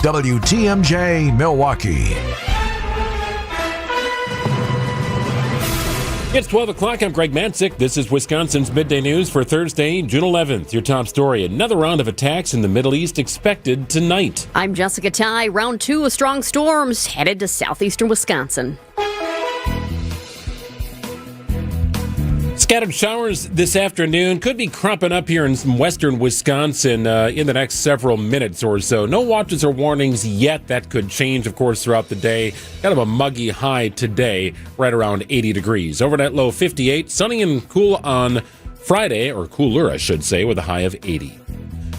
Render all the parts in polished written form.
WTMJ Milwaukee. It's 12 o'clock. I'm Greg Matzik. This is Wisconsin's Midday News for Thursday, June 11th. Your top story, another round of attacks in the Middle East expected tonight. I'm Jessica Ty. Round 2 of strong storms headed to southeastern Wisconsin. Scattered showers this afternoon could be cropping up here in some western Wisconsin in the next several minutes or so. No watches or warnings yet. That could change, of course, throughout the day. Kind of a muggy high today, right around 80 degrees. Overnight low 58. Sunny and cool on Friday, or cooler, I should say, with a high of 80.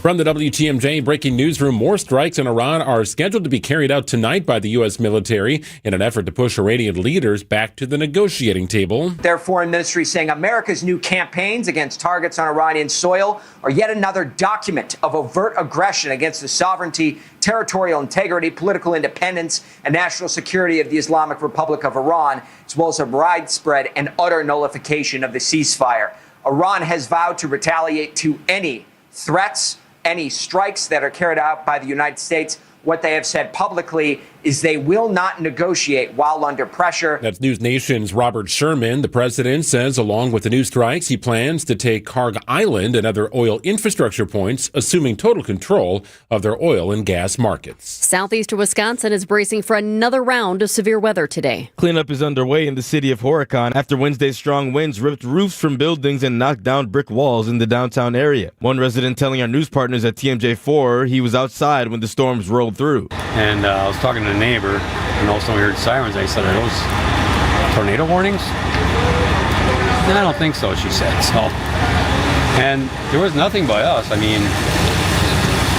From the WTMJ breaking newsroom, more strikes in Iran are scheduled to be carried out tonight by the U.S. military in an effort to push Iranian leaders back to the negotiating table. Their foreign ministry saying America's new campaigns against targets on Iranian soil are yet another document of overt aggression against the sovereignty, territorial integrity, political independence, and national security of the Islamic Republic of Iran, as well as a widespread and utter nullification of the ceasefire. Iran has vowed to retaliate to any threats, any strikes that are carried out by the United States. What they have said publicly is they will not negotiate while under pressure. That's News Nation's Robert Sherman. The president says along with the new strikes, he plans to take Karg Island and other oil infrastructure points, assuming total control of their oil and gas markets. Southeastern Wisconsin is bracing for another round of severe weather today. Cleanup is underway in the city of Horicon after Wednesday's strong winds ripped roofs from buildings and knocked down brick walls in the downtown area. One resident telling our news partners at TMJ4 he was outside when the storms rolled through. And I was talking to a neighbor, and all of a sudden we heard sirens. I said, "Are those tornado warnings?" And I don't think so, she said. So, and there was nothing by us. I mean,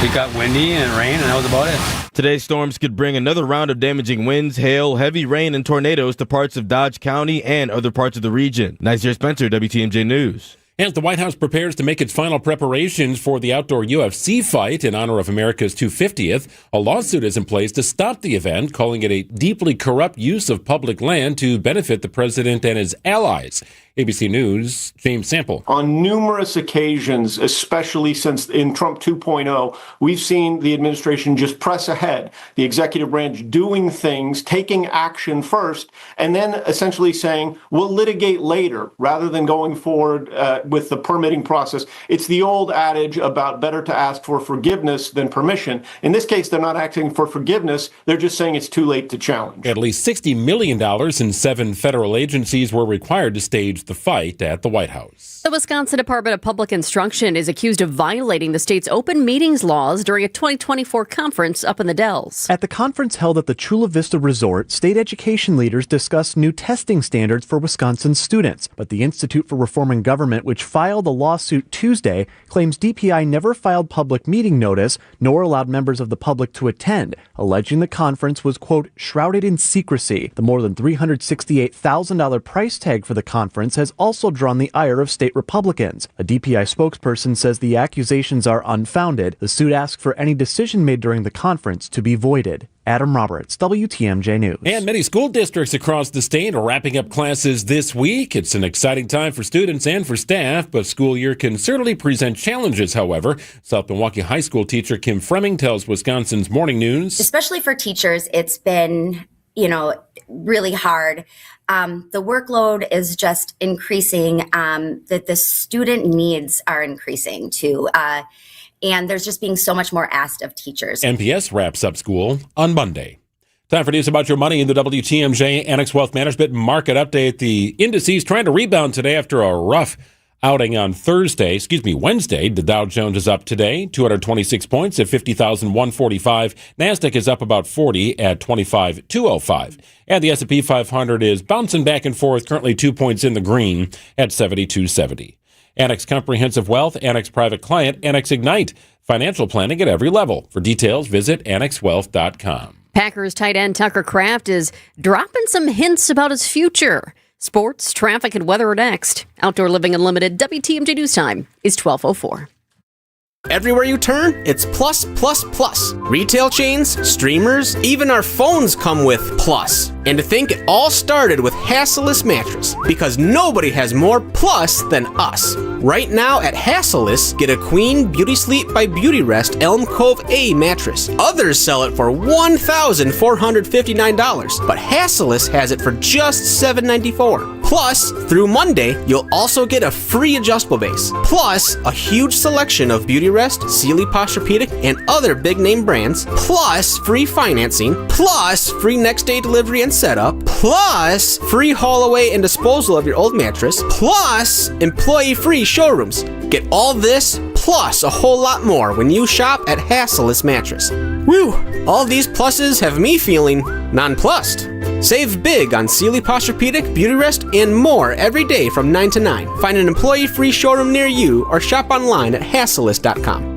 it got windy and rain, and that was about it. Today's storms could bring another round of damaging winds, hail, heavy rain, and tornadoes to parts of Dodge County and other parts of the region. Nazir Spencer, WTMJ News. As the White House prepares to make its final preparations for the outdoor UFC fight in honor of America's 250th, a lawsuit is in place to stop the event, calling it a deeply corrupt use of public land to benefit the president and his allies. ABC News' James Sample. On numerous occasions, especially since in Trump 2.0, we've seen the administration just press ahead, the executive branch doing things, taking action first, and then essentially saying, we'll litigate later, rather than going forward with the permitting process. It's the old adage about better to ask for forgiveness than permission. In this case, they're not asking for forgiveness. They're just saying it's too late to challenge. At least $60 million in 7 federal agencies were required to stage the fight at the White House. The Wisconsin Department of Public Instruction is accused of violating the state's open meetings laws during a 2024 conference up in the Dells. At the conference held at the Chula Vista Resort, state education leaders discussed new testing standards for Wisconsin students. But the Institute for Reforming Government, which filed a lawsuit Tuesday, claims DPI never filed public meeting notice nor allowed members of the public to attend, alleging the conference was, quote, shrouded in secrecy. The more than $368,000 price tag for the conference has also drawn the ire of state Republicans. A DPI spokesperson says the accusations are unfounded. The suit asks for any decision made during the conference to be voided. Adam Roberts, WTMJ News. And many school districts across the state are wrapping up classes this week. It's an exciting time for students and for staff, but school year can certainly present challenges, however. South Milwaukee High School teacher Kim Fremming tells Wisconsin's Morning News. Especially for teachers, it's been, really hard. The workload is just increasing, that the student needs are increasing too. And there's just being so much more asked of teachers. MPS wraps up school on Monday. Time for news about your money in the WTMJ Annex Wealth Management Market Update. The indices trying to rebound today after a rough outing on Wednesday. The Dow Jones is up today, 226 points at 50,145. NASDAQ is up about 40 at 25,205. And the S&P 500 is bouncing back and forth, currently 2 points in the green at 7270. Annex Comprehensive Wealth, Annex Private Client, Annex Ignite. Financial planning at every level. For details, visit annexwealth.com. Packers tight end Tucker Kraft is dropping some hints about his future. Sports, traffic, and weather are next. Outdoor Living Unlimited WTMJ News Time is 12:04. Everywhere you turn, it's plus, plus, plus. Retail chains, streamers, even our phones come with plus. And to think it all started with Hassellus Mattress, because nobody has more plus than us. Right now at Hassellus, get a Queen Beauty Sleep by Beauty Rest Elm Cove A mattress. Others sell it for $1,459, but Hassellus has it for just $794. Plus, through Monday, you'll also get a free adjustable base. Plus, a huge selection of Beauty Rest, Sealy Posturepedic, and other big name brands. Plus, free financing. Plus, free next day delivery and setup. Plus, free haul away and disposal of your old mattress. Plus, employee free showrooms. Get all this plus a whole lot more when you shop at Hassellus Mattress. Woo! All these pluses have me feeling nonplussed. Save big on Sealy Posturepedic, Beauty Rest, and more every day from 9 to 9. Find an employee-free showroom near you or shop online at hassellus.com.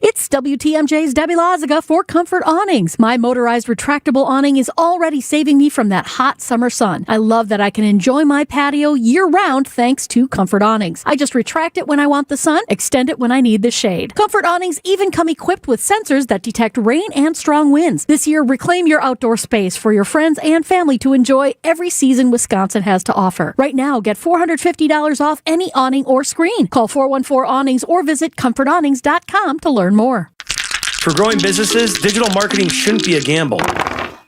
It's WTMJ's Debbie Loziga for Comfort Awnings. My motorized retractable awning is already saving me from that hot summer sun. I love that I can enjoy my patio year-round thanks to Comfort Awnings. I just retract it when I want the sun, extend it when I need the shade. Comfort Awnings even come equipped with sensors that detect rain and strong winds. This year, reclaim your outdoor space for your friends and family to enjoy every season Wisconsin has to offer. Right now, get $450 off any awning or screen. Call 414-AWNINGS or visit comfortawnings.com to learn more. For growing businesses, digital marketing shouldn't be a gamble.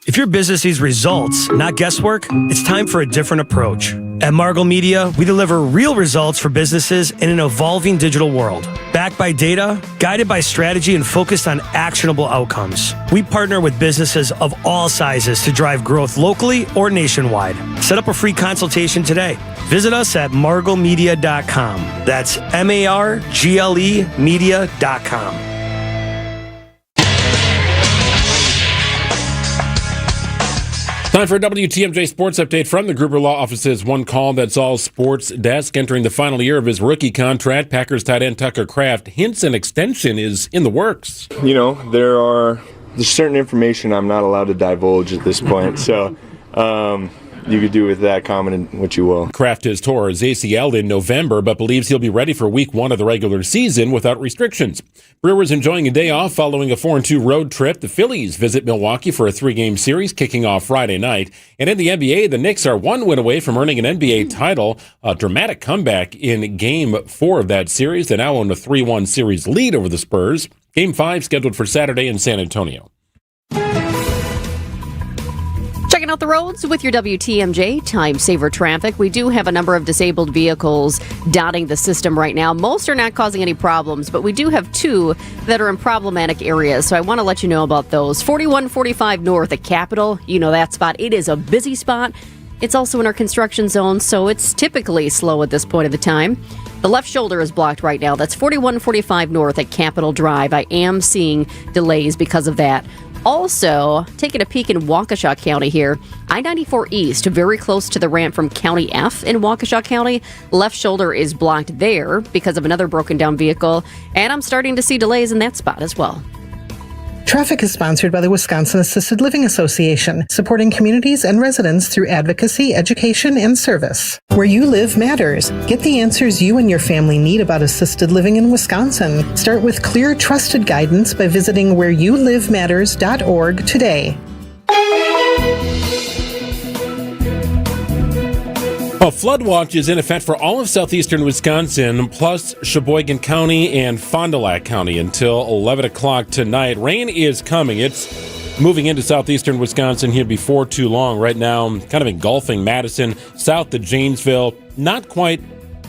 If your business needs results, not guesswork, it's time for a different approach. At Margle Media, we deliver real results for businesses in an evolving digital world. Backed by data, guided by strategy, and focused on actionable outcomes. We partner with businesses of all sizes to drive growth locally or nationwide. Set up a free consultation today. Visit us at marglemedia.com. That's MARGLE media.com. Time for a WTMJ Sports Update from the Gruber Law Office's One Call That's All Sports Desk. Entering the final year of his rookie contract, Packers tight end Tucker Kraft hints an extension is in the works. You know, there's certain information I'm not allowed to divulge at this point, so you could do with that comment what you will. Kraft has tore his ACL in November, but believes he'll be ready for week 1 of the regular season without restrictions. Brewers enjoying a day off following a 4-2 road trip. The Phillies visit Milwaukee for a 3-game series kicking off Friday night. And in the NBA, the Knicks are 1 win away from earning an NBA title. A dramatic comeback in Game 4 of that series. They now own a 3-1 series lead over the Spurs. Game 5 scheduled for Saturday in San Antonio. Checking out the roads with your WTMJ Time Saver traffic. We do have a number of disabled vehicles dotting the system right now. Most are not causing any problems, but we do have 2 that are in problematic areas. So I want to let you know about those. 4145 north at Capitol. You know that spot. It is a busy spot. It's also in our construction zone, so it's typically slow at this point of the time. The left shoulder is blocked right now. That's 4145 north at Capitol Drive. I am seeing delays because of that. Also, taking a peek in Waukesha County here, I-94 East, very close to the ramp from County F in Waukesha County. Left shoulder is blocked there because of another broken down vehicle, and I'm starting to see delays in that spot as well. Traffic is sponsored by the Wisconsin Assisted Living Association, supporting communities and residents through advocacy, education, and service. Where you live matters. Get the answers you and your family need about assisted living in Wisconsin. Start with clear, trusted guidance by visiting whereyouLiveMatters.org today. A flood watch is in effect for all of southeastern Wisconsin, plus Sheboygan County and Fond du Lac County until 11 o'clock tonight. Rain is coming. It's moving into southeastern Wisconsin here before too long. Right now, kind of engulfing Madison, south to Janesville. Not quite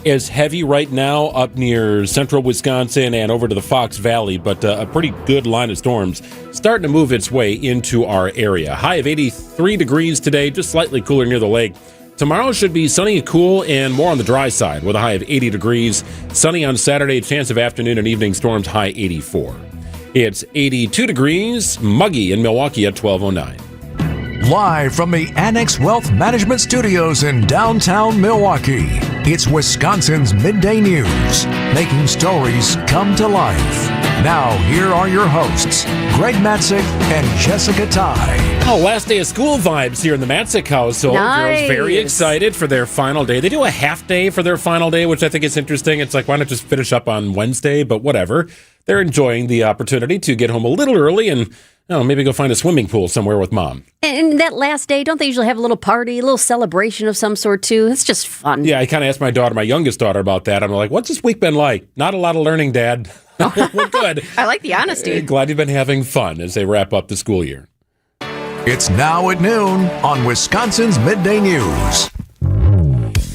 as heavy right now up near central Wisconsin and over to the Fox Valley, but a pretty good line of storms starting to move its way into our area. High of 83 degrees today, just slightly cooler near the lake. Tomorrow should be sunny and cool and more on the dry side with a high of 80 degrees. Sunny on Saturday, chance of afternoon and evening storms, high 84. It's 82 degrees, muggy in Milwaukee at 12:09. Live from the Annex Wealth Management Studios in downtown Milwaukee, it's Wisconsin's Midday News, making stories come to life. Now, here are your hosts, Greg Matzik and Jessica Ty. Oh, last day of school vibes here in the Matzik household. Nice. Girls very excited for their final day. They do a half day for their final day, which I think is interesting. It's like, why not just finish up on Wednesday? But whatever. They're enjoying the opportunity to get home a little early and maybe go find a swimming pool somewhere with mom. And that last day, don't they usually have a little party, a little celebration of some sort, too? It's just fun. Yeah, I kind of asked my youngest daughter, about that. I'm like, what's this week been like? Not a lot of learning, Dad. We're good. I like the honesty. Glad you've been having fun as they wrap up the school year. It's now at noon on Wisconsin's Midday News.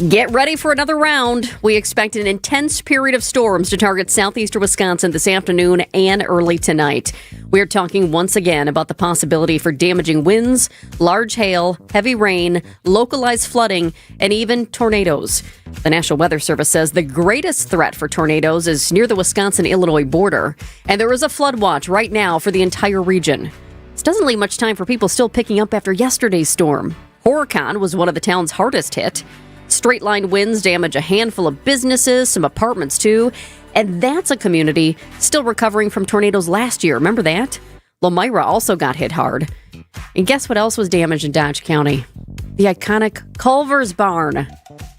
Get ready for another round. We expect an intense period of storms to target southeastern Wisconsin this afternoon and early tonight. We're talking once again about the possibility for damaging winds, large hail, heavy rain, localized flooding, and even tornadoes. The National Weather Service says the greatest threat for tornadoes is near the Wisconsin-Illinois border, and there is a flood watch right now for the entire region. This doesn't leave much time for people still picking up after yesterday's storm. Horicon was one of the town's hardest hit. Straight-line winds damage a handful of businesses, some apartments too, and that's a community still recovering from tornadoes last year. Remember that? Lomira also got hit hard. And guess what else was damaged in Dodge County? The iconic Culver's Barn.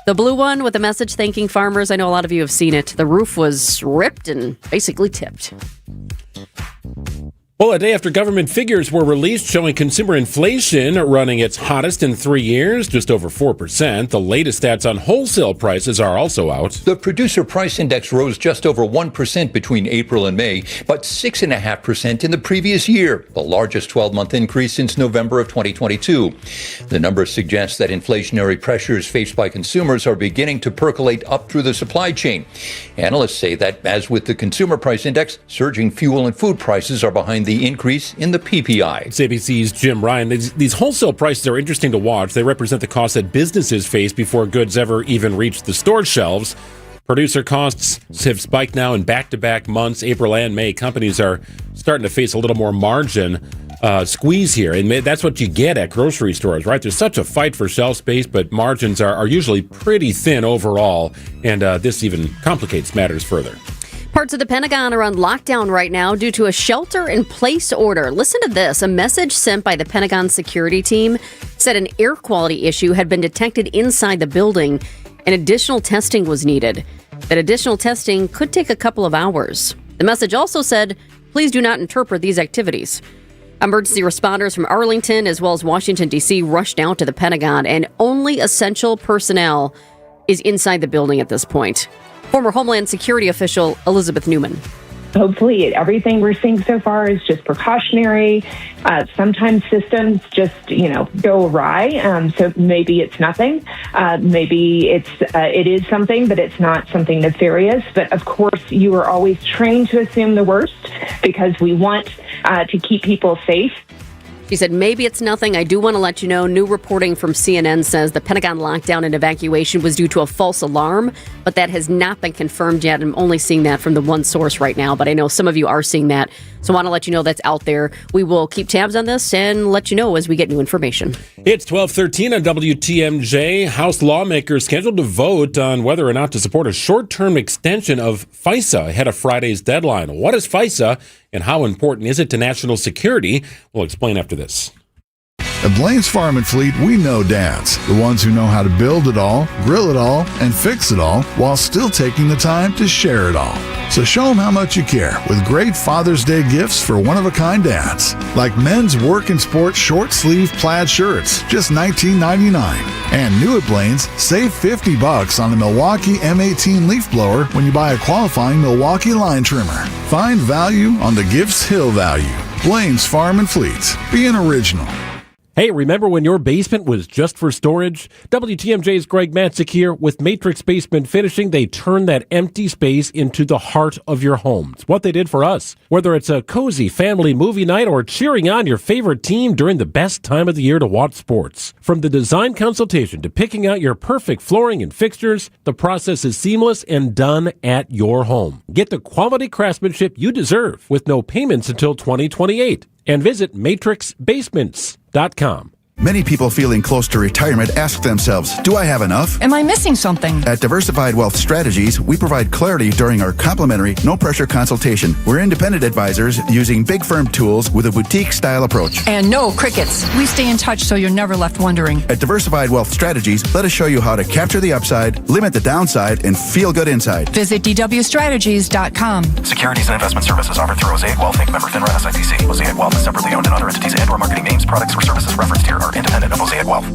The blue one with a message thanking farmers. I know a lot of you have seen it. The roof was ripped and basically tipped. Well, a day after government figures were released showing consumer inflation running its hottest in 3 years, just over 4%. The latest stats on wholesale prices are also out. The producer price index rose just over 1% between April and May, but 6.5% in the previous year, the largest 12-month increase since November of 2022. The number suggests that inflationary pressures faced by consumers are beginning to percolate up through the supply chain. Analysts say that, as with the consumer price index, surging fuel and food prices are behind the increase in the PPI. It's ABC's Jim Ryan. These wholesale prices are interesting to watch. They represent the costs that businesses face before goods ever even reach the store shelves. Producer costs have spiked now in back-to-back months, April and May. Companies are starting to face a little more margin squeeze here. And that's what you get at grocery stores, right? There's such a fight for shelf space, but margins are usually pretty thin overall. And this even complicates matters further. Parts of the Pentagon are on lockdown right now due to a shelter-in-place order. Listen to this. A message sent by the Pentagon security team said an air quality issue had been detected inside the building and additional testing was needed. That additional testing could take a couple of hours. The message also said, please do not interpret these activities. Emergency responders from Arlington as well as Washington, D.C. rushed out to the Pentagon, and only essential personnel is inside the building at this point. Former Homeland Security official Elizabeth Newman. Hopefully everything we're seeing so far is just precautionary. Sometimes systems just, go awry. So maybe it's nothing. Maybe it is something, but it's not something nefarious. But of course, you are always trained to assume the worst because we want to keep people safe. She said, maybe it's nothing. I do want to let you know, new reporting from CNN says the Pentagon lockdown and evacuation was due to a false alarm, but that has not been confirmed yet. I'm only seeing that from the one source right now, but I know some of you are seeing that. So I want to let you know that's out there. We will keep tabs on this and let you know as we get new information. It's 12:13 on WTMJ. House lawmakers scheduled to vote on whether or not to support a short-term extension of FISA ahead of Friday's deadline. What is FISA and how important is it to national security? We'll explain after this. At Blaine's Farm and Fleet, we know dads, the ones who know how to build it all, grill it all, and fix it all while still taking the time to share it all. So show them how much you care with great Father's Day gifts for one-of-a-kind dads, like men's work and sport short-sleeve plaid shirts, just $19.99. And new at Blaine's, save $50 on the Milwaukee M18 leaf blower when you buy a qualifying Milwaukee line trimmer. Find value on the gifts he'll value. Blaine's Farm and Fleet. Be an original. Hey, remember when your basement was just for storage? WTMJ's Greg Matzik here. With Matrix Basement Finishing, they turn that empty space into the heart of your home. It's what they did for us. Whether it's a cozy family movie night or cheering on your favorite team during the best time of the year to watch sports. From the design consultation to picking out your perfect flooring and fixtures, the process is seamless and done at your home. Get the quality craftsmanship you deserve with no payments until 2028. And visit matrixbasements.com. Many people feeling close to retirement ask themselves, do I have enough? Am I missing something? At Diversified Wealth Strategies, we provide clarity during our complimentary, no-pressure consultation. We're independent advisors using big firm tools with a boutique-style approach. And no crickets. We stay in touch so you're never left wondering. At Diversified Wealth Strategies, let us show you how to capture the upside, limit the downside, and feel good inside. Visit dwstrategies.com. Securities and investment services offered through Mosaic Wealth Inc. Member FINRA SIPC. Mosaic Wealth is separately owned, and other entities and/or marketing names, products, or services referenced here are independent of Mosaic Wealth.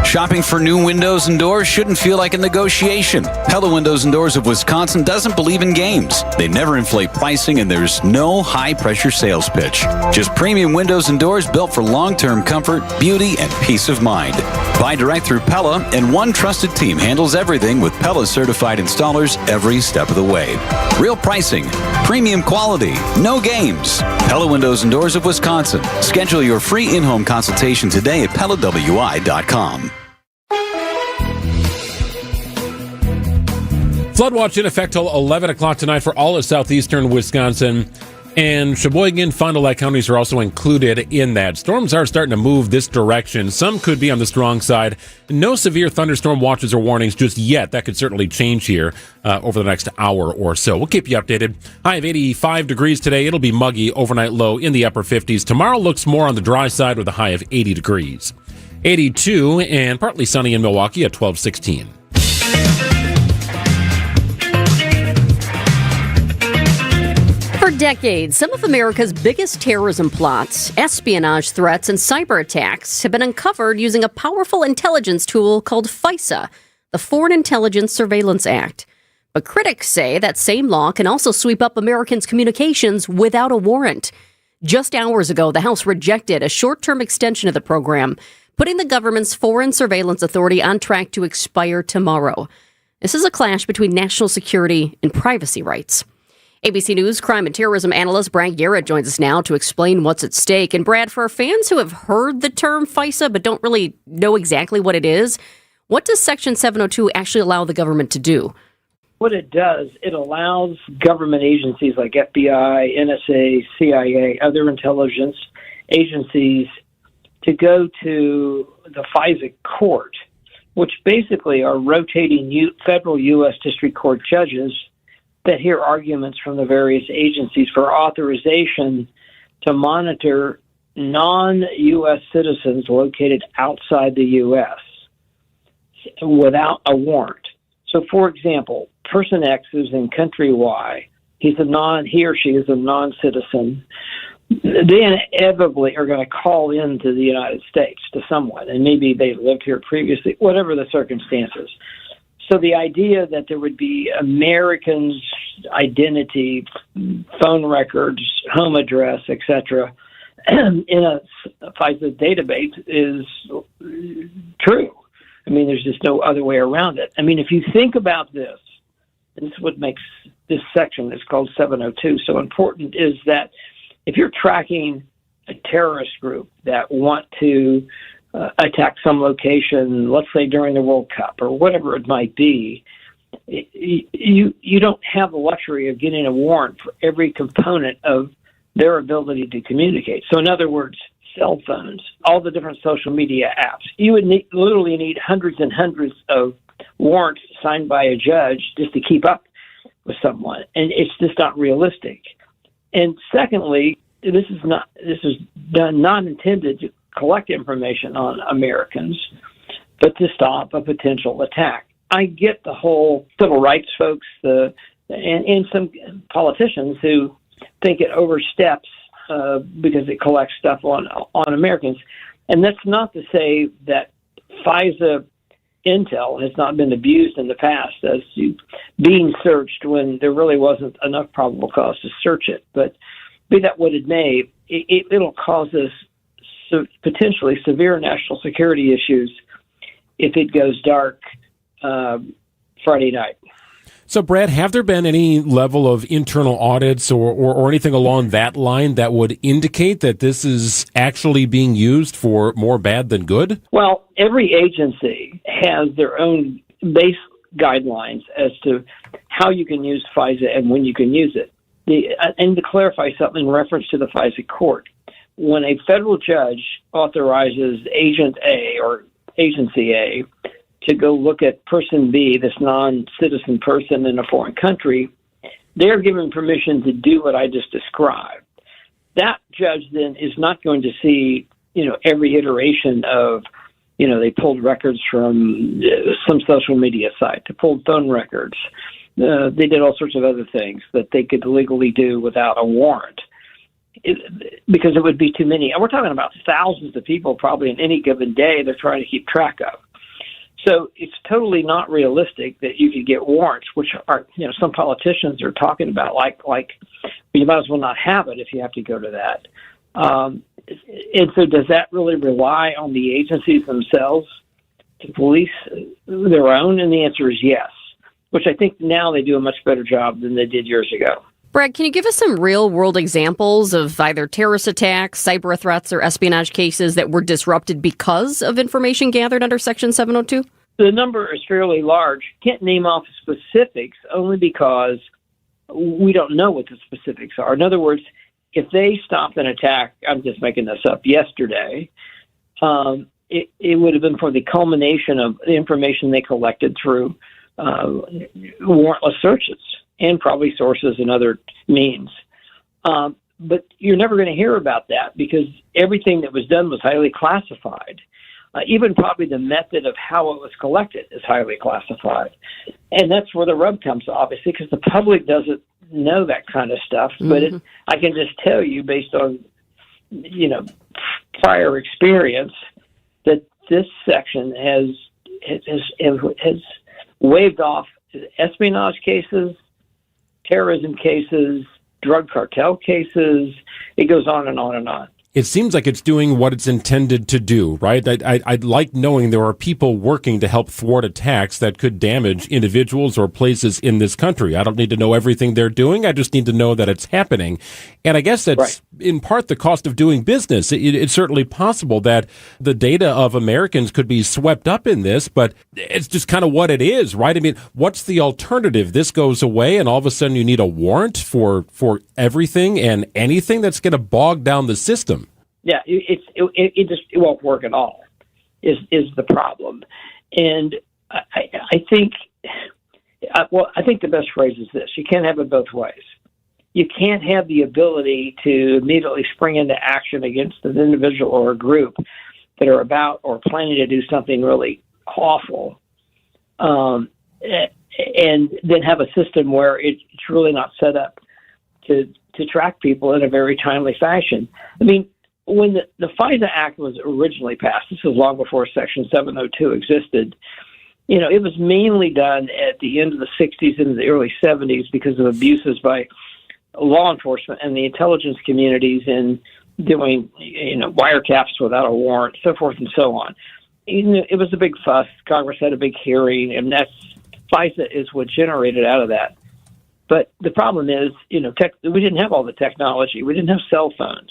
Shopping for new windows and doors shouldn't feel like a negotiation. Pella Windows and Doors of Wisconsin doesn't believe in games. They never inflate pricing, and there's no high-pressure sales pitch. Just premium windows and doors built for long-term comfort, beauty, and peace of mind. Buy direct through Pella, and one trusted team handles everything with Pella certified installers every step of the way. Real pricing, premium quality, no games. Pella Windows and Doors of Wisconsin. Schedule your free in-home consultation today at PellaWI.com. Flood watch in effect till 11 o'clock tonight for all of southeastern Wisconsin. And Sheboygan, Fond du Lac counties are also included in that. Storms are starting to move this direction. Some could be on the strong side. No severe thunderstorm watches or warnings just yet. That could certainly change here over the next hour or so. We'll keep you updated. High of 85 degrees today. It'll be muggy. Overnight low in the upper 50s. Tomorrow looks more on the dry side with a high of 80 degrees. 82 and partly sunny in Milwaukee at 12:16. For decades, some of America's biggest terrorism plots, espionage threats, and cyber attacks have been uncovered using a powerful intelligence tool called FISA, the Foreign Intelligence Surveillance Act. But critics say that same law can also sweep up Americans' communications without a warrant. Just hours ago, the House rejected a short-term extension of the program, putting the government's Foreign Surveillance Authority on track to expire tomorrow. This is a clash between national security and privacy rights. ABC News crime and terrorism analyst Brad Garrett joins us now to explain what's at stake. And Brad, for fans who have heard the term FISA but don't really know exactly what it is, what does Section 702 actually allow the government to do? What it does, it allows government agencies like FBI, NSA, CIA, other intelligence agencies to go to the FISA court, which basically are rotating federal U.S. District Court judges that hear arguments from the various agencies for authorization to monitor non-U.S. citizens located outside the U.S. without a warrant. So, for example, person X is in country Y. He or she is a non-citizen. They inevitably are going to call into the United States to someone, and maybe they lived here previously, whatever the circumstances. So the idea that there would be Americans' identity, phone records, home address, etc., in a FISA database is true. I mean, there's just no other way around it. I mean, if you think about this, and this is what makes this section that's called 702 so important, is that if you're tracking a terrorist group that want to attack some location, let's say during the World Cup or whatever it might be, you don't have the luxury of getting a warrant for every component of their ability to communicate. So in other words, cell phones, all the different social media apps, you would literally need hundreds and hundreds of warrants signed by a judge just to keep up with someone. And it's just not realistic. And secondly, this is done not intended to collect information on Americans, but to stop a potential attack. I get the whole civil rights folks and some politicians who think it oversteps because it collects stuff on Americans. And that's not to say that FISA intel has not been abused in the past as to being searched when there really wasn't enough probable cause to search it. But be that what it may, it'll cause us potentially severe national security issues if it goes dark Friday night. So, Brad, have there been any level of internal audits or anything along that line that would indicate that this is actually being used for more bad than good? Well, every agency has their own base guidelines as to how you can use FISA and when you can use it. And to clarify something in reference to the FISA court, when a federal judge authorizes Agent A or Agency A to go look at person B, this non-citizen person in a foreign country, they're given permission to do what I just described. That judge then is not going to see, every iteration of, they pulled records from some social media site, they pulled phone records. They did all sorts of other things that they could legally do without a warrant. Because it would be too many. And we're talking about thousands of people probably in any given day they're trying to keep track of. So it's totally not realistic that you could get warrants, which are, some politicians are talking about, like you might as well not have it if you have to go to that. And so does that really rely on the agencies themselves to police their own? And the answer is yes, which I think now they do a much better job than they did years ago. Brad, can you give us some real-world examples of either terrorist attacks, cyber threats, or espionage cases that were disrupted because of information gathered under Section 702? The number is fairly large. Can't name off specifics only because we don't know what the specifics are. In other words, if they stopped an attack, I'm just making this up, yesterday, it would have been for the culmination of the information they collected through warrantless searches and probably sources and other means. But you're never going to hear about that because everything that was done was highly classified. Even probably the method of how it was collected is highly classified. And that's where the rub comes, obviously, because the public doesn't know that kind of stuff. Mm-hmm. But I can just tell you, based on, prior experience, that this section has waved off espionage cases, terrorism cases, drug cartel cases. It goes on and on and on. It seems like it's doing what it's intended to do, right? I'd like knowing there are people working to help thwart attacks that could damage individuals or places in this country. I don't need to know everything they're doing. I just need to know that it's happening. And I guess that's in part the cost of doing business. It's certainly possible that the data of Americans could be swept up in this, but it's just kind of what it is, right? I mean, what's the alternative? This goes away and all of a sudden you need a warrant for everything and anything that's going to bog down the system. Yeah, it won't work at all. Is the problem, and I think the best phrase is this: you can't have it both ways. You can't have the ability to immediately spring into action against an individual or a group that are about or planning to do something really awful, and then have a system where it's really not set up to track people in a very timely fashion. I mean, when the FISA Act was originally passed, this was long before Section 702 existed, it was mainly done at the end of the 60s and the early 70s because of abuses by law enforcement and the intelligence communities in doing, wiretaps without a warrant, so forth and so on. It was a big fuss. Congress had a big hearing, and FISA is what generated out of that. But the problem is, we didn't have all the technology. We didn't have cell phones.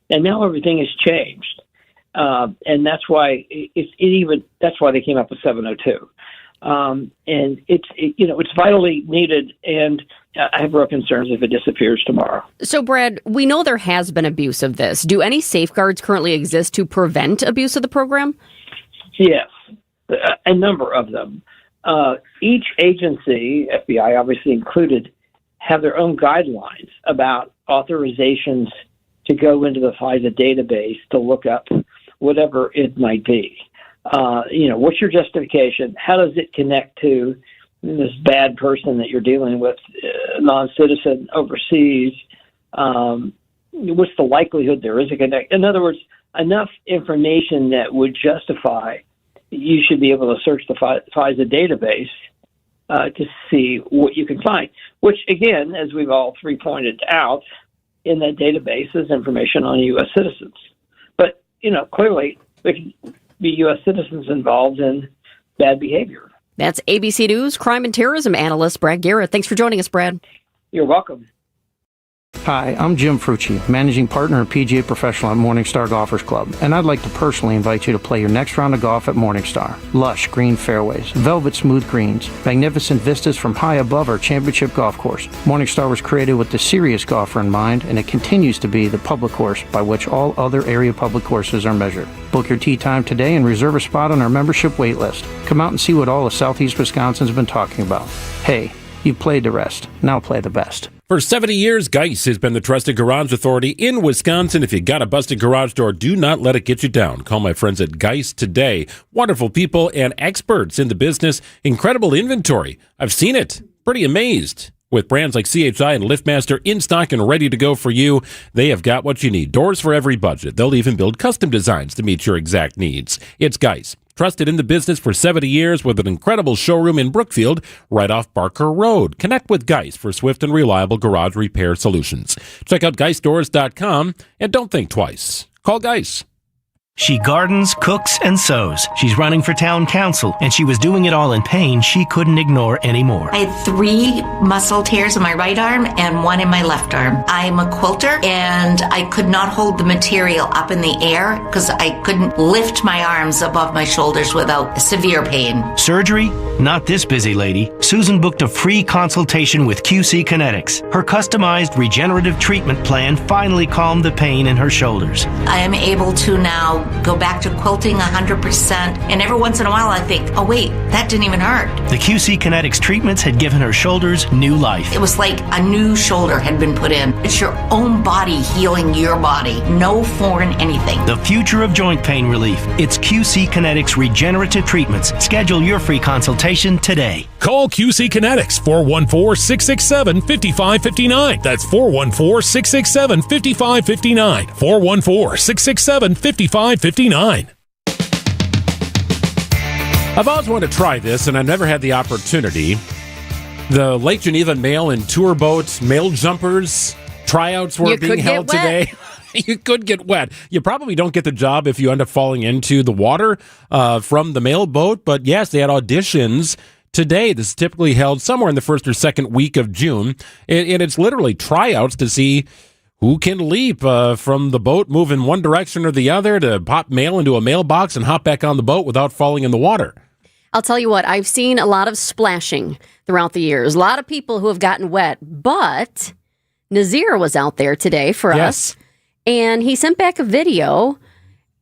And now everything has changed, and that's why that's why they came up with 702, and it's vitally needed. And I have real concerns if it disappears tomorrow. So, Brad, we know there has been abuse of this. Do any safeguards currently exist to prevent abuse of the program? Yes, a number of them. Each agency, FBI obviously included, have their own guidelines about authorizations to go into the FISA database to look up whatever it might be. What's your justification? How does it connect to this bad person that you're dealing with, non-citizen overseas? What's the likelihood there is a connect? In other words, enough information that would justify you should be able to search the FISA database to see what you can find, which, again, as we've all three pointed out, in that database is information on U.S. citizens. But, clearly there can be U.S. citizens involved in bad behavior. That's ABC News crime and terrorism analyst Brad Garrett. Thanks for joining us, Brad. You're welcome. Hi, I'm Jim Frucci, Managing Partner and PGA Professional at Morningstar Golfers Club, and I'd like to personally invite you to play your next round of golf at Morningstar. Lush green fairways, velvet smooth greens, magnificent vistas from high above our championship golf course. Morningstar was created with the serious golfer in mind, and it continues to be the public course by which all other area public courses are measured. Book your tee time today and reserve a spot on our membership wait list. Come out and see what all of Southeast Wisconsin's been talking about. Hey, you've played the rest. Now play the best. For 70 years, Geis has been the trusted garage authority in Wisconsin. If you got a busted garage door, do not let it get you down. Call my friends at Geis today. Wonderful people and experts in the business. Incredible inventory. I've seen it. Pretty amazed. With brands like CHI and LiftMaster in stock and ready to go for you, they have got what you need. Doors for every budget. They'll even build custom designs to meet your exact needs. It's Geis. Trusted in the business for 70 years with an incredible showroom in Brookfield right off Barker Road. Connect with Geis for swift and reliable garage repair solutions. Check out GeisDoors.com and don't think twice. Call Geis. She gardens, cooks, and sews. She's running for town council, and she was doing it all in pain she couldn't ignore anymore. I had 3 muscle tears in my right arm and 1 in my left arm. I'm a quilter, and I could not hold the material up in the air because I couldn't lift my arms above my shoulders without severe pain. Surgery? Not this busy lady. Susan booked a free consultation with QC Kinetics. Her customized regenerative treatment plan finally calmed the pain in her shoulders. I am able to now go back to quilting 100%, and every once in a while I think, oh wait, that didn't even hurt. The QC Kinetics treatments had given her shoulders new life. It was like a new shoulder had been put in. It's your own body healing your body. No foreign anything. The future of joint pain relief. It's QC Kinetics regenerative treatments. Schedule your free consultation today. Call QC Kinetics 414-667-5559. That's 414-667-5559. 414-667-5559. I've always wanted to try this, and I've never had the opportunity. The Lake Geneva Mail and Tour Boat Mail Jumpers tryouts were being held today. You could get wet. You probably don't get the job if you end up falling into the water from the mail boat, but yes, they had auditions today. This is typically held somewhere in the first or second week of June, and it's literally tryouts to see who can leap from the boat, move in one direction or the other, to pop mail into a mailbox and hop back on the boat without falling in the water. I'll tell you what, I've seen a lot of splashing throughout the years. A lot of people who have gotten wet, but Nazir was out there today for us, and he sent back a video,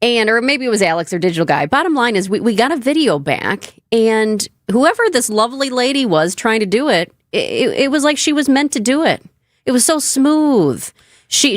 or maybe it was Alex, our digital guy. Bottom line is we got a video back, and whoever this lovely lady was trying to do it, it was like she was meant to do it. It was so smooth. She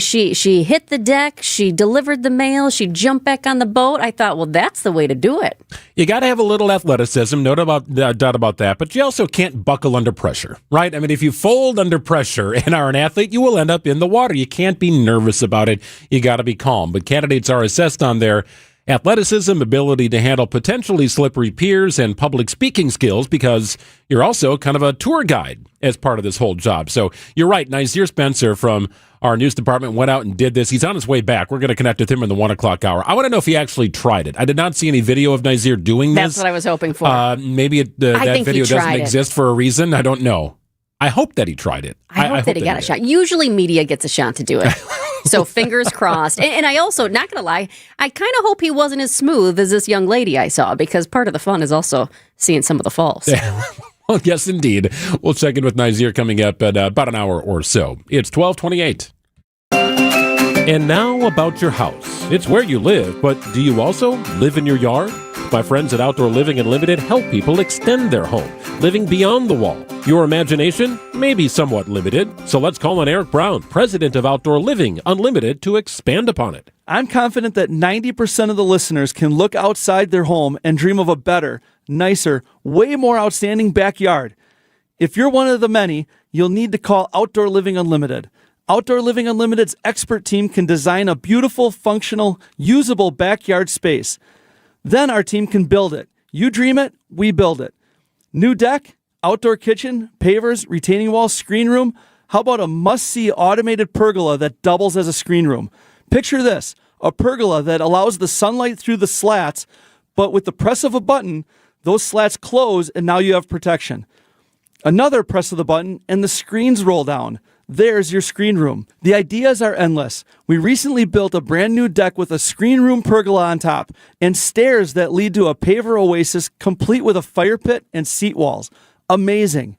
hit the deck, she delivered the mail, she jumped back on the boat. I thought, well, that's the way to do it. You got to have a little athleticism, no doubt about that, but you also can't buckle under pressure, right? I mean, if you fold under pressure and are an athlete, you will end up in the water. You can't be nervous about it. You got to be calm. But candidates are assessed on their athleticism, ability to handle potentially slippery piers, and public speaking skills, because you're also kind of a tour guide as part of this whole job. So you're right. Nazir Spencer from our news department went out and did this. He's on his way back. We're going to connect with him in the 1 o'clock hour. I want to know if he actually tried it. I did not see any video of Nazir doing this. That's what I was hoping for. Maybe that video doesn't exist for a reason. I don't know. I hope that he tried it. I hope that he got a shot. Usually media gets a shot to do it. So fingers crossed. And I also, not going to lie, I kind of hope he wasn't as smooth as this young lady I saw, because part of the fun is also seeing some of the falls. Well, yes, indeed. We'll check in with Nazir coming up at about an hour or so. It's 12:28. And now about your house. It's where you live, but do you also live in your yard? My friends at Outdoor Living Unlimited help people extend their home, living beyond the wall. Your imagination may be somewhat limited, so let's call on Eric Brown, president of Outdoor Living Unlimited, to expand upon it. I'm confident that 90% of the listeners can look outside their home and dream of a better, nicer, way more outstanding backyard. If you're one of the many, you'll need to call Outdoor Living Unlimited. Outdoor Living Unlimited's expert team can design a beautiful, functional, usable backyard space. Then our team can build it. You dream it, we build it. New deck, outdoor kitchen, pavers, retaining wall, screen room. How about a must-see automated pergola that doubles as a screen room? Picture this, a pergola that allows the sunlight through the slats, but with the press of a button, those slats close and now you have protection. Another press of the button and the screens roll down. there's your screen room. The ideas are endless. We recently built a brand new deck with a screen room pergola on top and stairs that lead to a paver oasis complete with a fire pit and seat walls. Amazing.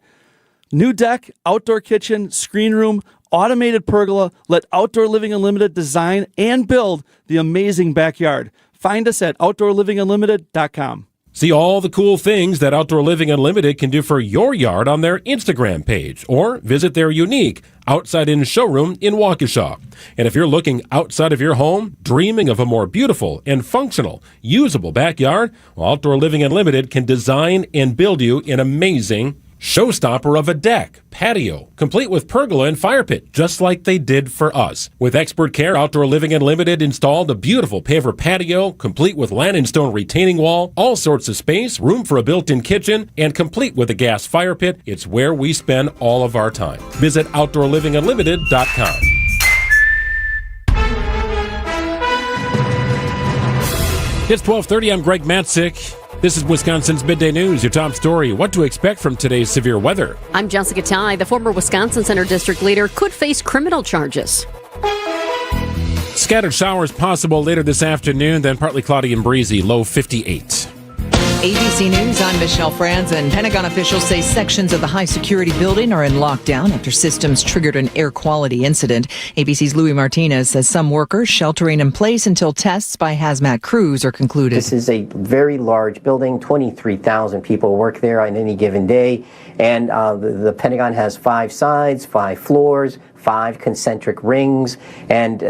New deck, outdoor kitchen, screen room, automated pergola. Let Outdoor Living Unlimited design and build the amazing backyard. Find us at OutdoorLivingUnlimited.com. See all the cool things that Outdoor Living Unlimited can do for your yard on their Instagram page, or visit their unique outside-in showroom in Waukesha. And if you're looking outside of your home, dreaming of a more beautiful and functional, usable backyard, well, Outdoor Living Unlimited can design and build you an amazing showstopper of a deck, patio, complete with pergola and fire pit, just like they did for us. With expert care, Outdoor Living Unlimited installed a beautiful paver patio, complete with land and stone retaining wall, all sorts of space, room for a built-in kitchen, and complete with a gas fire pit. It's where we spend all of our time. Visit OutdoorLivingUnlimited.com. It's 12:30. I'm Greg Matzik. This is Wisconsin's Midday News, your top story. What to expect from today's severe weather. I'm Jessica Ty. The former Wisconsin Center District leader could face criminal charges. Scattered showers possible later this afternoon, then partly cloudy and breezy, low 58. ABC News, I'm Michelle Franzen. Pentagon officials say sections of the high-security building are in lockdown after systems triggered an air quality incident. ABC's Louis Martinez says some workers sheltering in place until tests by hazmat crews are concluded. This is a very large building. 23,000 people work there on any given day. And the Pentagon has 5 sides, 5 floors, 5 concentric rings, and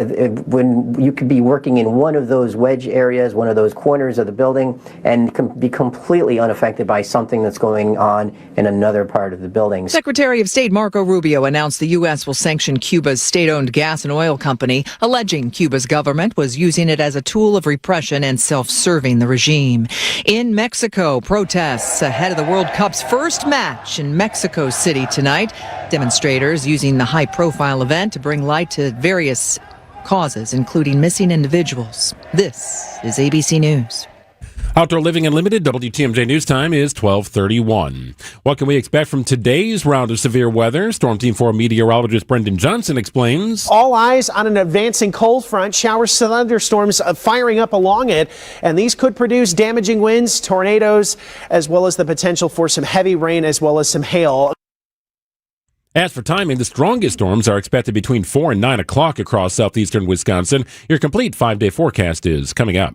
when you could be working in one of those wedge areas, one of those corners of the building, and be completely unaffected by something that's going on in another part of the building. Secretary of State Marco Rubio announced the U.S. will sanction Cuba's state-owned gas and oil company, alleging Cuba's government was using it as a tool of repression and self-serving the regime. In Mexico, protests ahead of the World Cup's first match in Mexico City tonight. Demonstrators using the high-profile event to bring light to various causes, including missing individuals. This is ABC News. Outdoor Living Unlimited, WTMJ News Time is 12:31. What can we expect from today's round of severe weather? Storm Team 4 meteorologist Brendan Johnson explains. All eyes on an advancing cold front, showers, thunderstorms firing up along it, and these could produce damaging winds, tornadoes, as well as the potential for some heavy rain as well as some hail. As for timing, the strongest storms are expected between 4 and 9 o'clock across southeastern Wisconsin. Your complete 5-day forecast is coming up.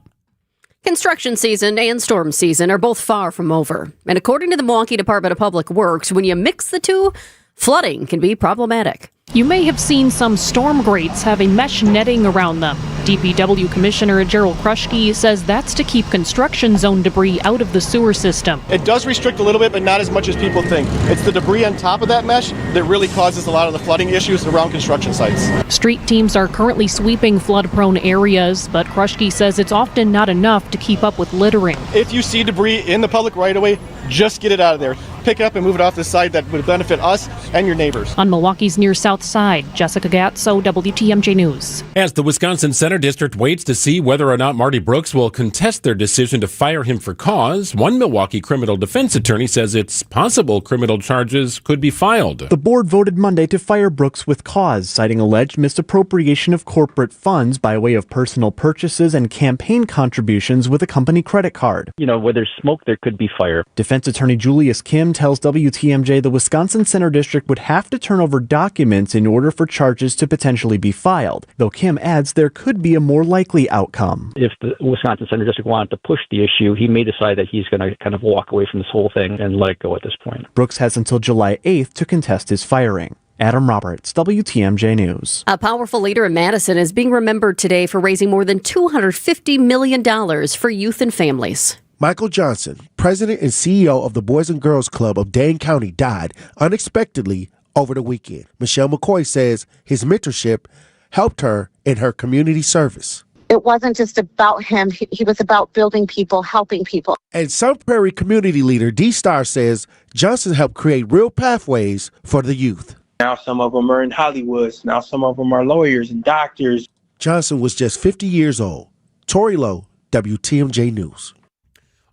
Construction season and storm season are both far from over. And according to the Milwaukee Department of Public Works, when you mix the two, flooding can be problematic. You may have seen some storm grates having mesh netting around them. DPW Commissioner Gerald Kruschke says that's to keep construction zone debris out of the sewer system. It does restrict a little bit, but not as much as people think. It's the debris on top of that mesh that really causes a lot of the flooding issues around construction sites. Street teams are currently sweeping flood-prone areas, but Kruschke says it's often not enough to keep up with littering. If you see debris in the public right-of-way, just get it out of there. Pick it up and move it off the side. That would benefit us and your neighbors. On Milwaukee's near south side, Jessica Gatso, WTMJ News. As the Wisconsin Center District waits to see whether or not Marty Brooks will contest their decision to fire him for cause, one Milwaukee criminal defense attorney says it's possible criminal charges could be filed. The board voted Monday to fire Brooks with cause, citing alleged misappropriation of corporate funds by way of personal purchases and campaign contributions with a company credit card. Where there's smoke, there could be fire. Defense attorney Julius Kim tells WTMJ the Wisconsin Center District would have to turn over documents in order for charges to potentially be filed, though Kim adds there could be a more likely outcome. If the Wisconsin Center District wanted to push the issue, he may decide that he's going to kind of walk away from this whole thing and let it go at this point. Brooks has until July 8th to contest his firing. Adam Roberts, WTMJ News. A powerful leader in Madison is being remembered today for raising more than $250 million for youth and families. Michael Johnson, president and CEO of the Boys and Girls Club of Dane County, died unexpectedly over the weekend. Michelle McCoy says his mentorship helped her in her community service. It wasn't just about him. He was about building people, helping people. And Sun Prairie community leader D. Starr says Johnson helped create real pathways for the youth. Now some of them are in Hollywood. Now some of them are lawyers and doctors. Johnson was just 50 years old. Tori Lowe, WTMJ News.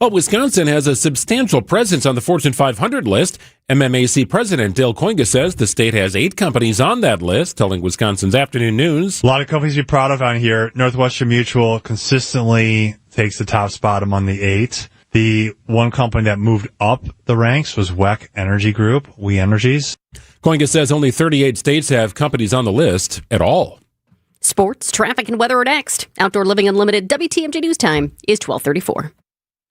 Well, Wisconsin has a substantial presence on the Fortune 500 list. MMAC President Dale Koinga says the state has 8 companies on that list, telling Wisconsin's Afternoon News. A lot of companies to be proud of on here. Northwestern Mutual consistently takes the top spot among the 8. The one company that moved up the ranks was WEC Energy Group, We Energies. Koinga says only 38 states have companies on the list at all. Sports, traffic, and weather are next. Outdoor Living Unlimited WTMJ News Time is 12:34.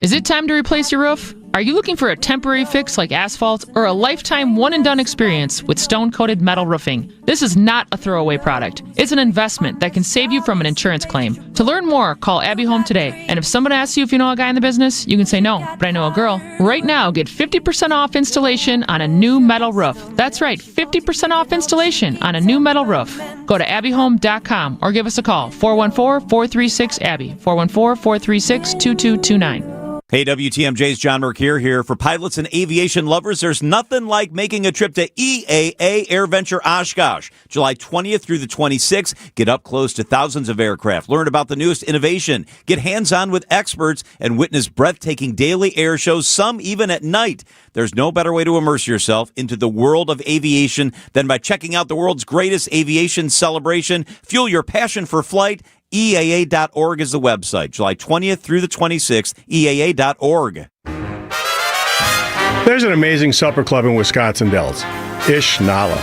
Is it time to replace your roof? Are you looking for a temporary fix like asphalt or a lifetime one-and-done experience with stone-coated metal roofing? This is not a throwaway product. It's an investment that can save you from an insurance claim. To learn more, call Abbey Home today. And if someone asks you if you know a guy in the business, you can say no, but I know a girl. Right now, get 50% off installation on a new metal roof. That's right, 50% off installation on a new metal roof. Go to abbyhome.com or give us a call, 414-436-ABBY, 414-436-2229. Hey, WTMJ's John Mercure here. For pilots and aviation lovers, there's nothing like making a trip to EAA AirVenture Oshkosh. July 20th through the 26th. Get up close to thousands of aircraft. Learn about the newest innovation. Get hands-on with experts and witness breathtaking daily air shows, some even at night. There's no better way to immerse yourself into the world of aviation than by checking out the world's greatest aviation celebration. Fuel your passion for flight. EAA.org is the website. July 20th through the 26th, EAA.org. There's an amazing supper club in Wisconsin Dells, Ish Nala,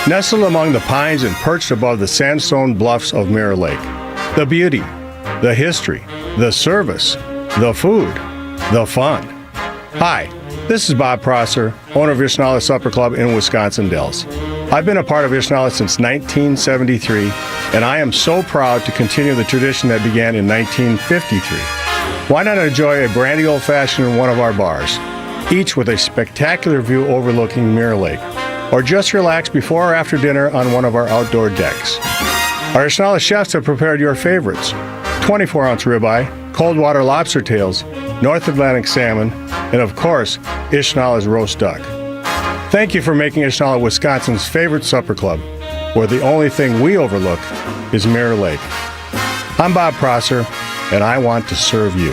nestled among the pines and perched above the sandstone bluffs of Mirror Lake. The beauty, the history, the service, the food, the fun. Hi, this is Bob Prosser, owner of Ish Nala Supper Club in Wisconsin Dells. I've been a part of Ish Nala since 1973, and I am so proud to continue the tradition that began in 1953. Why not enjoy a brandy old-fashioned in one of our bars, each with a spectacular view overlooking Mirror Lake, or just relax before or after dinner on one of our outdoor decks. Our Ish Nala chefs have prepared your favorites: 24-ounce ribeye, cold water lobster tails, North Atlantic salmon, and of course, Ish Nala's roast duck. Thank you for making Ish Nala Wisconsin's favorite supper club, where the only thing we overlook is Mirror Lake. I'm Bob Prosser, and I want to serve you.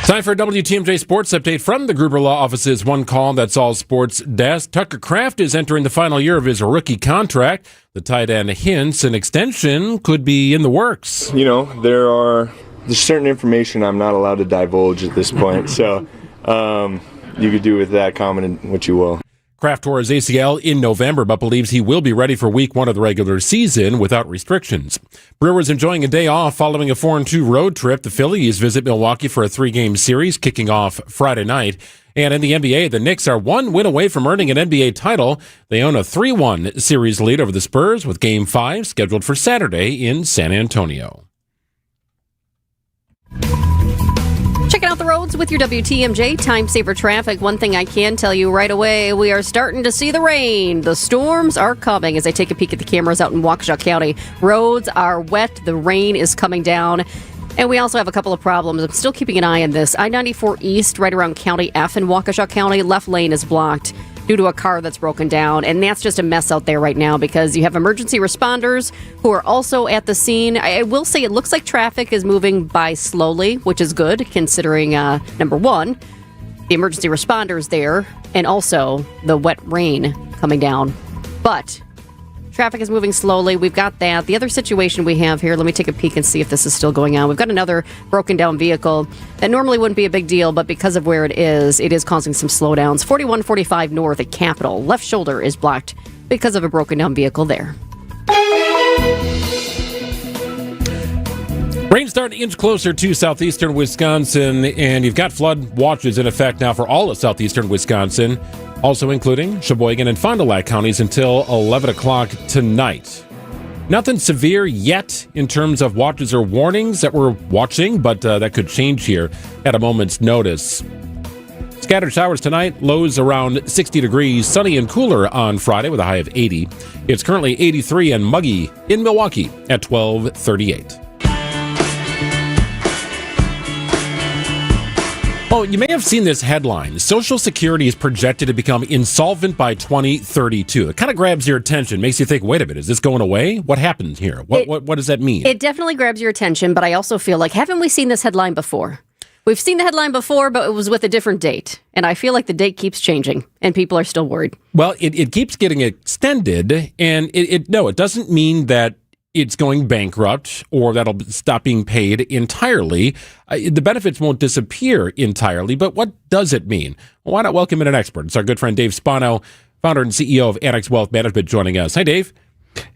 Time for a WTMJ Sports Update from the Gruber Law Office's One Call That's All Sports desk. Tucker Kraft is entering the final year of his rookie contract. The tight end hints an extension could be in the works. You know, there's certain information I'm not allowed to divulge at this point, so you could do with that comment what you will. Kraft tore his ACL in November, but believes he will be ready for week 1 of the regular season without restrictions. Brewers enjoying a day off following a 4-2 road trip. The Phillies visit Milwaukee for a 3-game series kicking off Friday night. And in the NBA, the Knicks are 1 win away from earning an NBA title. They own a 3-1 series lead over the Spurs with Game 5 scheduled for Saturday in San Antonio. Checking out the roads with your WTMJ Time Saver Traffic. One thing I can tell you right away, we are starting to see the rain. The storms are coming. As I take a peek at the cameras out in Waukesha County, roads are wet. The rain is coming down. And we also have a couple of problems. I'm still keeping an eye on this. I-94 East, right around County F in Waukesha County, left lane is blocked due to a car that's broken down. And that's just a mess out there right now because you have emergency responders who are also at the scene. I will say it looks like traffic is moving by slowly, which is good considering, number one, the emergency responders there and also the wet rain coming down. But traffic is moving slowly. We've got that. The other situation we have here, let me take a peek and see if this is still going on. We've got another broken down vehicle that normally wouldn't be a big deal, but because of where it is causing some slowdowns. 4145 north at Capitol. Left shoulder is blocked because of a broken down vehicle there. Rain starting to inch closer to southeastern Wisconsin, and you've got flood watches in effect now for all of southeastern Wisconsin, also including Sheboygan and Fond du Lac counties until 11 o'clock tonight. Nothing severe yet in terms of watches or warnings that we're watching, but that could change here at a moment's notice. Scattered showers tonight, lows around 60 degrees, sunny and cooler on Friday with a high of 80. It's currently 83 and muggy in Milwaukee at 12:38. Oh, you may have seen this headline. Social Security is projected to become insolvent by 2032. It kind of grabs your attention, makes you think, wait a minute, is this going away? What happened here? What does that mean? It definitely grabs your attention, but I also feel like, haven't we seen this headline before? We've seen the headline before, but it was with a different date. And I feel like the date keeps changing, and people are still worried. Well, it keeps getting extended, and it doesn't mean that it's going bankrupt or that'll stop being paid entirely. The benefits won't disappear entirely, but what does it mean? Well, why not welcome in an expert? It's our good friend Dave Spano, founder and CEO of Annex Wealth Management, joining us. Hi, Dave.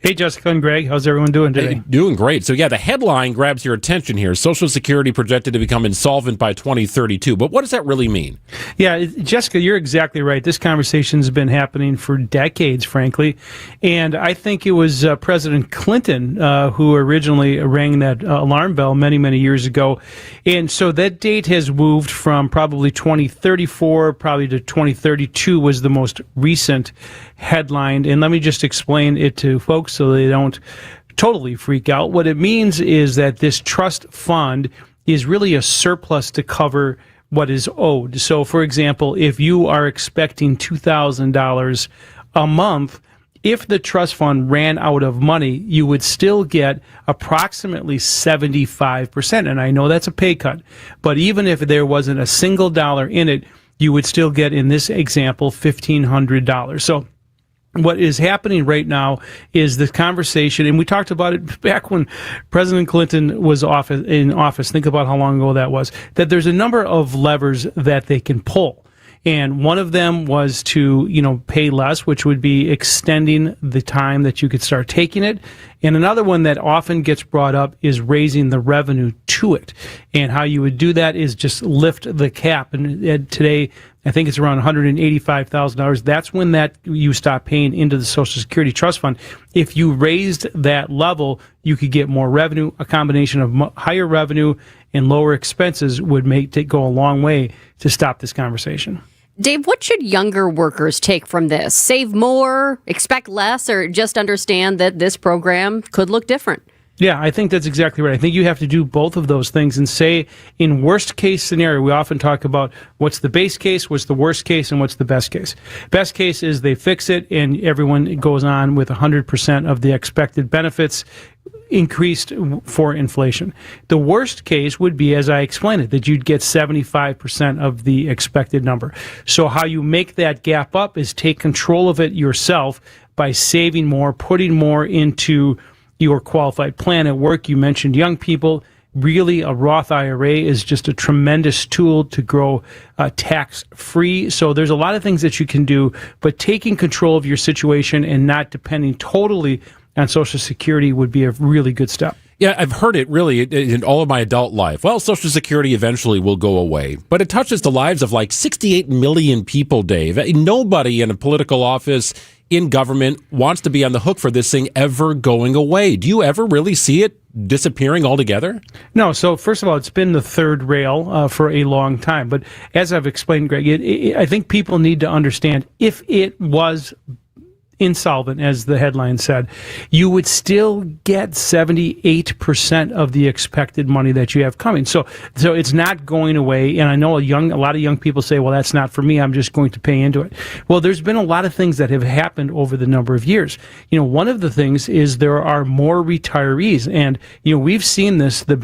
Hey, Jessica and Greg. How's everyone doing today? Hey, doing great. So, the headline grabs your attention here. Social Security projected to become insolvent by 2032. But what does that really mean? Yeah, Jessica, you're exactly right. This conversation's been happening for decades, frankly. And I think it was President Clinton who originally rang that alarm bell many, many years ago. And so that date has moved from probably 2034, probably to 2032 was the most recent headline. And let me just explain it to folks so they don't totally freak out. What it means is that this trust fund is really a surplus to cover what is owed. So, for example, if you are expecting $2,000 a month, if the trust fund ran out of money, you would still get approximately 75%. And I know that's a pay cut, but even if there wasn't a single dollar in it, you would still get, in this example, $1,500. So what is happening right now is the conversation, and we talked about it back when President Clinton was in office. Think about how long ago that was, that there's a number of levers that they can pull. And one of them was to, pay less, which would be extending the time that you could start taking it. And another one that often gets brought up is raising the revenue to it. And how you would do that is just lift the cap. And today, I think it's around $185,000. That's when you stop paying into the Social Security Trust Fund. If you raised that level, you could get more revenue. A combination of higher revenue and lower expenses would go a long way to stop this conversation. Dave, what should younger workers take from this? Save more, expect less, or just understand that this program could look different? Yeah, I think that's exactly right. I think you have to do both of those things and say, in worst case scenario, we often talk about what's the base case, what's the worst case, and what's the best case. Best case is they fix it and everyone goes on with 100% of the expected benefits increased for inflation. The worst case would be, as I explained it, that you'd get 75% of the expected number. So how you make that gap up is take control of it yourself by saving more, putting more into your qualified plan at work. You mentioned young people. Really, a Roth IRA is just a tremendous tool to grow tax-free. So there's a lot of things that you can do, but taking control of your situation and not depending totally on Social Security would be a really good step. Yeah, I've heard it really in all of my adult life. Well, Social Security eventually will go away, but it touches the lives of like 68 million people, Dave. Nobody in a political office in government wants to be on the hook for this thing ever going away. Do you ever really see it disappearing altogether? No. So first of all, it's been the third rail for a long time. But as I've explained, Greg, I think people need to understand if it was insolvent, as the headline said, you would still get 78% of the expected money that you have coming. So it's not going away. And I know a lot of young people say, well, that's not for me. I'm just going to pay into it. Well, there's been a lot of things that have happened over the number of years. One of the things is there are more retirees. And, we've seen this, the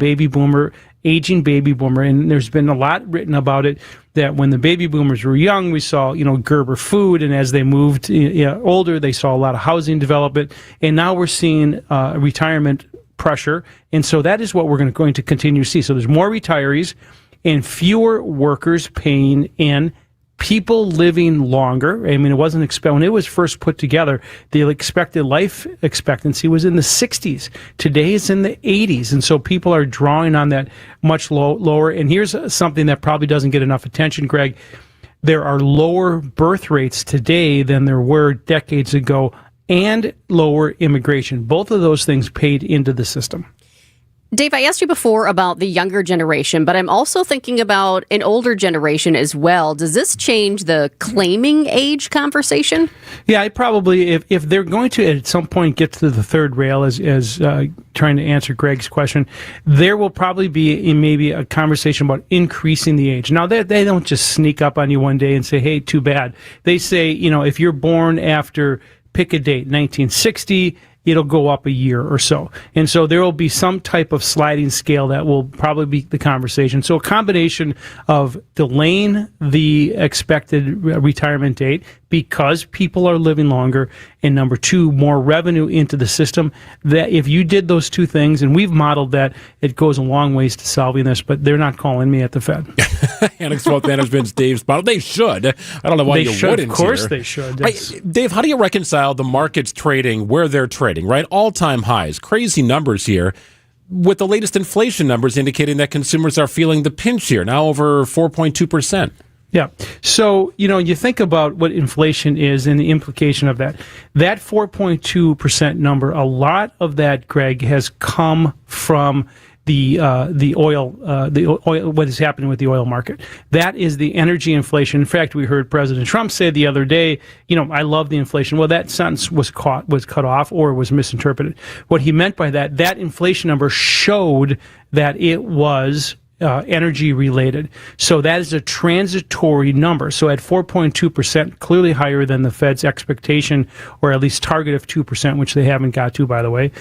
aging baby boomer, and there's been a lot written about it, that when the baby boomers were young, we saw, Gerber food, and as they moved older, they saw a lot of housing development, and now we're seeing retirement pressure, and so that is what we're going to continue to see. So there's more retirees and fewer workers paying in, people living longer. I mean, it wasn't when it was first put together, the expected life expectancy was in the 60s. Today it's in the 80s. And so people are drawing on that much lower. And here's something that probably doesn't get enough attention, Greg. There are lower birth rates today than there were decades ago, and lower immigration. Both of those things paid into the system. Dave, I asked you before about the younger generation, but I'm also thinking about an older generation as well. Does this change the claiming age conversation? Yeah, I probably, if they're going to at some point get to the third rail, as trying to answer Greg's question, there will probably be maybe a conversation about increasing the age. Now, they don't just sneak up on you one day and say, hey, too bad. They say, if you're born after, pick a date, 1960, it'll go up a year or so. And so there will be some type of sliding scale that will probably be the conversation. So a combination of delaying the expected retirement date because people are living longer, and number two, more revenue into the system. That if you did those two things, and we've modeled that, it goes a long ways to solving this, but they're not calling me at the Fed. Annex Wealth Management's Dave Spottle. They should. I don't know why you wouldn't. Of course here. They should. Dave, how do you reconcile the markets trading where they're trading, right? All-time highs, crazy numbers here, with the latest inflation numbers indicating that consumers are feeling the pinch here, now over 4.2%. Yeah. So, you think about what inflation is and the implication of that. That 4.2% number, a lot of that, Greg, has come from the oil, what is happening with the oil market. That is the energy inflation. In fact, we heard President Trump say the other day, I love the inflation. Well, that sentence was cut off or was misinterpreted. What he meant by that inflation number showed that it was energy related. So that is a transitory number. So at 4.2%, clearly higher than the Fed's expectation, or at least target of 2%, which they haven't got to, by the way.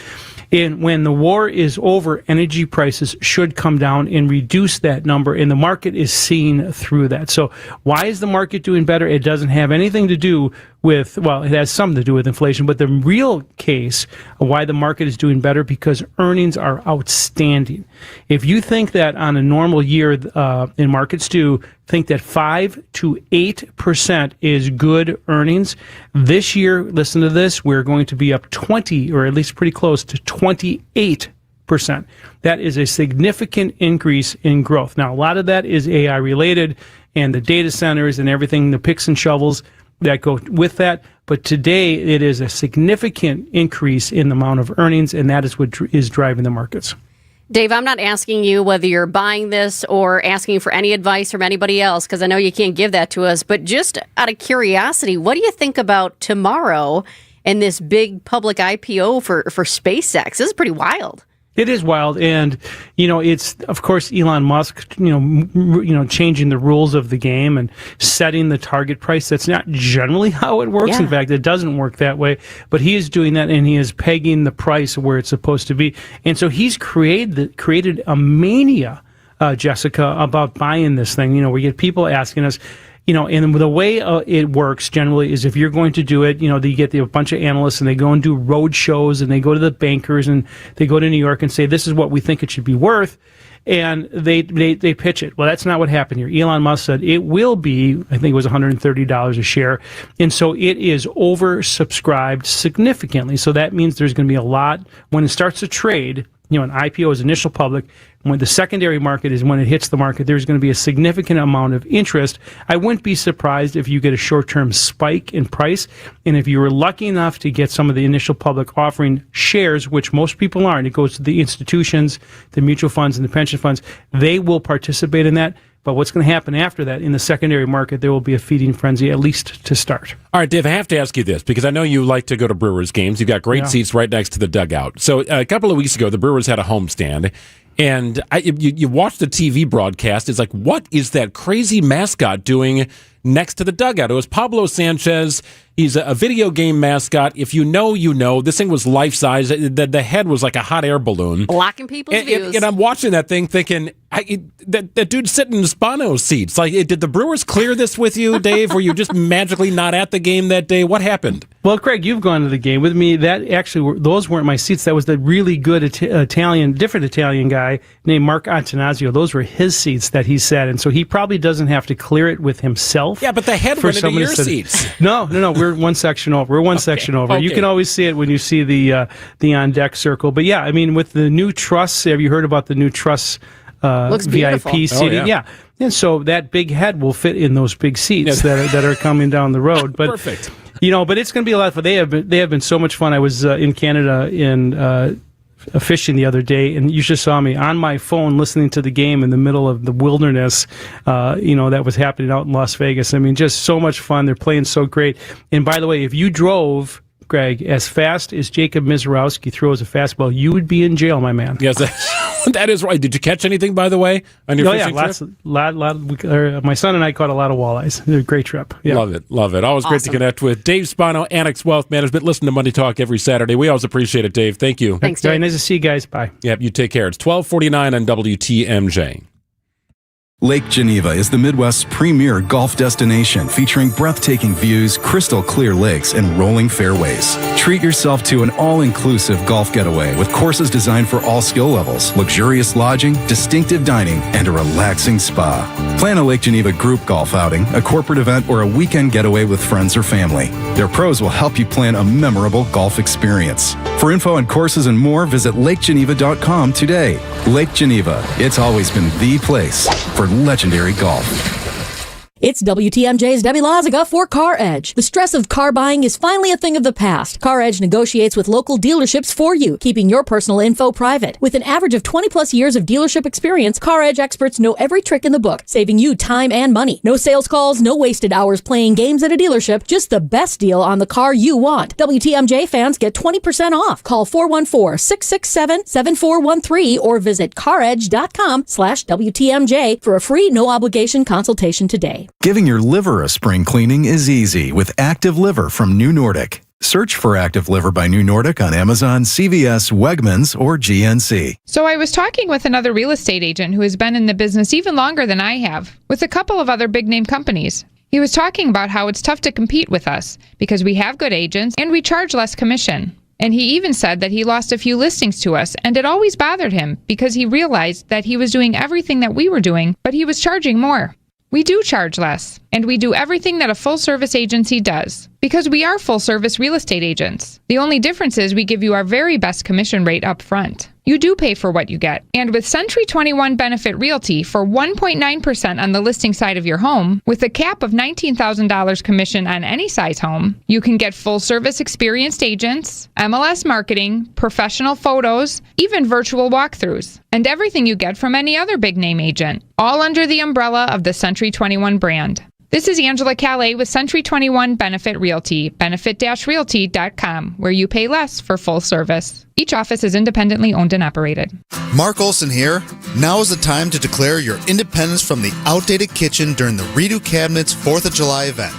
And when the war is over, energy prices should come down and reduce that number, and the market is seeing through that. So why is the market doing better? It doesn't have anything to do with, well, it has something to do with inflation, but the real case of why the market is doing better, because earnings are outstanding. If you think that on a normal year, in markets think that 5 to 8% is good earnings, this year, listen to this, we're going to be up 20, or at least pretty close to 28%. That is a significant increase in growth. Now, a lot of that is AI related, and the data centers and everything, the picks and shovels that go with that. But today, it is a significant increase in the amount of earnings, and that is what is driving the markets. Dave, I'm not asking you whether you're buying this or asking for any advice from anybody else, because I know you can't give that to us. But just out of curiosity, what do you think about tomorrow and this big public IPO for SpaceX? This is pretty wild. It is wild, and it's of course Elon Musk, changing the rules of the game and setting the target price. That's not generally how it works. Yeah. In fact, it doesn't work that way. But he is doing that, and he is pegging the price where it's supposed to be. And so he's created a mania, Jessica, about buying this thing. We get people asking us. And the way it works generally is if you're going to do it, you get a bunch of analysts and they go and do road shows and they go to the bankers and they go to New York and say, this is what we think it should be worth. And they pitch it. Well, that's not what happened here. Elon Musk said it will be, I think it was $130 a share. And so it is oversubscribed significantly. So that means there's going to be a lot when it starts to trade. An IPO is initial public. When the secondary market is when it hits the market, there's going to be a significant amount of interest. I wouldn't be surprised if you get a short-term spike in price. And if you were lucky enough to get some of the initial public offering shares, which most people aren't, it goes to the institutions, the mutual funds, and the pension funds, they will participate in that. But what's going to happen after that in the secondary market, there will be a feeding frenzy, at least to start. All right, Dave, I have to ask you this, because I know you like to go to Brewers games. You've got great seats right next to the dugout. So a couple of weeks ago, the Brewers had a homestand, and you watched the TV broadcast. It's like, what is that crazy mascot doing next to the dugout? It was Pablo Sanchez. He's a video game mascot. If you know, you know. This thing was life-size. The head was like a hot air balloon. Blocking people's views. And I'm watching that thing thinking, that dude's sitting in Spano seats. Like, did the Brewers clear this with you, Dave? Were you just magically not at the game that day? What happened? Well, Craig, you've gone to the game with me. That actually, those weren't my seats. That was the really good different Italian guy named Mark Antonazio. Those were his seats that he sat in. So he probably doesn't have to clear it with himself. Yeah, but the head went into your seats. No. We're one section over. Okay. You can always see it when you see the on deck circle. But yeah, I mean, with the new truss, have you heard about the new truss VIP seating? Yeah. And so that big head will fit in those big seats that are coming down the road. But perfect. But it's going to be a lot of fun. They have been so much fun. I was in Canada in fishing the other day, and you just saw me on my phone listening to the game in the middle of the wilderness, that was happening out in Las Vegas. I mean, just so much fun. They're playing so great. And by the way, if you drove, Greg, as fast as Jacob Mizorowski throws a fastball, you would be in jail, my man. Yes, that is right. Did you catch anything, by the way, on your fishing trip? My son and I caught a lot of walleyes. It was a great trip. Yeah. Love it. Always great to connect with Dave Spano, Annex Wealth Management. Listen to Money Talk every Saturday. We always appreciate it, Dave. Thank you. Thanks, Dave. Very nice to see you guys. Bye. Yep, you take care. It's 12:49 on WTMJ. Lake Geneva is the Midwest's premier golf destination, featuring breathtaking views, crystal clear lakes, and rolling fairways. Treat yourself to an all-inclusive golf getaway with courses designed for all skill levels, luxurious lodging, distinctive dining, and a relaxing spa. Plan a Lake Geneva group golf outing, a corporate event, or a weekend getaway with friends or family. Their pros will help you plan a memorable golf experience. For info on courses and more, visit lakegeneva.com today. Lake Geneva, it's always been the place for legendary golf. It's WTMJ's Debbie Loziga for Car Edge. The stress of car buying is finally a thing of the past. Car Edge negotiates with local dealerships for you, keeping your personal info private. With an average of 20 plus years of dealership experience, Car Edge experts know every trick in the book, saving you time and money. No sales calls, no wasted hours playing games at a dealership, just the best deal on the car you want. WTMJ fans get 20% off. Call 414-667-7413 or visit caredge.com/WTMJ for a free no obligation consultation today. Giving your liver a spring cleaning is easy with Active Liver from New Nordic. Search for Active Liver by New Nordic on Amazon, CVS, Wegmans, or GNC. So I was talking with another real estate agent who has been in the business even longer than I have, with a couple of other big-name companies. He was talking about how it's tough to compete with us because we have good agents and we charge less commission. And he even said that he lost a few listings to us, and it always bothered him because he realized that he was doing everything that we were doing, but he was charging more. We do charge less, and we do everything that a full-service agency does, because we are full-service real estate agents. The only difference is we give you our very best commission rate up front. You do pay for what you get. And with Century 21 Benefit Realty for 1.9% on the listing side of your home, with a cap of $19,000 commission on any size home, you can get full-service experienced agents, MLS marketing, professional photos, even virtual walkthroughs, and everything you get from any other big-name agent, all under the umbrella of the Century 21 brand. This is Angela Calais with Century 21 Benefit Realty, benefit-realty.com, where you pay less for full service. Each office is independently owned and operated. Mark Olson here. Now is the time to declare your independence from the outdated kitchen during the Redo Cabinets 4th of July event.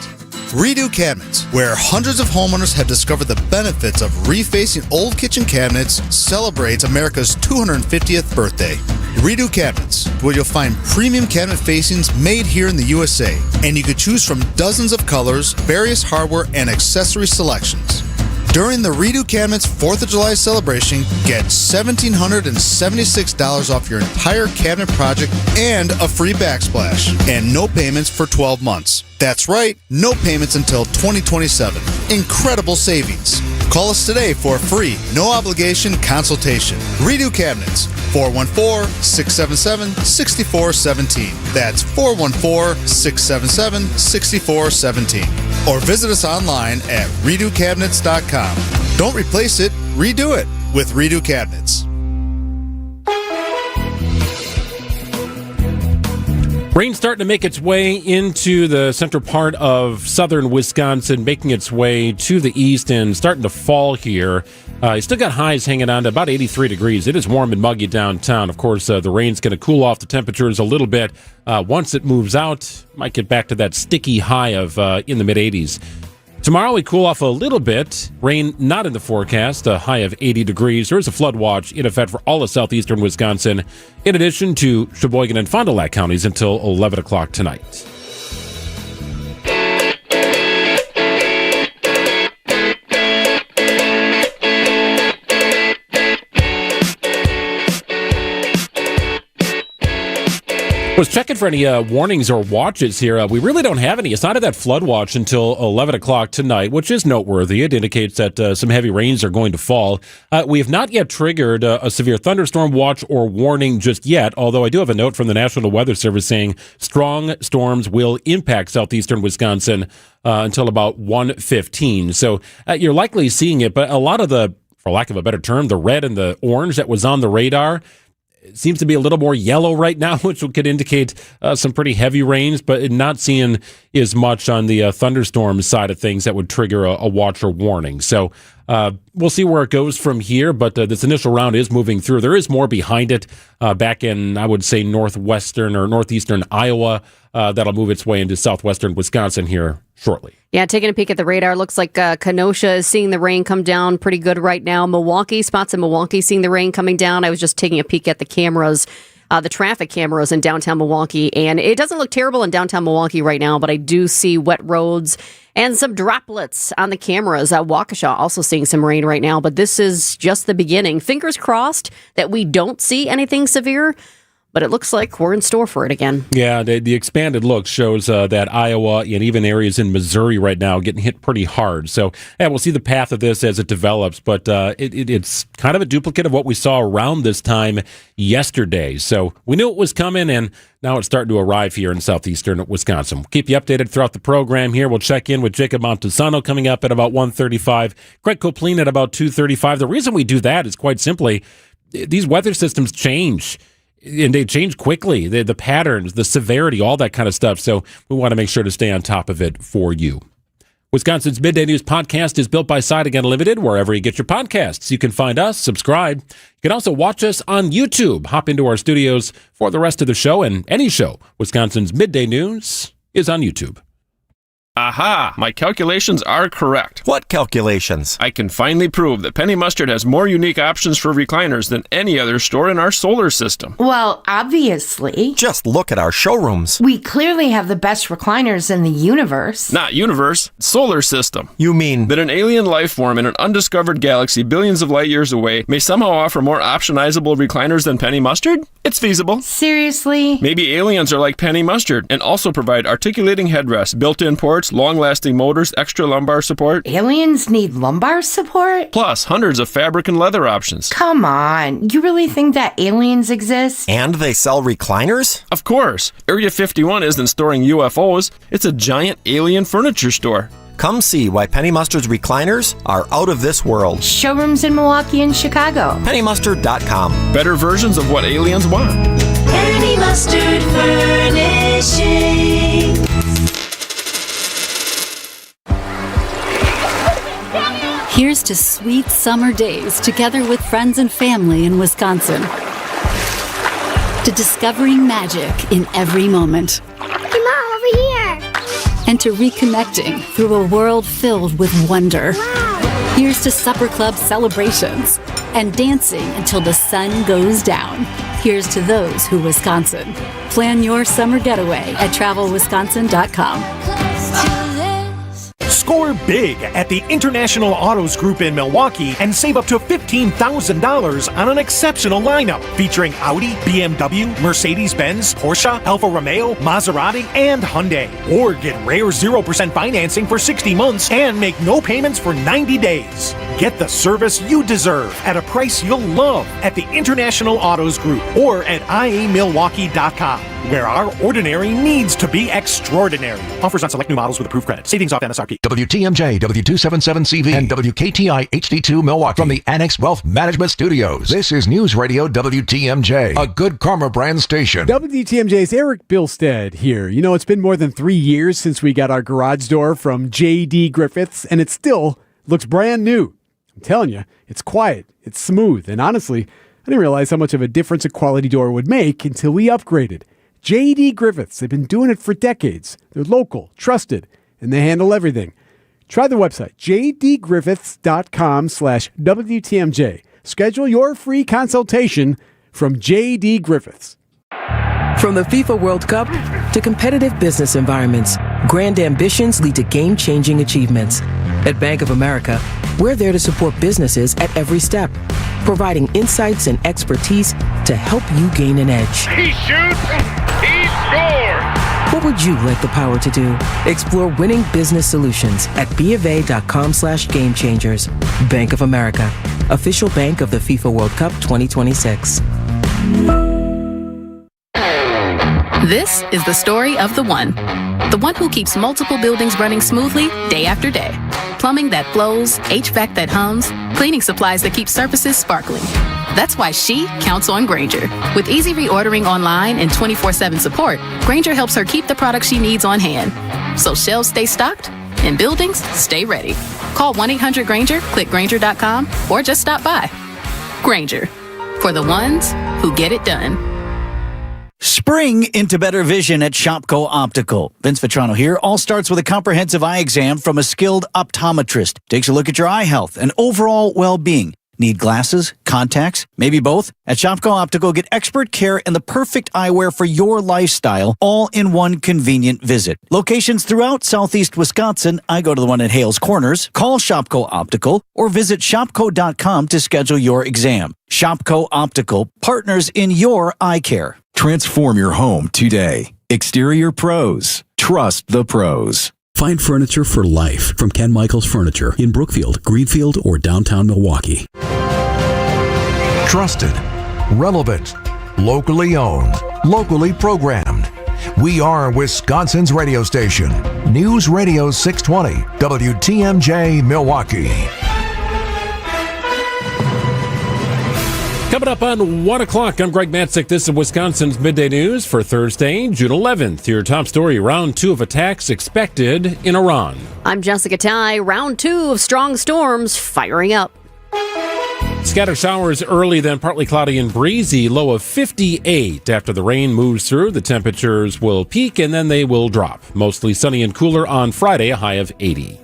Redo Cabinets, where hundreds of homeowners have discovered the benefits of refacing old kitchen cabinets, celebrates America's 250th birthday. Redo Cabinets, where you'll find premium cabinet facings made here in the USA, and you could choose from dozens of colors, various hardware, and accessory selections. During the Redo Cabinets 4th of July celebration, get $1,776 off your entire cabinet project and a free backsplash, and no payments for 12 months. That's right, no payments until 2027. Incredible savings. Call us today for a free, no-obligation consultation. Redo Cabinets, 414-677-6417. That's 414-677-6417. Or visit us online at redocabinets.com. Don't replace it, redo it with Redo Cabinets. Rain starting to make its way into the central part of southern Wisconsin, making its way to the east and starting to fall here. You still got highs hanging on to about 83 degrees. It is warm and muggy downtown. Of course, the rain's going to cool off the temperatures a little bit. Once it moves out, might get back to that sticky high of in the mid-80s. Tomorrow we cool off a little bit. Rain not in the forecast, a high of 80 degrees. There is a flood watch in effect for all of southeastern Wisconsin, in addition to Sheboygan and Fond du Lac counties until 11 o'clock tonight. Was checking for any warnings or watches here. We really don't have any. It's not at that flood watch until 11 o'clock tonight, which is noteworthy. It indicates that some heavy rains are going to fall. We have not yet triggered a severe thunderstorm watch or warning just yet, although I do have a note from the National Weather Service saying strong storms will impact southeastern Wisconsin until about 1:15. So you're likely seeing it, but a lot of the for lack of a better term, the red and the orange that was on the radar. It seems to be a little more yellow right now, which could indicate some pretty heavy rains, but not seeing as much on the thunderstorm side of things that would trigger a watch or warning. So we'll see where it goes from here, but this initial round is moving through. There is more behind it back in, I would say, northwestern or northeastern Iowa. That'll move its way into southwestern Wisconsin here shortly. Yeah, taking a peek at the radar, looks like Kenosha is seeing the rain come down pretty good right now. Milwaukee, spots in Milwaukee seeing the rain coming down. I was just taking a peek at the cameras, the traffic cameras in downtown Milwaukee, and it doesn't look terrible in downtown Milwaukee right now, but I do see wet roads and some droplets on the cameras. Waukesha also seeing some rain right now, but this is just the beginning. Fingers crossed that we don't see anything severe, but it looks like we're in store for it again. Yeah, the expanded look shows that Iowa and even areas in Missouri right now getting hit pretty hard. So we'll see the path of this as it develops, but it's kind of a duplicate of what we saw around this time yesterday. So we knew it was coming, and now it's starting to arrive here in southeastern Wisconsin. We'll keep you updated throughout the program here. We'll check in with Jacob Montesano coming up at about 1:35, Craig Copleen at about 2:35. The reason we do that is quite simply these weather systems change. And they change quickly, the patterns, the severity, all that kind of stuff. So we want to make sure to stay on top of it for you. Wisconsin's Midday News podcast is built by Siding Unlimited. Wherever you get your podcasts, you can find us, subscribe. You can also watch us on YouTube. Hop into our studios for the rest of the show and any show. Wisconsin's Midday News is on YouTube. Aha! My calculations are correct. What calculations? I can finally prove that Penny Mustard has more unique options for recliners than any other store in our solar system. Well, obviously. Just look at our showrooms. We clearly have the best recliners in the universe. Not universe, solar system. You mean that an alien life form in an undiscovered galaxy billions of light years away may somehow offer more optionizable recliners than Penny Mustard? It's feasible. Seriously? Maybe aliens are like Penny Mustard and also provide articulating headrests, built-in ports, long-lasting motors, extra lumbar support. Aliens need lumbar support? Plus, hundreds of fabric and leather options. Come on. You really think that aliens exist? And they sell recliners? Of course. Area 51 isn't storing UFOs. It's a giant alien furniture store. Come see why Penny Mustard's recliners are out of this world. Showrooms in Milwaukee and Chicago. PennyMustard.com. Better versions of what aliens want. Penny Mustard Furnishing. Here's to sweet summer days together with friends and family in Wisconsin. To discovering magic in every moment. Hey, Mom, over here. And to reconnecting through a world filled with wonder. Wow. Here's to supper club celebrations and dancing until the sun goes down. Here's to those who Wisconsin. Plan your summer getaway at travelwisconsin.com. Score big at the International Autos Group in Milwaukee and save up to $15,000 on an exceptional lineup featuring Audi, BMW, Mercedes-Benz, Porsche, Alfa Romeo, Maserati, and Hyundai. Or get rare 0% financing for 60 months and make no payments for 90 days. Get the service you deserve at a price you'll love at the International Autos Group or at iamilwaukee.com, where our ordinary needs to be extraordinary. Offers on select new models with approved credit. Savings off MSRP. WTMJ, W277CV, and WKTI HD2 Milwaukee from the Annex Wealth Management Studios. This is News Radio WTMJ, a Good Karma brand station. WTMJ's Eric Bilstead here. You know, it's been more than 3 years since we got our garage door from J.D. Griffiths, and it still looks brand new. I'm telling you, it's quiet, it's smooth, and honestly, I didn't realize how much of a difference a quality door would make until we upgraded. J.D. Griffiths, they've been doing it for decades. They're local, trusted, and they handle everything. Try the website, jdgriffiths.com/WTMJ. Schedule your free consultation from J.D. Griffiths. From the FIFA World Cup to competitive business environments, grand ambitions lead to game-changing achievements. At Bank of America, we're there to support businesses at every step, providing insights and expertise to help you gain an edge. He shoots, he scores! What would you like the power to do? Explore winning business solutions at BofA.com/gamechangers. Bank of America, official bank of the FIFA World Cup 2026. This is the story of the one who keeps multiple buildings running smoothly day after day. plumbing that flows, HVAC that hums, cleaning supplies that keep surfaces sparkling. That's why she counts on Grainger. With easy reordering online and 24/7 support, Grainger helps her keep the products she needs on hand. So shelves stay stocked and buildings stay ready. Call 1-800-GRAINGER, click Grainger.com, or just stop by. Grainger, for the ones who get it done. Spring into better vision at Shopko Optical. Vince Vitrano here. All starts with a comprehensive eye exam from a skilled optometrist. Takes a look at your eye health and overall well-being. Need glasses, contacts, maybe both? At Shopko Optical, get expert care and the perfect eyewear for your lifestyle, all in one convenient visit. Locations throughout southeast Wisconsin. I go to the one at Hales Corners. Call Shopko Optical or visit shopko.com to schedule your exam. Shopko Optical, partners in your eye care. Transform your home today. Exterior Pros. Trust the pros. Find furniture for life from Ken Michaels Furniture in Brookfield, Greenfield, or downtown Milwaukee. Trusted, relevant, locally owned, locally programmed. We are Wisconsin's radio station. News Radio 620, WTMJ Milwaukee. Coming up on 1 o'clock, I'm Greg Matzik. This is Wisconsin's Midday News for Thursday, June 11th. Your top story, round 2 of attacks expected in Iran. I'm Jessica Ty. Round 2 of strong storms firing up. Scattered showers early, then partly cloudy and breezy, low of 58. After the rain moves through, the temperatures will peak and then they will drop. Mostly sunny and cooler on Friday, a high of 80.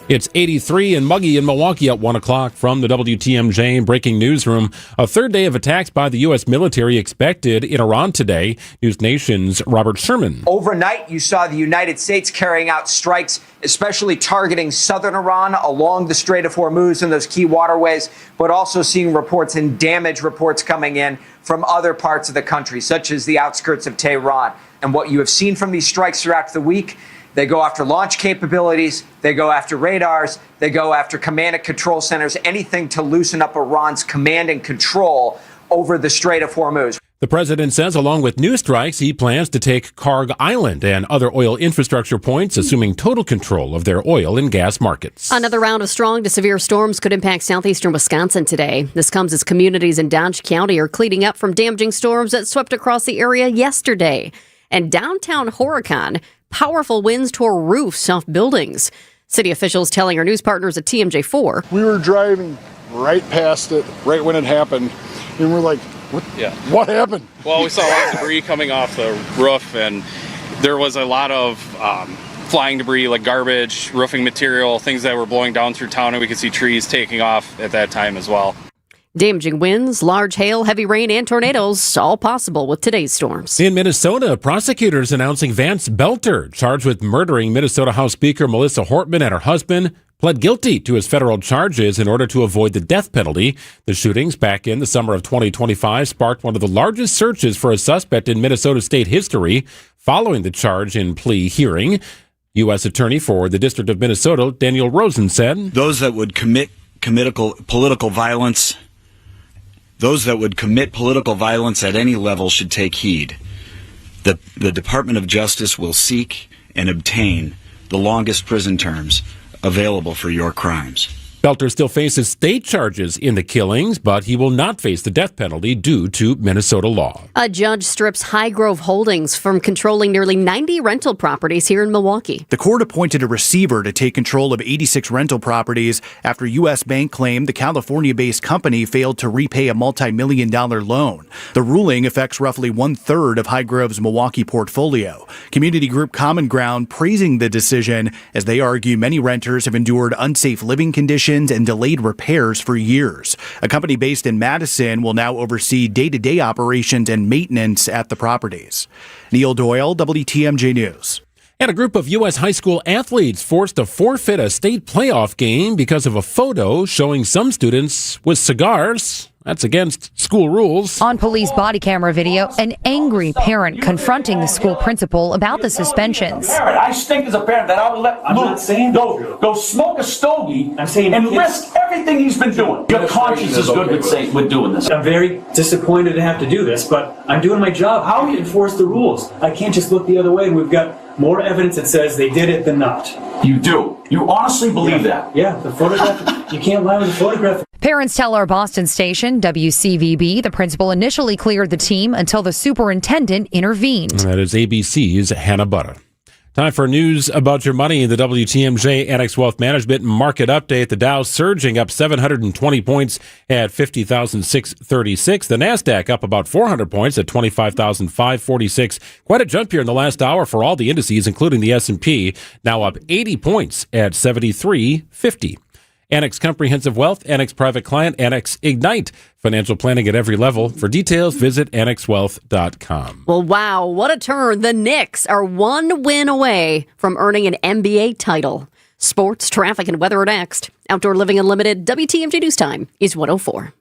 It's 83 and muggy in Milwaukee at 1 o'clock from the WTMJ breaking newsroom. A third day of attacks by the U.S. military expected in Iran today. News Nation's Robert Sherman. Overnight, you saw the United States carrying out strikes, especially targeting southern Iran along the Strait of Hormuz and those key waterways, but also seeing reports and damage reports coming in from other parts of the country, such as the outskirts of Tehran. And what you have seen from these strikes throughout the week, they go after launch capabilities, they go after radars, they go after command and control centers, anything to loosen up Iran's command and control over the Strait of Hormuz. The president says along with new strikes, he plans to take Karg Island and other oil infrastructure points, assuming total control of their oil and gas markets. Another round of strong to severe storms could impact southeastern Wisconsin today. This comes as communities in Dodge County are cleaning up from damaging storms that swept across the area yesterday. And downtown Horicon, powerful winds tore roofs off buildings. City officials telling our news partners at TMJ4. We were driving right past it, right when it happened, and we're like, what happened? Well, we saw a lot of debris coming off the roof, and there was a lot of flying debris like garbage, roofing material, things that were blowing down through town, and we could see trees taking off at that time as well. Damaging winds, large hail, heavy rain, and tornadoes, all possible with today's storms. In Minnesota, prosecutors announcing Vance Belter, charged with murdering Minnesota House Speaker Melissa Hortman and her husband, pled guilty to his federal charges in order to avoid the death penalty. The shootings back in the summer of 2025 sparked one of the largest searches for a suspect in Minnesota state history. Following the charge in plea hearing, U.S. Attorney for the District of Minnesota, Daniel Rosen, said, Those that would commit political violence at any level should take heed. The Department of Justice will seek and obtain the longest prison terms available for your crimes. Belter still faces state charges in the killings, but he will not face the death penalty due to Minnesota law. A judge strips Highgrove Holdings from controlling nearly 90 rental properties here in Milwaukee. The court appointed a receiver to take control of 86 rental properties after U.S. Bank claimed the California-based company failed to repay a multi-million-dollar loan. The ruling affects roughly one-third of Highgrove's Milwaukee portfolio. Community group Common Ground praising the decision as they argue many renters have endured unsafe living conditions and delayed repairs for years. A company based in Madison will now oversee day-to-day operations and maintenance at the properties. Neil Doyle, WTMJ News. And a group of U.S. high school athletes forced to forfeit a state playoff game because of a photo showing some students with cigars. That's against school rules. On police body camera video, an angry parent confronting the school principal about the suspensions. I stink as a parent that I would let Luke go smoke a stogie and risk everything he's been doing. Your conscience is good with doing this. I'm very disappointed to have to do this, but I'm doing my job. How do you enforce the rules? I can't just look the other way. We've got more evidence that says they did it than not. You do? You honestly believe that? Yeah, the photograph. You can't lie with the photograph. Parents tell our Boston station, WCVB, the principal initially cleared the team until the superintendent intervened. And that is ABC's Hannah Butter. Time for news about your money in the WTMJ Annex Wealth Management Market Update. The Dow surging up 720 points at 50,636. The NASDAQ up about 400 points at 25,546. Quite a jump here in the last hour for all the indices, including the S&P, now up 80 points at 7350. Annex Comprehensive Wealth, Annex Private Client, Annex Ignite. Financial planning at every level. For details, visit annexwealth.com. Well, wow, what a turn. The Knicks are one win away from earning an NBA title. Sports, traffic, and weather are next. Outdoor Living Unlimited, WTMJ News Time is 1:04.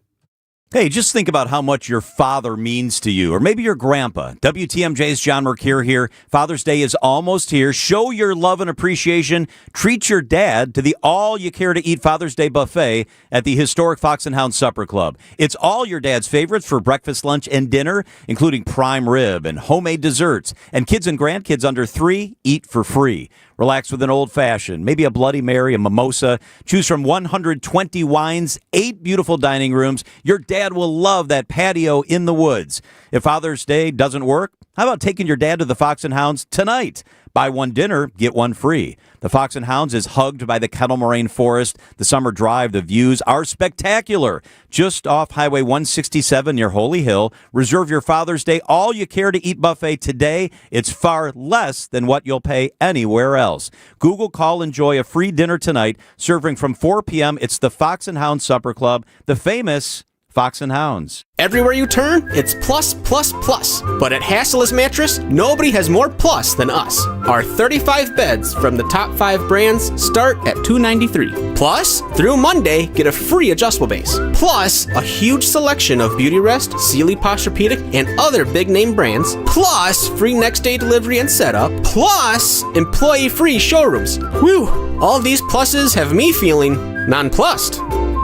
Hey, just think about how much your father means to you, or maybe your grandpa. WTMJ's John Mercure here. Father's Day is almost here. Show your love and appreciation. Treat your dad to the all-you-care-to-eat Father's Day buffet at the historic Fox and Hound Supper Club. It's all your dad's favorites for breakfast, lunch, and dinner, including prime rib and homemade desserts. And kids and grandkids under 3 eat for free. Relax with an old-fashioned, maybe a Bloody Mary, a mimosa. Choose from 120 wines, 8 beautiful dining rooms. Your dad will love that patio in the woods. If Father's Day doesn't work, how about taking your dad to the Fox and Hounds tonight? Buy one dinner, get one free. The Fox and Hounds is hugged by the Kettle Moraine Forest. The summer drive, the views are spectacular. Just off Highway 167 near Holy Hill. Reserve your Father's Day all-you-care-to-eat buffet today. It's far less than what you'll pay anywhere else. Google, call, enjoy a free dinner tonight. Serving from 4 p.m., it's the Fox and Hounds Supper Club, the famous Fox and Hounds. Everywhere you turn, it's plus, plus, plus. But at Hassel's Mattress, nobody has more plus than us. Our 35 beds from the top 5 brands start at $293. Plus, through Monday, get a free adjustable base. Plus, a huge selection of Beautyrest, Sealy Posturepedic, and other big-name brands. Plus, free next-day delivery and setup. Plus, employee-free showrooms. Whew! All these pluses have me feeling nonplussed.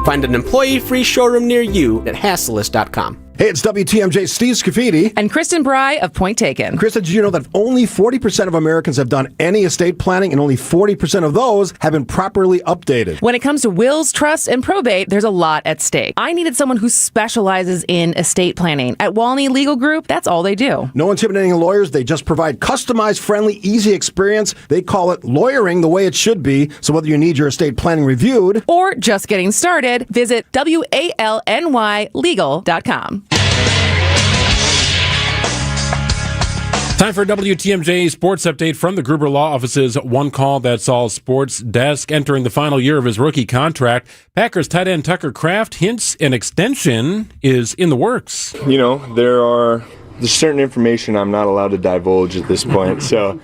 Find an employee-free showroom near you at Hasselist.com. Hey, it's WTMJ Steve Scafidi. And Kristen Bry of Point Taken. Krista, did you know that only 40% of Americans have done any estate planning and only 40% of those have been properly updated? When it comes to wills, trusts, and probate, there's a lot at stake. I needed someone who specializes in estate planning. At Walney Legal Group, that's all they do. No intimidating lawyers. They just provide customized, friendly, easy experience. They call it lawyering the way it should be. So whether you need your estate planning reviewed or just getting started, visit WALNYlegal.com. Time for WTMJ Sports Update from the Gruber Law Office's One Call That's All Sports Desk. Entering the final year of his rookie contract, Packers tight end Tucker Kraft hints an extension is in the works. You know, there's certain information I'm not allowed to divulge at this point, so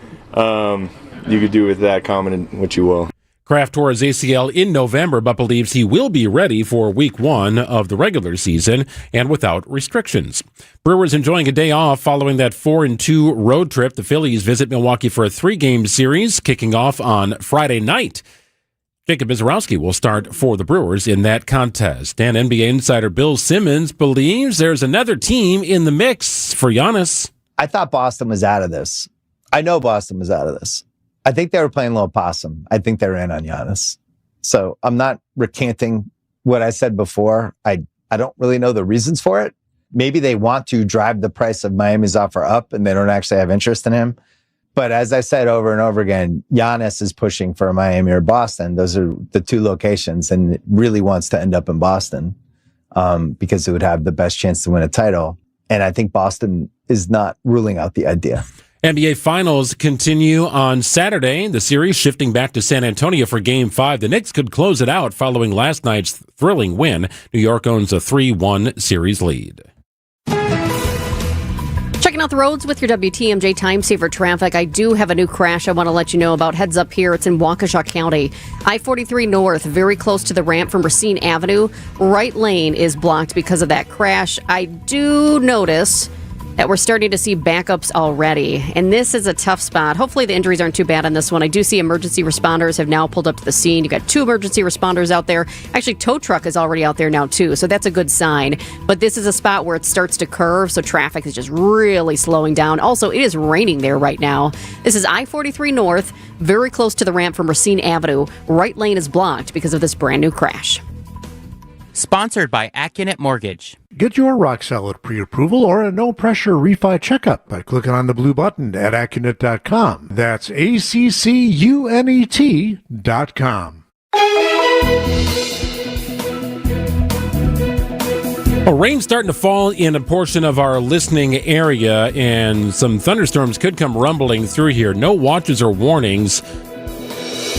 you could do with that comment what you will. Kraft tore his ACL in November, but believes he will be ready for Week 1 of the regular season and without restrictions. Brewers enjoying a day off following that 4-2 road trip. The Phillies visit Milwaukee for a 3-game series, kicking off on Friday night. Jacob Mizorowski will start for the Brewers in that contest. And NBA insider Bill Simmons believes there's another team in the mix for Giannis. I thought Boston was out of this. I know Boston was out of this. I think they were playing a little possum. I think they were in on Giannis. So I'm not recanting what I said before. I don't really know the reasons for it. Maybe they want to drive the price of Miami's offer up and they don't actually have interest in him. But as I said over and over again, Giannis is pushing for Miami or Boston. Those are the 2 locations, and really wants to end up in Boston because it would have the best chance to win a title. And I think Boston is not ruling out the idea. NBA Finals continue on Saturday. The series shifting back to San Antonio for Game 5. The Knicks could close it out following last night's thrilling win. New York owns a 3-1 series lead. Checking out the roads with your WTMJ Time Saver traffic. I do have a new crash I want to let you know about. Heads up here. It's in Waukesha County. I-43 North, very close to the ramp from Racine Avenue. Right lane is blocked because of that crash. I do notice that we're starting to see backups already. And this is a tough spot. Hopefully the injuries aren't too bad on this one. I do see emergency responders have now pulled up to the scene. You've got 2 emergency responders out there. Actually, tow truck is already out there now too, so that's a good sign. But this is a spot where it starts to curve, so traffic is just really slowing down. Also, it is raining there right now. This is I-43 North, very close to the ramp from Racine Avenue. Right lane is blocked because of this brand new crash. Sponsored by Accunet Mortgage. Get your rock-solid pre-approval or a no-pressure refi checkup by clicking on the blue button at Accunet.com. That's ACCUNET.com. Rain's starting to fall in a portion of our listening area, and some thunderstorms could come rumbling through here. No watches or warnings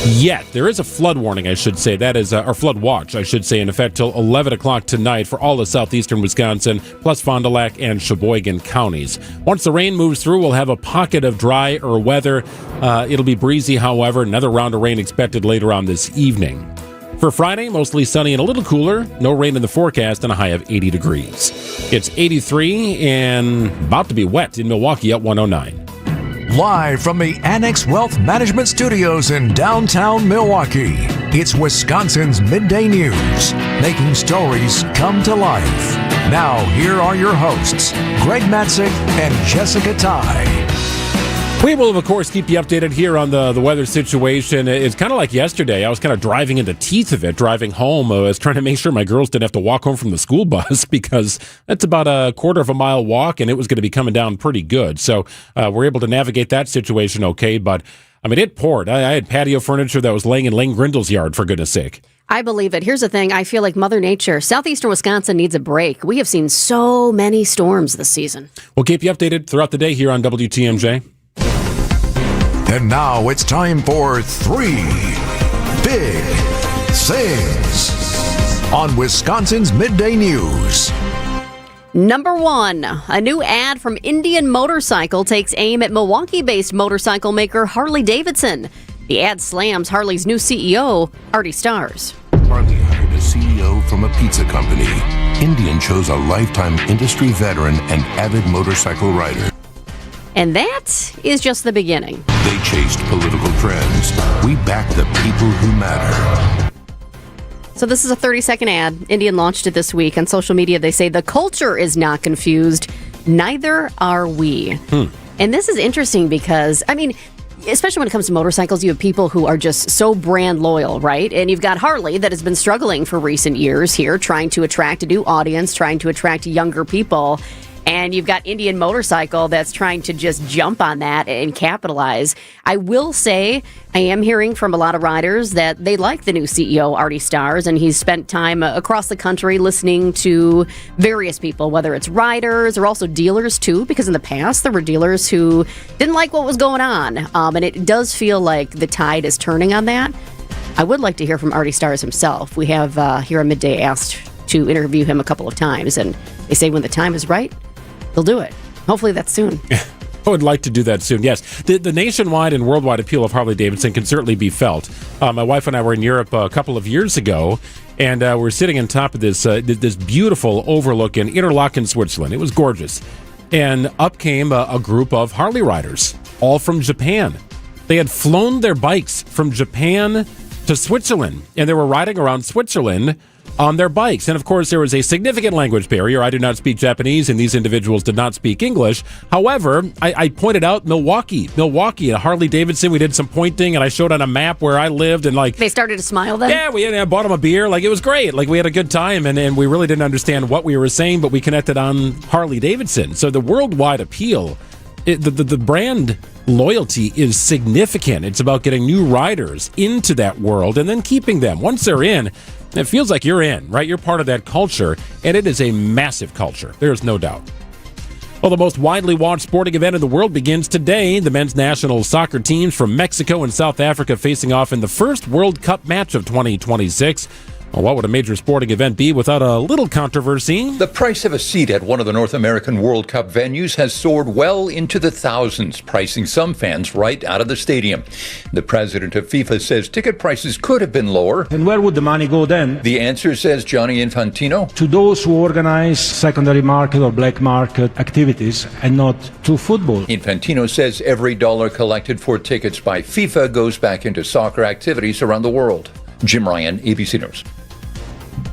yet. There is a flood warning, I should say. That is, or flood watch, I should say, in effect till 11 o'clock tonight for all of southeastern Wisconsin, plus Fond du Lac and Sheboygan counties. Once the rain moves through, we'll have a pocket of drier weather. It'll be breezy, however. Another round of rain expected later on this evening. For Friday, mostly sunny and a little cooler. No rain in the forecast and a high of 80 degrees. It's 83 and about to be wet in Milwaukee at 109. Live from the Annex Wealth Management Studios in downtown Milwaukee, it's Wisconsin's Midday News, making stories come to life. Now, here are your hosts, Greg Matzik and Jessica Ty. We will, of course, keep you updated here on the weather situation. It's kind of like yesterday. I was kind of driving in the teeth of it, driving home. I was trying to make sure my girls didn't have to walk home from the school bus because that's about a quarter of a mile walk, and it was going to be coming down pretty good. So we're able to navigate that situation okay. But, I mean, it poured. I had patio furniture that was laying in Lane Grindel's yard, for goodness sake. I believe it. Here's the thing. I feel like Mother Nature, southeastern Wisconsin needs a break. We have seen so many storms this season. We'll keep you updated throughout the day here on WTMJ. And now it's time for 3 Big Things on Wisconsin's Midday News. Number 1, a new ad from Indian Motorcycle takes aim at Milwaukee-based motorcycle maker Harley Davidson. The ad slams Harley's new CEO, Artie Starrs. Harley hired a CEO from a pizza company. Indian chose a lifetime industry veteran and avid motorcycle rider. And that is just the beginning. They chased political trends. We back the people who matter. So this is a 30-second ad. Indian launched it this week. On social media, they say the culture is not confused. Neither are we. And this is interesting because, I mean, especially when it comes to motorcycles, you have people who are just so brand loyal, right? And you've got Harley that has been struggling for recent years here, trying to attract a new audience, trying to attract younger people. And you've got Indian Motorcycle that's trying to just jump on that and capitalize. I will say, I am hearing from a lot of riders that they like the new CEO, Artie Starrs, and he's spent time across the country listening to various people, whether it's riders or also dealers too, because in the past there were dealers who didn't like what was going on. And it does feel like the tide is turning on that. I would like to hear from Artie Starrs himself. We have here on Midday asked to interview him a couple of times, and they say when the time is right, they'll do it. Hopefully that's soon. I would like to do that soon, yes. The nationwide and worldwide appeal of Harley-Davidson can certainly be felt. My wife and I were in Europe a couple of years ago, and we're sitting on top of this beautiful overlook in Interlaken, Switzerland. It was gorgeous. And up came a group of Harley riders, all from Japan. They had flown their bikes from Japan to Switzerland, and they were riding around Switzerland on their bikes. And of course, there was a significant language barrier. I do not speak Japanese, and these individuals did not speak English. However, I pointed out Milwaukee, and Harley Davidson. We did some pointing, and I showed on a map where I lived, and like they started to smile then. Yeah, I bought them a beer. Like it was great. Like we had a good time, and we really didn't understand what we were saying, but we connected on Harley Davidson. So the worldwide appeal, the brand loyalty is significant. It's about getting new riders into that world and then keeping them. Once they're in, it feels like you're in, right? You're part of that culture, and it is a massive culture. There's no doubt. Well, the most widely watched sporting event in the world begins today. The men's national soccer teams from Mexico and South Africa facing off in the first World Cup match of 2026. Well, what would a major sporting event be without a little controversy? The price of a seat at one of the North American World Cup venues has soared well into the thousands, pricing some fans right out of the stadium. The president of FIFA says ticket prices could have been lower. And where would the money go then? The answer, says Gianni Infantino, to those who organize secondary market or black market activities and not to football. Infantino says every dollar collected for tickets by FIFA goes back into soccer activities around the world. Jim Ryan, ABC News.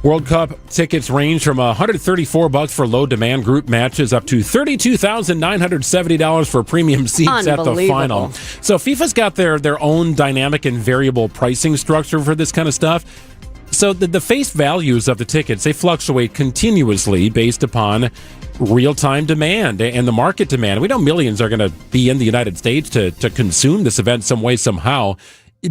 World Cup tickets range from $134 for low-demand group matches up to $32,970 for premium seats at the final. So FIFA's got their own dynamic and variable pricing structure for this kind of stuff. So the face values of the tickets, they fluctuate continuously based upon real-time demand and the market demand. We know millions are going to be in the United States to consume this event some way, somehow.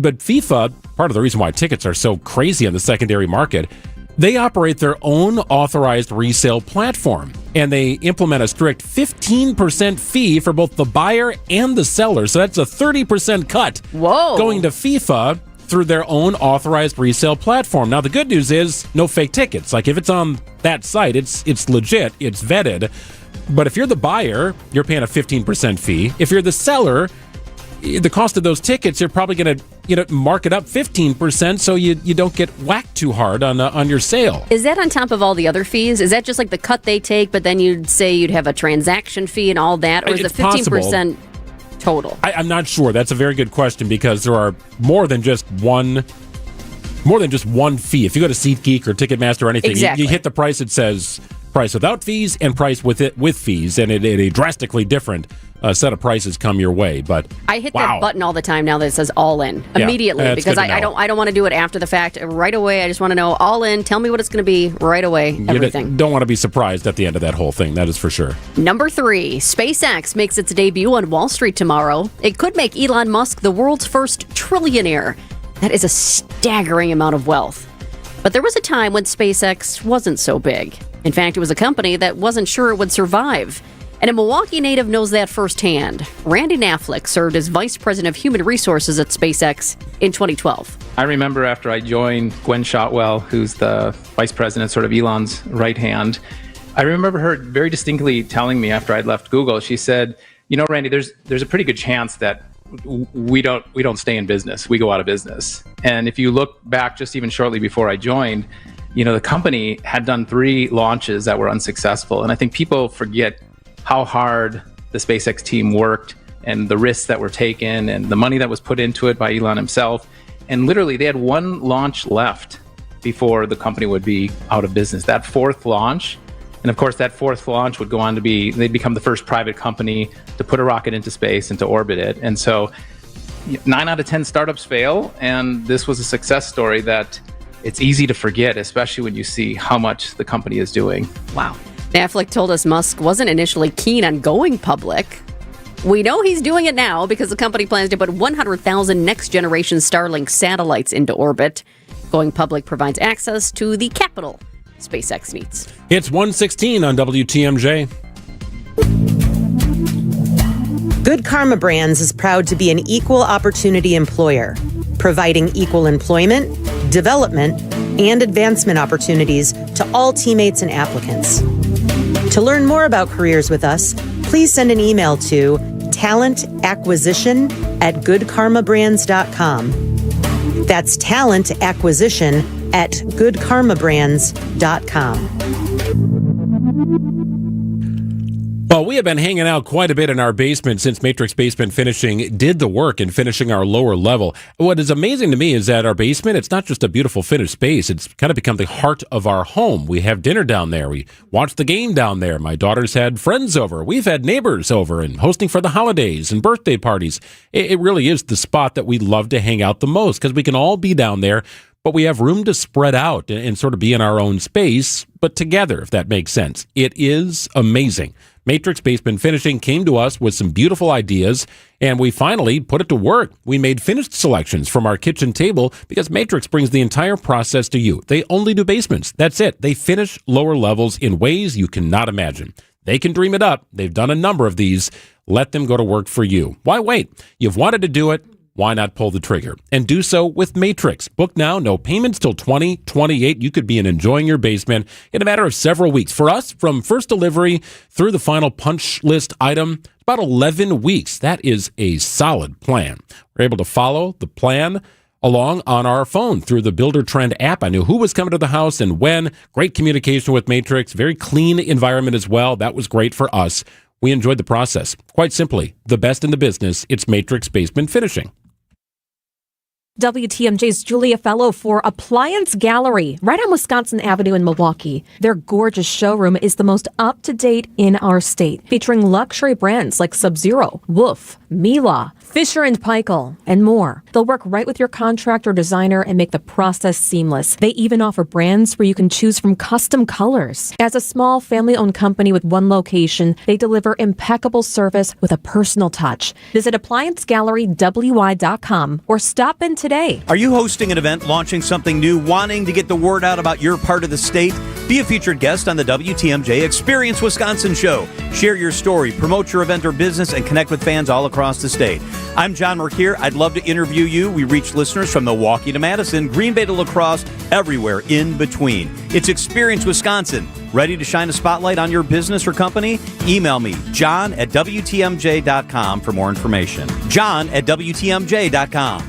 But FIFA, part of the reason why tickets are so crazy on the secondary market, they operate their own authorized resale platform, and they implement a strict 15% fee for both the buyer and the seller. So that's a 30% cut going to FIFA through their own authorized resale platform. Now, the good news is no fake tickets. Like, if it's on that site, it's legit, it's vetted. But if you're the buyer, you're paying a 15% fee. If you're the seller, the cost of those tickets, you're probably going to mark it up 15% so you don't get whacked too hard on your sale. Is that on top of all the other fees? Is that just like the cut they take, but then you'd say you'd have a transaction fee and all that? Or is It's the 15% total? I'm not sure. That's a very good question, because there are more than just one fee. If you go to SeatGeek or Ticketmaster or anything, you hit the price, it says price without fees and price with fees, and a drastically different set of prices come your way. But I hit that button all the time now that it says all in immediately, because I don't want to do it after the fact. Right away, I just want to know all in. Tell me what it's going to be right away. Everything. You don't want to be surprised at the end of that whole thing. That is for sure. Number 3, SpaceX makes its debut on Wall Street tomorrow. It could make Elon Musk the world's first trillionaire. That is a staggering amount of wealth. But there was a time when SpaceX wasn't so big. In fact, it was a company that wasn't sure it would survive. And a Milwaukee native knows that firsthand. Randy Knaflick served as Vice President of Human Resources at SpaceX in 2012. I remember after I joined Gwen Shotwell, who's the Vice President, sort of Elon's right hand, I remember her very distinctly telling me after I'd left Google, she said, Randy, there's a pretty good chance that we don't stay in business. We go out of business. And if you look back just even shortly before I joined, the company had done 3 launches that were unsuccessful. And I think people forget how hard the SpaceX team worked and the risks that were taken and the money that was put into it by Elon himself. And literally, they had 1 launch left before the company would be out of business. That 4th launch, and of course, that 4th launch would go on to they'd become the first private company to put a rocket into space and to orbit it. And so 9 out of 10 startups fail, and this was a success story that it's easy to forget, especially when you see how much the company is doing. Wow. Knaflick told us Musk wasn't initially keen on going public. We know he's doing it now because the company plans to put 100,000 next-generation Starlink satellites into orbit. Going public provides access to the capital SpaceX needs. It's 1:16 on WTMJ. Good Karma Brands is proud to be an equal opportunity employer, providing equal employment, development, and advancement opportunities to all teammates and applicants. To learn more about careers with us, please send an email to talentacquisition@goodkarmabrands.com. That's talentacquisition@goodkarmabrands.com. Well, we have been hanging out quite a bit in our basement since Matrix Basement Finishing did the work in finishing our lower level. What is amazing to me is that our basement, it's not just a beautiful finished space. It's kind of become the heart of our home. We have dinner down there. We watch the game down there. My daughter's had friends over. We've had neighbors over and hosting for the holidays and birthday parties. It really is the spot that we love to hang out the most because we can all be down there, but we have room to spread out and sort of be in our own space, but together, if that makes sense. It is amazing. Matrix Basement Finishing came to us with some beautiful ideas, and we finally put it to work. We made finished selections from our kitchen table because Matrix brings the entire process to you. They only do basements. That's it. They finish lower levels in ways you cannot imagine. They can dream it up. They've done a number of these. Let them go to work for you. Why wait? You've wanted to do it. why not pull the trigger? And do so with Matrix. Book now, no payments till 2028. You could be enjoying your basement in a matter of several weeks. For us, from first delivery through the final punch list item, about 11 weeks. That is a solid plan. We're able to follow the plan along on our phone through the Builder Trend app. I knew who was coming to the house and when. Great communication with Matrix. Very clean environment as well. That was great for us. We enjoyed the process. Quite simply, the best in the business. It's Matrix Basement Finishing. WTMJ's Julia Fellow for Appliance Gallery, right on Wisconsin Avenue in Milwaukee. Their gorgeous showroom is the most up-to-date in our state, featuring luxury brands like Sub-Zero, Wolf, Miele, Fisher & Paykel, and more. They'll work right with your contractor designer and make the process seamless. They even offer brands where you can choose from custom colors. As a small family-owned company with one location, they deliver impeccable service with a personal touch. Visit ApplianceGalleryWY.com or stop in today. Are you hosting an event, launching something new, wanting to get the word out about your part of the state? Be a featured guest on the WTMJ Experience Wisconsin show. Share your story, promote your event or business, and connect with fans all across the state. I'm John Merkier. I'd love to interview you. We reach listeners from Milwaukee to Madison, Green Bay to La Crosse, everywhere in between. It's Experience Wisconsin. Ready to shine a spotlight on your business or company? Email me, john@WTMJ.com for more information. john@WTMJ.com.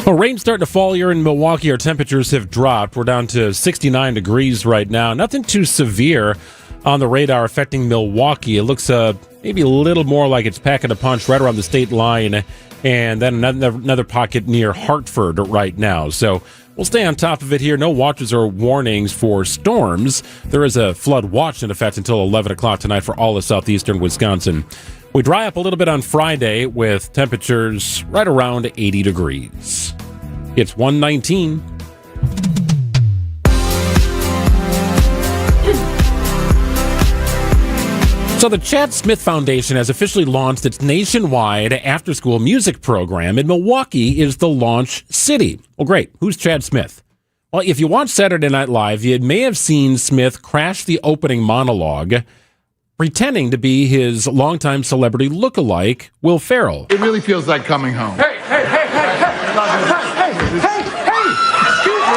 Well, rain's starting to fall here in Milwaukee. Our temperatures have dropped. We're down to 69 degrees right now. Nothing too severe on the radar affecting Milwaukee. It looks maybe a little more like it's packing a punch right around the state line, and then another pocket near Hartford right now. So we'll stay on top of it here. No watches or warnings for storms. There is a flood watch in effect until 11 o'clock tonight for all of southeastern Wisconsin. We dry up a little bit on Friday with temperatures right around 80 degrees. It's 119. So the Chad Smith Foundation has officially launched its nationwide after-school music program, and Milwaukee is the launch city. Well, great. Who's Chad Smith? Well, if you watch Saturday Night Live, you may have seen Smith crash the opening monologue, pretending to be his longtime celebrity lookalike, Will Ferrell. It really feels like coming home. Hey, hey, hey, hey, hey, hey, hey, hey, excuse me.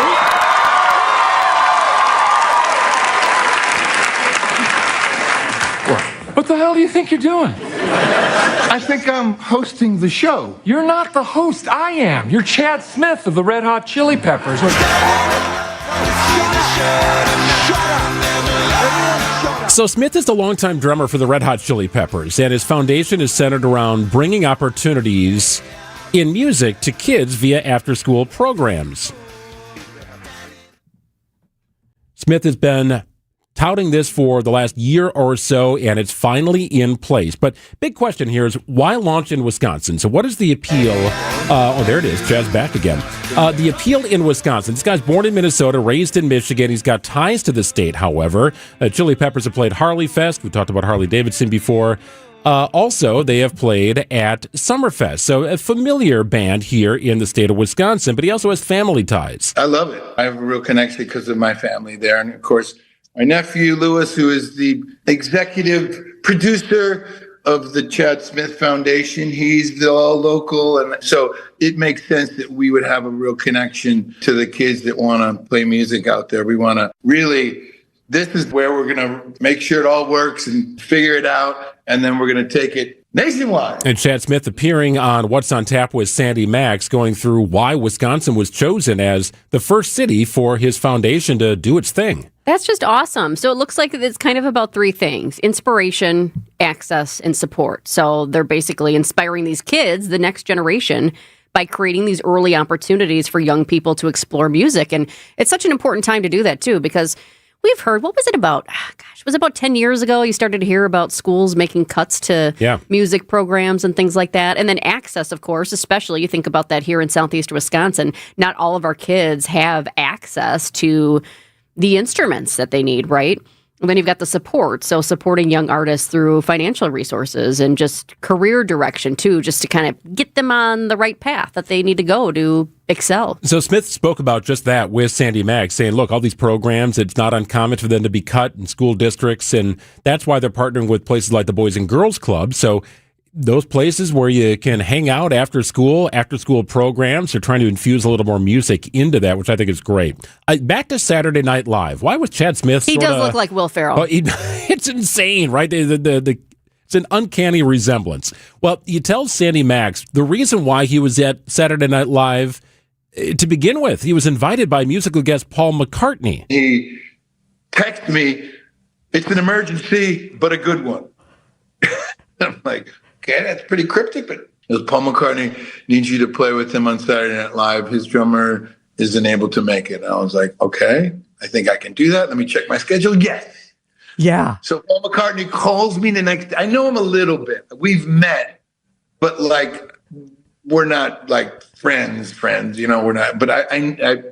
What the hell do you think you're doing? I think I'm hosting the show. You're not the host. I am. You're Chad Smith of the Red Hot Chili Peppers. So Smith is the longtime drummer for the Red Hot Chili Peppers, and his foundation is centered around bringing opportunities in music to kids via after-school programs. Smith has been touting this for the last year or so, and it's finally in place. But big question here is, why launch in Wisconsin? So what is the appeal? There it is. Chad's back again. The appeal in Wisconsin. This guy's born in Minnesota, raised in Michigan. He's got ties to the state, however. Chili Peppers have played Harley Fest. We talked about Harley Davidson before. Also, they have played at Summerfest. So a familiar band here in the state of Wisconsin, but he also has family ties. I love it. I have a real connection because of my family there. And of course, my nephew, Lewis, who is the executive producer of the Chad Smith Foundation, he's all local. And so it makes sense that we would have a real connection to the kids that want to play music out there. We want to really, this is where we're going to make sure it all works and figure it out. And then we're going to take it nationwide. And Chad Smith appearing on What's on Tap with Sandy Max, going through why Wisconsin was chosen as the first city for his foundation to do its thing. That's just awesome. So it looks like it's kind of about three things: inspiration, access, and support. So they're basically inspiring these kids, the next generation, by creating these early opportunities for young people to explore music. And it's such an important time to do that, too, because we've heard, what was it about? It was about 10 years ago you started to hear about schools making cuts to music programs and things like that. And then access, of course, especially you think about that here in Southeast Wisconsin. Not all of our kids have access to the instruments that they need, right? And then you've got the support. So supporting young artists through financial resources and just career direction, too, just to kind of get them on the right path that they need to go to excel. So Smith spoke about just that with Sandy Max, saying, look, all these programs, it's not uncommon for them to be cut in school districts, and that's why they're partnering with places like the Boys and Girls Club. So those places where you can hang out after school programs. They're trying to infuse a little more music into that, which I think is great. Back to Saturday Night Live. Why was Chad Smith He does look like Will Ferrell. It's insane, right? It's an uncanny resemblance. Well, you tell Sandy Max the reason why he was at Saturday Night Live to begin with. He was invited by musical guest Paul McCartney. He texted me, "It's an emergency, but a good one." I'm like, okay, that's pretty cryptic, but it was Paul McCartney needs you to play with him on Saturday Night Live. His drummer isn't able to make it. And I was like, okay, I think I can do that. Let me check my schedule. Yes. Yeah. So Paul McCartney calls me the next day. I know him a little bit. We've met, but like, we're not like friends, you know, we're not, but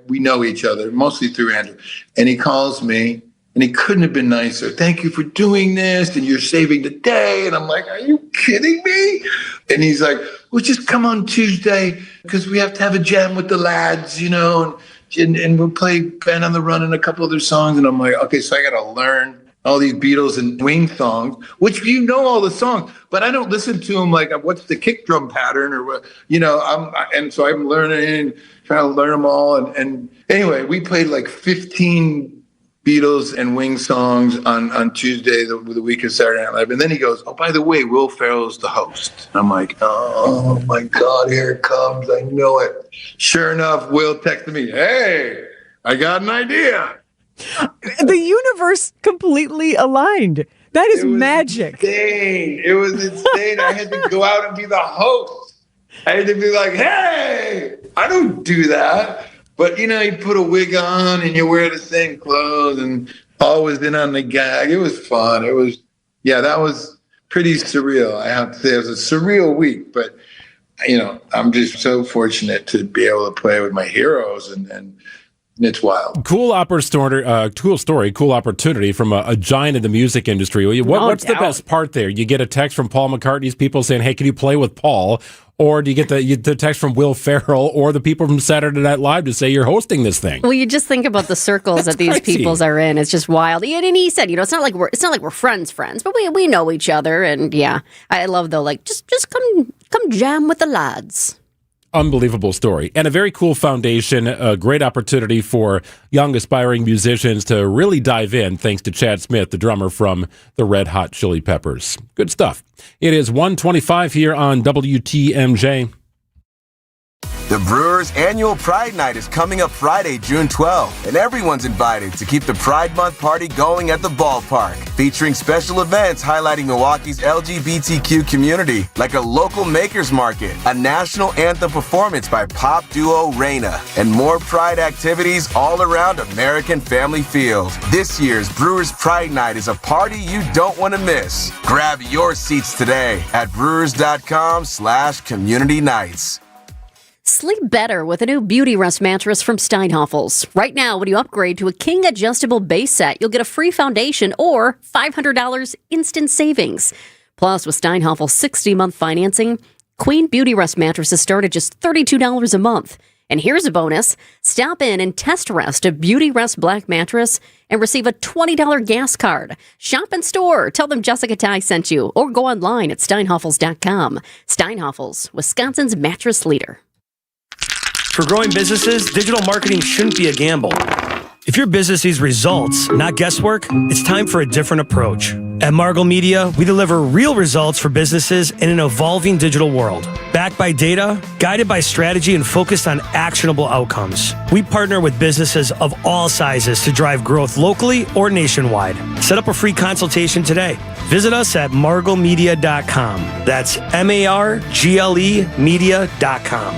we know each other mostly through Andrew. And he calls me and he couldn't have been nicer. "Thank you for doing this. And you're saving the day." And I'm like, "Are you kidding me?" And he's like, "Well, just come on Tuesday because we have to have a jam with the lads, you know, and we'll play Band on the Run and a couple other songs." And I'm like, okay, so I got to learn all these Beatles and Wings songs, which you know all the songs, but I don't listen to them like, what's the kick drum pattern or what, you know, and so I'm learning, trying to learn them all. And anyway, we played like 15 Beatles and Wings songs on Tuesday, the week of Saturday Night Live. And then he goes, "Oh, by the way, Will Ferrell's the host." And I'm like, oh my God, here it comes. I know it. Sure enough, Will texted me, "Hey, I got an idea." The universe completely aligned. That is magic. Insane. It was insane. I had to go out and be the host. I had to be like, "Hey, I don't do that." But, you know, you put a wig on and you wear the same clothes and Paul was in on the gag. It was fun. That was pretty surreal. I have to say it was a surreal week, but, you know, I'm just so fortunate to be able to play with my heroes and it's wild. Cool opportunity from a giant in the music industry. What's the best part there? You get a text from Paul McCartney's people saying, "Hey, can you play with Paul?" Or do you get the text from Will Ferrell or the people from Saturday Night Live to say you're hosting this thing? Well, you just think about the circles that these peoples are in. It's just wild. And he said, you know, it's not like we're friends, but we know each other. And yeah, I love though, like just come jam with the lads. Unbelievable story. And a very cool foundation, a great opportunity for young aspiring musicians to really dive in, thanks to Chad Smith, the drummer from the Red Hot Chili Peppers. Good stuff. It is 1:25 here on WTMJ. The Brewers' annual Pride Night is coming up Friday, June 12th, and everyone's invited to keep the Pride Month party going at the ballpark, featuring special events highlighting Milwaukee's LGBTQ community, like a local makers market, a national anthem performance by pop duo Reina, and more Pride activities all around American Family Field. This year's Brewers' Pride Night is a party you don't want to miss. Grab your seats today at brewers.com/community nights. Sleep better with a new Beauty Rest mattress from Steinhoffels. Right now, when you upgrade to a king adjustable base set, you'll get a free foundation or $500 instant savings. Plus, with Steinhoffels 60-month financing, Queen Beauty Rest mattresses start at just $32 a month. And here's a bonus. Stop in and test rest a Beauty Rest Black mattress and receive a $20 gas card. Shop in store. Tell them Jessica Ty sent you. Or go online at steinhoffels.com. Steinhoffels, Wisconsin's mattress leader. For growing businesses, digital marketing shouldn't be a gamble. If your business needs results, not guesswork, it's time for a different approach. At Margle Media, we deliver real results for businesses in an evolving digital world. Backed by data, guided by strategy, and focused on actionable outcomes. We partner with businesses of all sizes to drive growth locally or nationwide. Set up a free consultation today. Visit us at marglemedia.com. That's MARGLE media.com.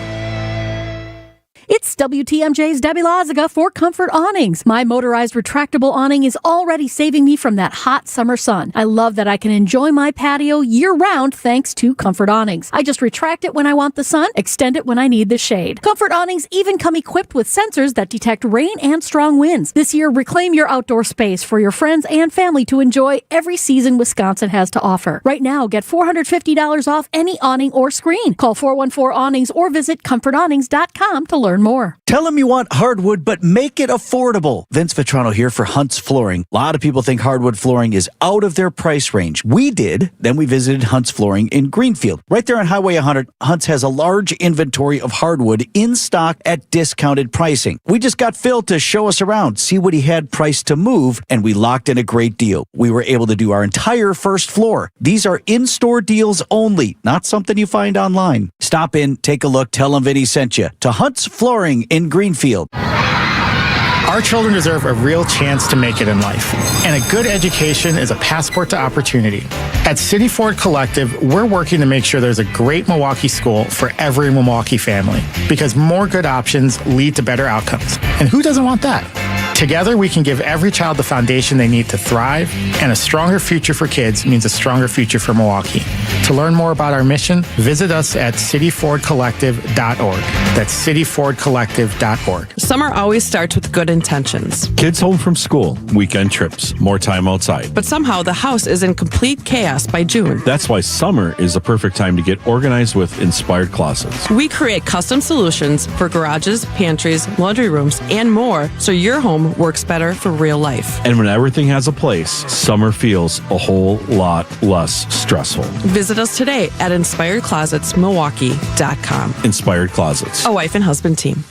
It's WTMJ's Debbie Loziga for Comfort Awnings. My motorized retractable awning is already saving me from that hot summer sun. I love that I can enjoy my patio year-round thanks to Comfort Awnings. I just retract it when I want the sun, extend it when I need the shade. Comfort Awnings even come equipped with sensors that detect rain and strong winds. This year, reclaim your outdoor space for your friends and family to enjoy every season Wisconsin has to offer. Right now, get $450 off any awning or screen. Call 414-AWNINGS or visit comfortawnings.com to learn Learn more. Tell them you want hardwood, but make it affordable. Vince Vitrano here for Hunt's Flooring. A lot of people think hardwood flooring is out of their price range. We did. Then we visited Hunt's Flooring in Greenfield. Right there on Highway 100, Hunt's has a large inventory of hardwood in stock at discounted pricing. We just got Phil to show us around, see what he had priced to move, and we locked in a great deal. We were able to do our entire first floor. These are in-store deals only, not something you find online. Stop in, take a look, tell them Vinny sent you to Hunt's Flooring in Greenfield. Our children deserve a real chance to make it in life, and a good education is a passport to opportunity. At City Ford Collective, we're working to make sure there's a great Milwaukee school for every Milwaukee family, because more good options lead to better outcomes. And who doesn't want that? Together, we can give every child the foundation they need to thrive, and a stronger future for kids means a stronger future for Milwaukee. To learn more about our mission, visit us at cityfordcollective.org. That's cityfordcollective.org. Summer always starts with good intentions. Kids home from school, weekend trips, more time outside. But somehow the house is in complete chaos by June. That's why summer is the perfect time to get organized with Inspired Closets. We create custom solutions for garages, pantries, laundry rooms, and more, so your home works better for real life. And when everything has a place, summer feels a whole lot less stressful. Visit us today at InspiredClosetsMilwaukee.com. Inspired Closets. A wife and husband team.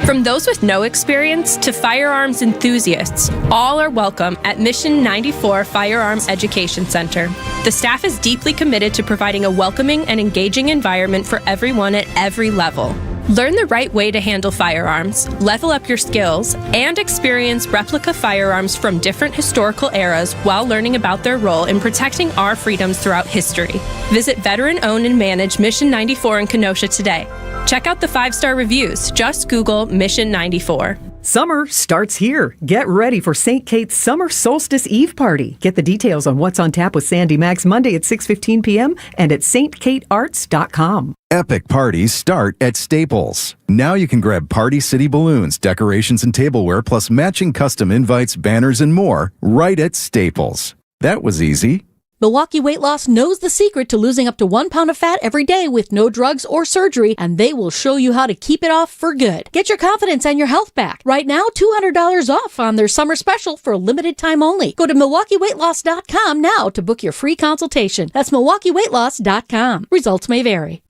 From those with no experience to firearms enthusiasts, all are welcome at Mission 94 Firearms Education Center. The staff is deeply committed to providing a welcoming and engaging environment for everyone at every level. Learn the right way to handle firearms, level up your skills, and experience replica firearms from different historical eras while learning about their role in protecting our freedoms throughout history. Visit veteran-owned and managed Mission 94 in Kenosha today. Check out the 5-star reviews. Just Google Mission 94. Summer starts here. Get ready for St. Kate's Summer Solstice Eve Party. Get the details on what's on tap with Sandy Max Monday at 6:15 p.m. and at stkatearts.com. Epic parties start at Staples. Now you can grab Party City balloons, decorations, and tableware, plus matching custom invites, banners, and more right at Staples. That was easy. Milwaukee Weight Loss knows the secret to losing up to 1 pound of fat every day with no drugs or surgery, and they will show you how to keep it off for good. Get your confidence and your health back. Right now, $200 off on their summer special for a limited time only. Go to MilwaukeeWeightLoss.com now to book your free consultation. That's MilwaukeeWeightLoss.com. Results may vary.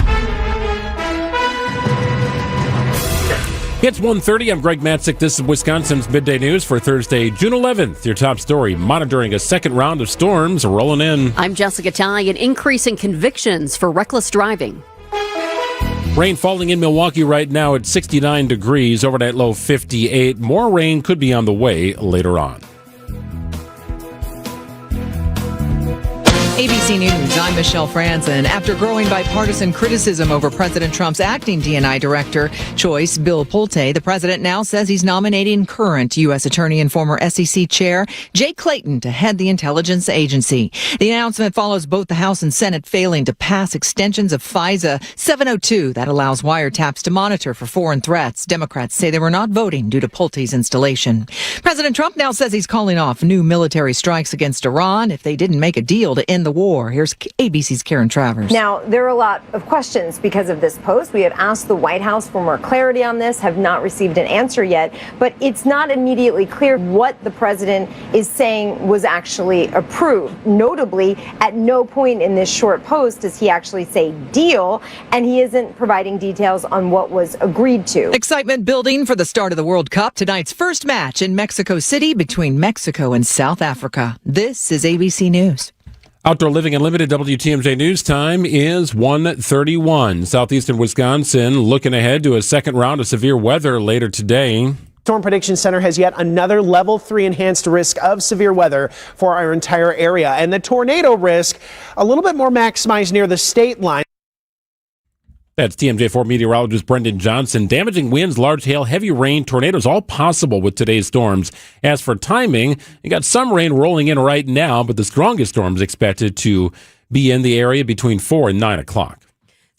It's 1:30. I'm Greg Matzik. This is Wisconsin's Midday News for Thursday, June 11th. Your top story, monitoring a second round of storms rolling in. I'm Jessica Ty. An increase in convictions for reckless driving. Rain falling in Milwaukee right now at 69 degrees, overnight low 58. More rain could be on the way later on. ABC News, I'm Michelle Franzen. After growing bipartisan criticism over President Trump's acting D&I director choice, Bill Pulte, the president now says he's nominating current U.S. Attorney and former SEC Chair Jay Clayton to head the intelligence agency. The announcement follows both the House and Senate failing to pass extensions of FISA 702 that allows wiretaps to monitor for foreign threats. Democrats say they were not voting due to Pulte's installation. President Trump now says he's calling off new military strikes against Iran if they didn't make a deal to end the war. Here's ABC's Karen Travers. Now, there are a lot of questions because of this post. We have asked the White House for more clarity on this, have not received an answer yet, but it's not immediately clear what the president is saying was actually approved. Notably, at no point in this short post does he actually say deal, and he isn't providing details on what was agreed to. Excitement building for the start of the World Cup. Tonight's first match in Mexico City between Mexico and South Africa. This is ABC News. Outdoor Living Unlimited WTMJ News time is 1:31. Southeastern Wisconsin looking ahead to a second round of severe weather later today. Storm Prediction Center has yet another level 3 enhanced risk of severe weather for our entire area. And the tornado risk a little bit more maximized near the state line. That's TMJ4 meteorologist Brendan Johnson. Damaging winds, large hail, heavy rain, tornadoes, all possible with today's storms. As for timing, you got some rain rolling in right now, but the strongest storm is expected to be in the area between 4 and 9 o'clock.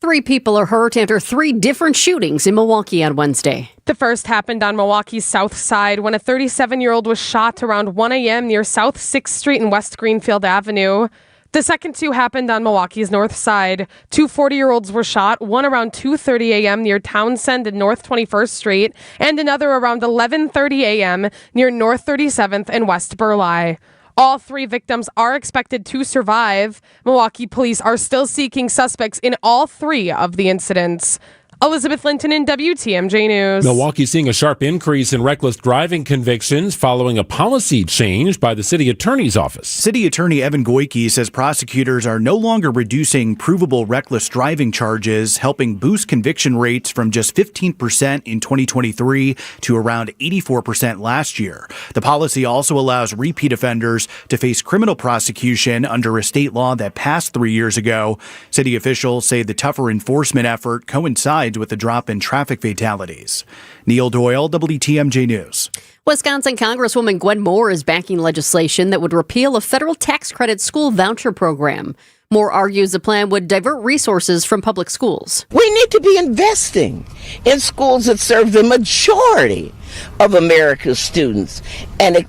3 people are hurt after 3 different shootings in Milwaukee on Wednesday. The first happened on Milwaukee's south side when a 37-year-old was shot around 1 a.m. near South 6th Street and West Greenfield Avenue. The second two happened on Milwaukee's north side. Two 40-year-olds were shot, one around 2:30 a.m. near Townsend and North 21st Street, and another around 11:30 a.m. near North 37th and West Burleigh. All three victims are expected to survive. Milwaukee police are still seeking suspects in all three of the incidents. Elizabeth Linton in WTMJ News. Milwaukee seeing a sharp increase in reckless driving convictions following a policy change by the city attorney's office. City Attorney Evan Goyke says prosecutors are no longer reducing provable reckless driving charges, helping boost conviction rates from just 15% in 2023 to around 84% last year. The policy also allows repeat offenders to face criminal prosecution under a state law that passed 3 years ago. City officials say the tougher enforcement effort coincides with the drop in traffic fatalities. Neil Doyle, WTMJ News. Wisconsin Congresswoman Gwen Moore is backing legislation that would repeal a federal tax credit school voucher program. Moore argues the plan would divert resources from public schools. We need to be investing in schools that serve the majority of America's students and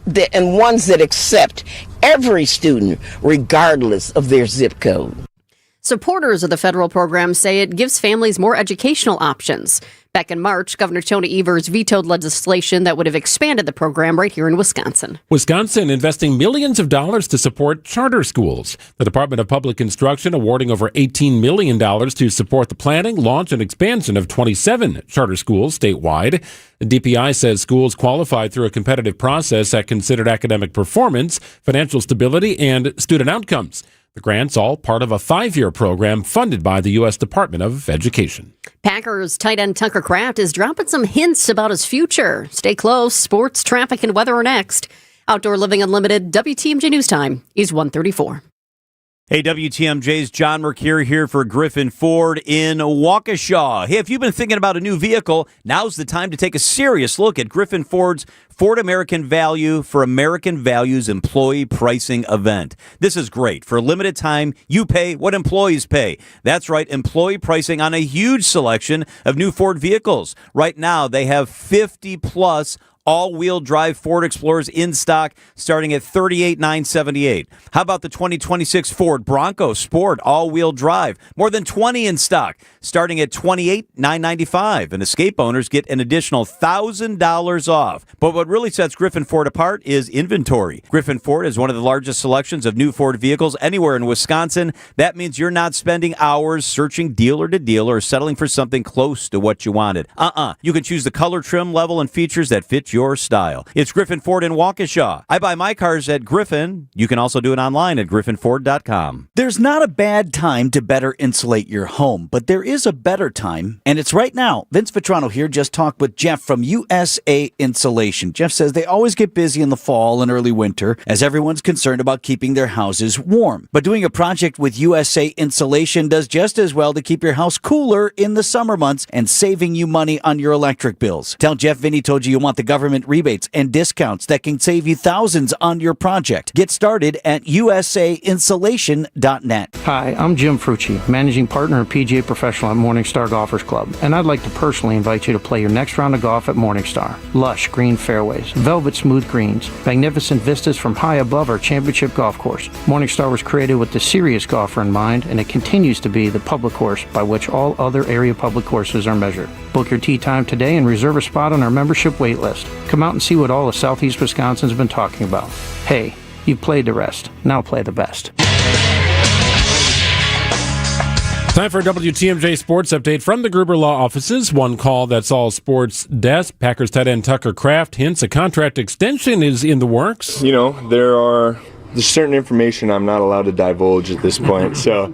ones that accept every student regardless of their zip code. Supporters of the federal program say it gives families more educational options. Back in March, Governor Tony Evers vetoed legislation that would have expanded the program right here in Wisconsin. Wisconsin investing millions of dollars to support charter schools. The Department of Public Instruction awarding over $18 million to support the planning, launch, and expansion of 27 charter schools statewide. The DPI says schools qualified through a competitive process that considered academic performance, financial stability, and student outcomes. The grant's all part of a 5-year program funded by the U.S. Department of Education. Packers tight end Tucker Kraft is dropping some hints about his future. Stay close. Sports, traffic, and weather are next. Outdoor Living Unlimited, WTMJ News Time is 1:34. Hey, WTMJ's John Mercure here for Griffin Ford in Waukesha. Hey, if you've been thinking about a new vehicle, now's the time to take a serious look at Griffin Ford's Ford American Value for American Values Employee Pricing event. This is great. For a limited time, you pay what employees pay. That's right, employee pricing on a huge selection of new Ford vehicles. Right now, they have 50-plus all-wheel drive Ford Explorers in stock starting at $38,978. How about the 2026 Ford Bronco Sport all-wheel drive? More than 20 in stock starting at $28,995. And Escape owners get an additional $1,000 off. But what really sets Griffin Ford apart is inventory. Griffin Ford is one of the largest selections of new Ford vehicles anywhere in Wisconsin. That means you're not spending hours searching dealer to dealer or settling for something close to what you wanted. You can choose the color, trim, level, and features that fit your style. It's Griffin Ford in Waukesha. I buy my cars at Griffin. You can also do it online at griffinford.com. There's not a bad time to better insulate your home, but there is a better time, and it's right now. Vince Vitrano here just talked with Jeff from USA Insulation. Jeff says they always get busy in the fall and early winter as everyone's concerned about keeping their houses warm. But doing a project with USA Insulation does just as well to keep your house cooler in the summer months and saving you money on your electric bills. Tell Jeff Vinny told you want the government rebates and discounts that can save you thousands on your project. Get started at usainsulation.net. Hi, I'm Jim Frucci, managing partner and PGA professional at Morningstar Golfers Club, and I'd like to personally invite you to play your next round of golf at Morningstar. Lush green fairways, velvet smooth greens, magnificent vistas from high above our championship golf course. Morningstar was created with the serious golfer in mind, and it continues to be the public course by which all other area public courses are measured. Book your tee time today and reserve a spot on our membership wait list. Come out and see what all of Southeast Wisconsin's been talking about. Hey, you've played the rest. Now play the best. Time for a WTMJ Sports Update from the Gruber Law offices. One call, that's all sports desk. Packers tight end Tucker Kraft hints a contract extension is in the works. You know, there's certain information I'm not allowed to divulge at this point, so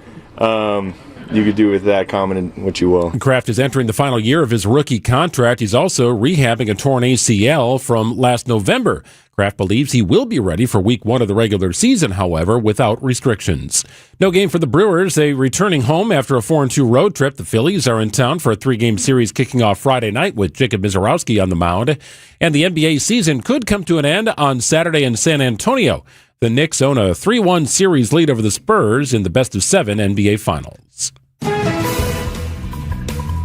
you could do with that comment what you will. Kraft is entering the final year of his rookie contract. He's also rehabbing a torn ACL from last November. Kraft believes he will be ready for week 1 of the regular season, however, without restrictions. No game for the Brewers. They returning home after a 4-2 road trip. The Phillies are in town for a 3-game series kicking off Friday night with Jacob Misiorowski on the mound. And the NBA season could come to an end on Saturday in San Antonio. The Knicks own a 3-1 series lead over the Spurs in the best-of-7 NBA Finals.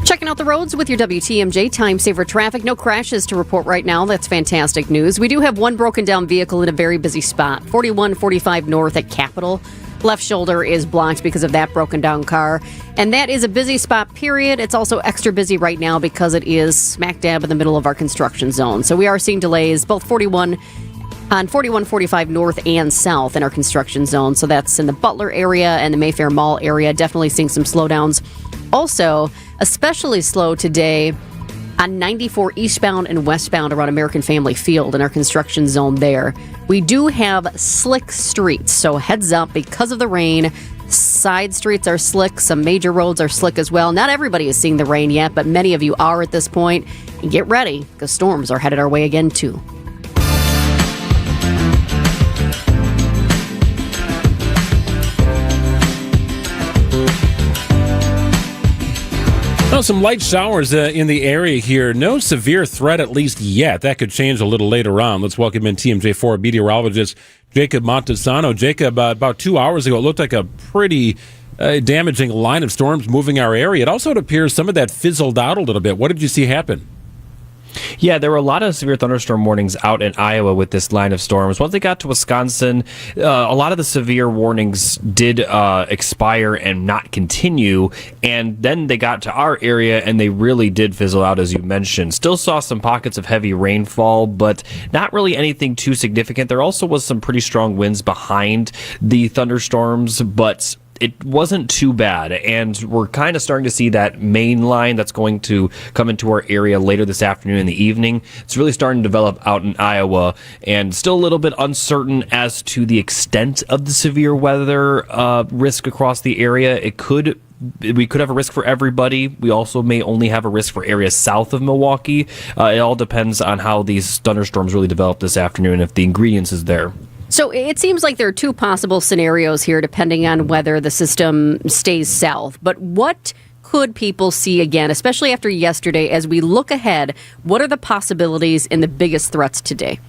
Checking out the roads with your WTMJ Time Saver traffic. No crashes to report right now. That's fantastic news. We do have one broken down vehicle in a very busy spot. 4145 north at Capitol. Left shoulder is blocked because of that broken down car. And that is a busy spot, period. It's also extra busy right now because it is smack dab in the middle of our construction zone. So we are seeing delays, both 4145 north and south in our construction zone. So that's in the Butler area and the Mayfair Mall area. Definitely seeing some slowdowns. Also, especially slow today on 94 eastbound and westbound around American Family Field in our construction zone there. We do have slick streets, so heads up because of the rain. Side streets are slick. Some major roads are slick as well. Not everybody is seeing the rain yet, but many of you are at this point. And get ready because storms are headed our way again too. Well, some light showers in the area here. No severe threat, at least yet. That could change a little later on. Let's welcome in TMJ4 meteorologist Jacob Montesano. Jacob, about 2 hours ago, it looked like a pretty damaging line of storms moving our area. It also appears some of that fizzled out a little bit. What did you see happen? Yeah, there were a lot of severe thunderstorm warnings out in Iowa with this line of storms. Once they got to Wisconsin, a lot of the severe warnings did expire and not continue. And then they got to our area and they really did fizzle out, as you mentioned. Still saw some pockets of heavy rainfall, but not really anything too significant. There also was some pretty strong winds behind the thunderstorms, but it wasn't too bad, and we're kind of starting to see that main line that's going to come into our area later this afternoon and the evening. It's really starting to develop out in Iowa, and still a little bit uncertain as to the extent of the severe weather risk across the area. We could have a risk for everybody. We also may only have a risk for areas south of Milwaukee. It all depends on how these thunderstorms really develop this afternoon, if the ingredients is there. So it seems like there are two possible scenarios here depending on whether the system stays south. But what could people see again, especially after yesterday, as we look ahead? What are the possibilities and the biggest threats today?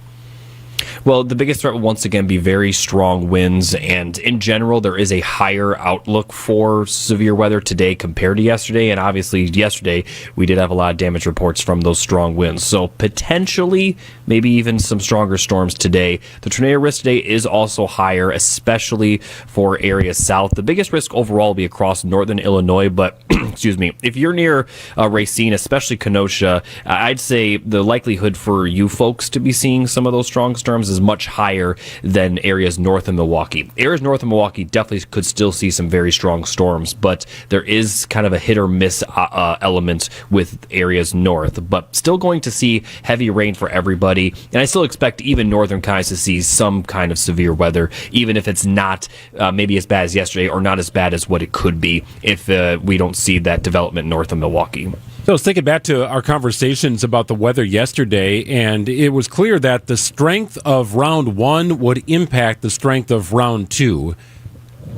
Well, the biggest threat will once again be very strong winds, and in general, there is a higher outlook for severe weather today compared to yesterday, and obviously yesterday we did have a lot of damage reports from those strong winds, so potentially maybe even some stronger storms today. The tornado risk today is also higher, especially for areas south. The biggest risk overall will be across northern Illinois, but excuse me, if you're near Racine, especially Kenosha, I'd say the likelihood for you folks to be seeing some of those strong storms is much higher than areas north of Milwaukee. Areas north of Milwaukee definitely could still see some very strong storms, but there is kind of a hit or miss element with areas north, but still going to see heavy rain for everybody. And I still expect even northern counties to see some kind of severe weather, even if it's not maybe as bad as yesterday or not as bad as what it could be if we don't see that development north of Milwaukee. So I was thinking back to our conversations about the weather yesterday, and it was clear that the strength of round one would impact the strength of round two.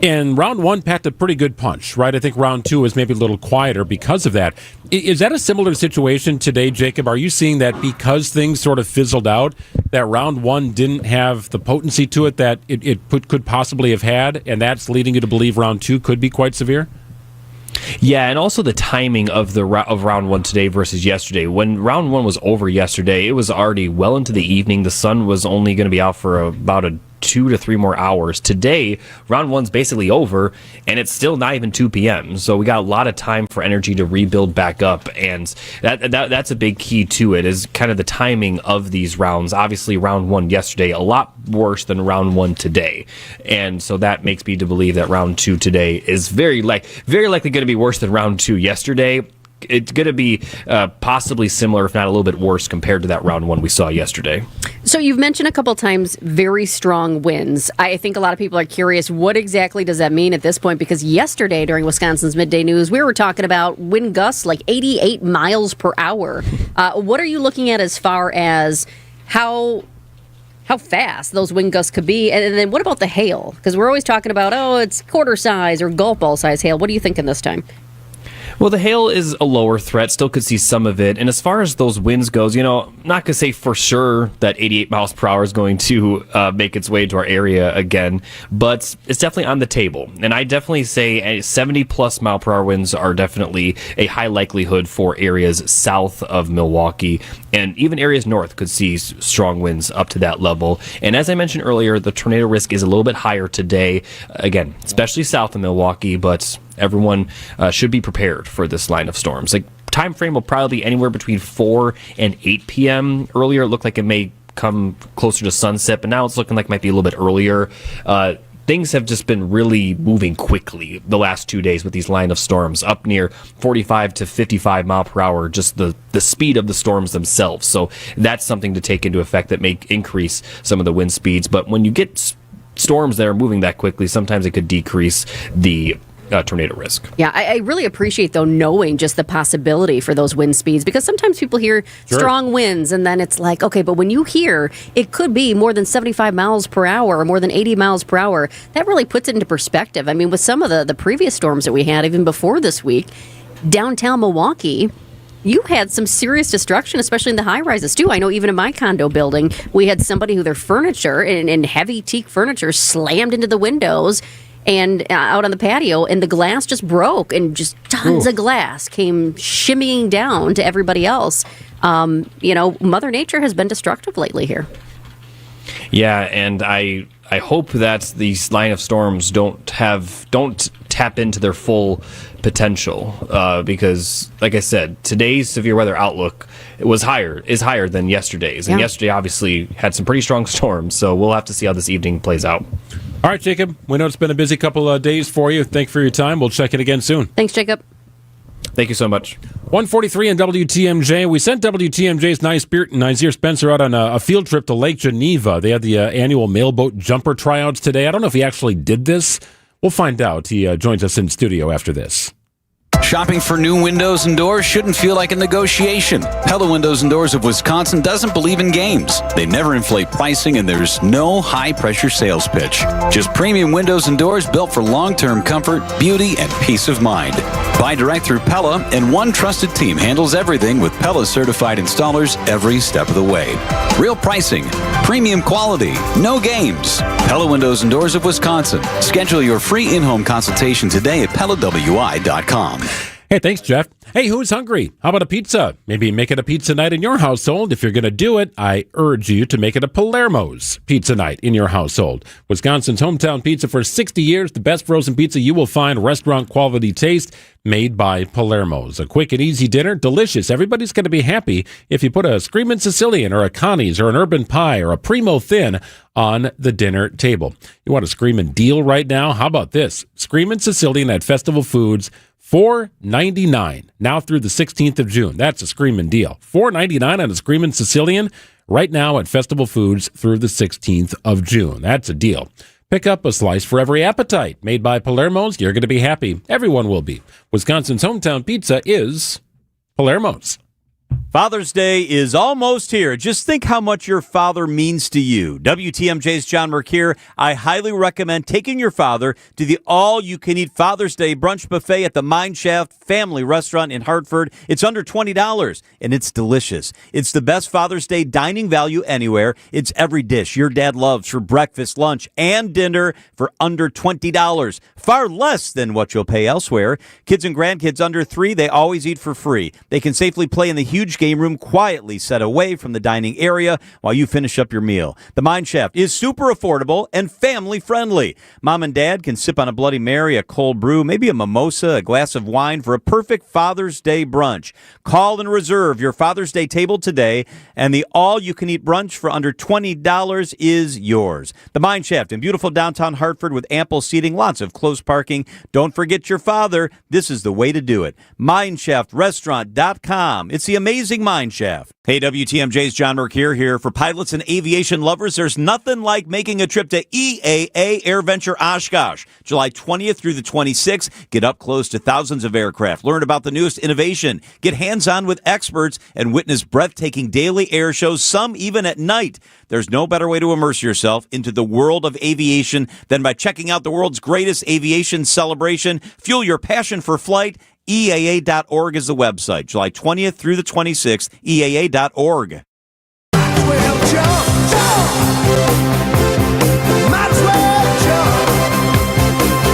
And round one packed a pretty good punch, right? I think round two is maybe a little quieter because of that. Is that a similar situation today, Jacob? Are you seeing that because things sort of fizzled out, that round one didn't have the potency to it that it could possibly have had, and that's leading you to believe round two could be quite severe? Yeah, and also the timing of round one today versus yesterday. When round one was over yesterday, it was already well into the evening. The sun was only going to be out for about 2 to 3 more hours. Today, round one's basically over, and it's still not even 2 p.m. So we got a lot of time for energy to rebuild back up, and that's a big key to it, is kind of the timing of these rounds. Obviously, round one yesterday, a lot worse than round one today, and so that makes me to believe that round two today is very likely going to be worse than round two yesterday. It's going to be possibly similar, if not a little bit worse, compared to that round one we saw yesterday. So you've mentioned a couple times very strong winds. I think a lot of people are curious, what exactly does that mean at this point? Because yesterday during Wisconsin's Midday News, we were talking about wind gusts like 88 miles per hour. What are you looking at as far as how fast those wind gusts could be? And then what about the hail? Because we're always talking about, it's quarter size or golf ball size hail. What are you thinking this time? Well, the hail is a lower threat. Still could see some of it. And as far as those winds goes, not going to say for sure that 88 miles per hour is going to make its way to our area again, but it's definitely on the table. And I definitely say 70-plus mile per hour winds are definitely a high likelihood for areas south of Milwaukee. And even areas north could see strong winds up to that level. And as I mentioned earlier, the tornado risk is a little bit higher today, again, especially south of Milwaukee, but everyone should be prepared for this line of storms. Like, time frame will probably be anywhere between 4 and 8 p.m. Earlier, it looked like it may come closer to sunset, but now it's looking like it might be a little bit earlier. Things have just been really moving quickly the last 2 days with these line of storms, up near 45 to 55 mile per hour, just the speed of the storms themselves. So that's something to take into effect that may increase some of the wind speeds. But when you get storms that are moving that quickly, sometimes it could decrease the tornado risk. Yeah, I really appreciate, though, knowing just the possibility for those wind speeds, because sometimes people hear strong winds and then it's like, okay, but when you hear it could be more than 75 miles per hour or more than 80 miles per hour, that really puts it into perspective. I mean, with some of the previous storms that we had even before this week, downtown Milwaukee, you had some serious destruction, especially in the high rises, too. I know even in my condo building, we had somebody who their furniture and heavy teak furniture slammed into the windows and out on the patio, and the glass just broke, and just tons of glass came shimmying down to everybody else. Mother Nature has been destructive lately here. Yeah, and I hope that these line of storms don't tap into their full potential, because, like I said, today's severe weather outlook is higher than yesterday's, and yesterday obviously had some pretty strong storms. So we'll have to see how this evening plays out. All right, Jacob, we know it's been a busy couple of days for you. Thanks for your time. We'll check it again soon. Thanks, Jacob. Thank you so much. 1:43 in WTMJ. We sent WTMJ's Nazir Spencer out on a field trip to Lake Geneva. They had the annual mailboat jumper tryouts today. I don't know if he actually did this. We'll find out. He joins us in studio after this. Shopping for new windows and doors shouldn't feel like a negotiation. Pella Windows and Doors of Wisconsin doesn't believe in games. They never inflate pricing, and there's no high-pressure sales pitch. Just premium windows and doors built for long-term comfort, beauty, and peace of mind. Buy direct through Pella, and one trusted team handles everything with Pella-certified installers every step of the way. Real pricing, premium quality, no games. Pella Windows and Doors of Wisconsin. Schedule your free in-home consultation today at PellaWI.com. Hey, thanks, Jeff. Hey, who's hungry? How about a pizza? Maybe make it a pizza night in your household. If you're going to do it, I urge you to make it a Palermo's pizza night in your household. Wisconsin's hometown pizza for 60 years, the best frozen pizza you will find, restaurant quality taste, made by Palermo's. A quick and easy dinner, delicious. Everybody's going to be happy if you put a Screamin' Sicilian or a Connie's or an Urban Pie or a Primo Thin on the dinner table. You want a Screamin' deal right now? How about this? Screamin' Sicilian at Festival Foods, $4.99 now through the 16th of June. That's a screaming deal. $4.99 on a Screamin' Sicilian right now at Festival Foods through the 16th of June. That's a deal. Pick up a slice for every appetite. Made by Palermo's, you're going to be happy. Everyone will be. Wisconsin's hometown pizza is Palermo's. Father's Day is almost here. Just think how much your father means to you. WTMJ's John Merck here. I highly recommend taking your father to the all-you-can-eat Father's Day brunch buffet at the Mineshaft Family Restaurant in Hartford. It's under $20, and it's delicious. It's the best Father's Day dining value anywhere. It's every dish your dad loves for breakfast, lunch, and dinner for under $20. Far less than what you'll pay elsewhere. Kids and grandkids under 3, they always eat for free. They can safely play in the huge game room quietly set away from the dining area while you finish up your meal. The Mineshaft is super affordable and family friendly. Mom and Dad can sip on a Bloody Mary, a cold brew, maybe a mimosa, a glass of wine for a perfect Father's Day brunch. Call and reserve your Father's Day table today, and the all-you-can-eat brunch for under $20 is yours. The Mineshaft in beautiful downtown Hartford with ample seating, lots of close parking. Don't forget your father. This is the way to do it. Mineshaft.com. It's the amazing Mineshaft. Hey, WTMJ's John Merck here for pilots and aviation lovers. There's nothing like making a trip to EAA AirVenture Oshkosh, July 20th through the 26th. Get up close to thousands of aircraft. Learn about the newest innovation. Get hands-on with experts and witness breathtaking daily air shows, some even at night. There's no better way to immerse yourself into the world of aviation than by checking out the world's greatest aviation celebration. Fuel your passion for flight EAA.org is the website. July 20th through the 26th, EAA.org.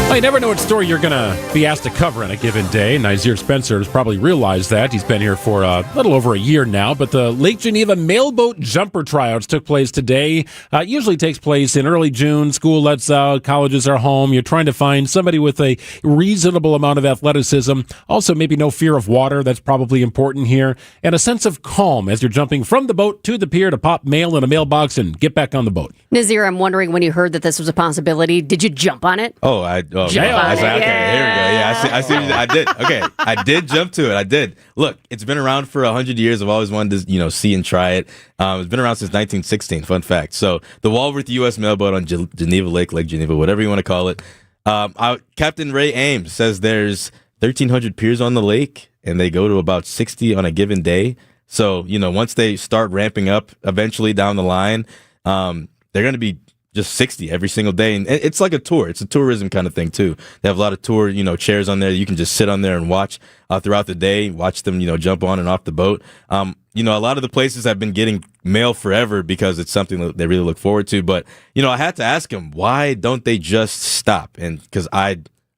Well, you never know what story you're going to be asked to cover on a given day. Nazir Spencer has probably realized that. He's been here for a little over a year now. But the Lake Geneva Mailboat Jumper Tryouts took place today. Usually takes place in early June. School lets out. Colleges are home. You're trying to find somebody with a reasonable amount of athleticism. Also, maybe no fear of water. That's probably important here. And a sense of calm as you're jumping from the boat to the pier to pop mail in a mailbox and get back on the boat. Nazir, I'm wondering, when you heard that this was a possibility, did you jump on it? I said, okay, here we go. Yeah, I see. I did. Okay, I did jump to it. I did. Look, it's been around for 100 years. I've always wanted to, see and try it. It's been around since 1916. Fun fact. So the Walworth U.S. mailboat on Geneva Lake Geneva, whatever you want to call it. Captain Ray Ames says there's 1,300 piers on the lake, and they go to about 60 on a given day. So once they start ramping up, eventually down the line, they're going to be just 60 every single day. And it's like a tour. It's a tourism kind of thing, too. They have a lot of tour, chairs on there. You can just sit on there and watch throughout the day, watch them, jump on and off the boat. A lot of the places have been getting mail forever because it's something that they really look forward to. But, I had to ask him, why don't they just stop? And because I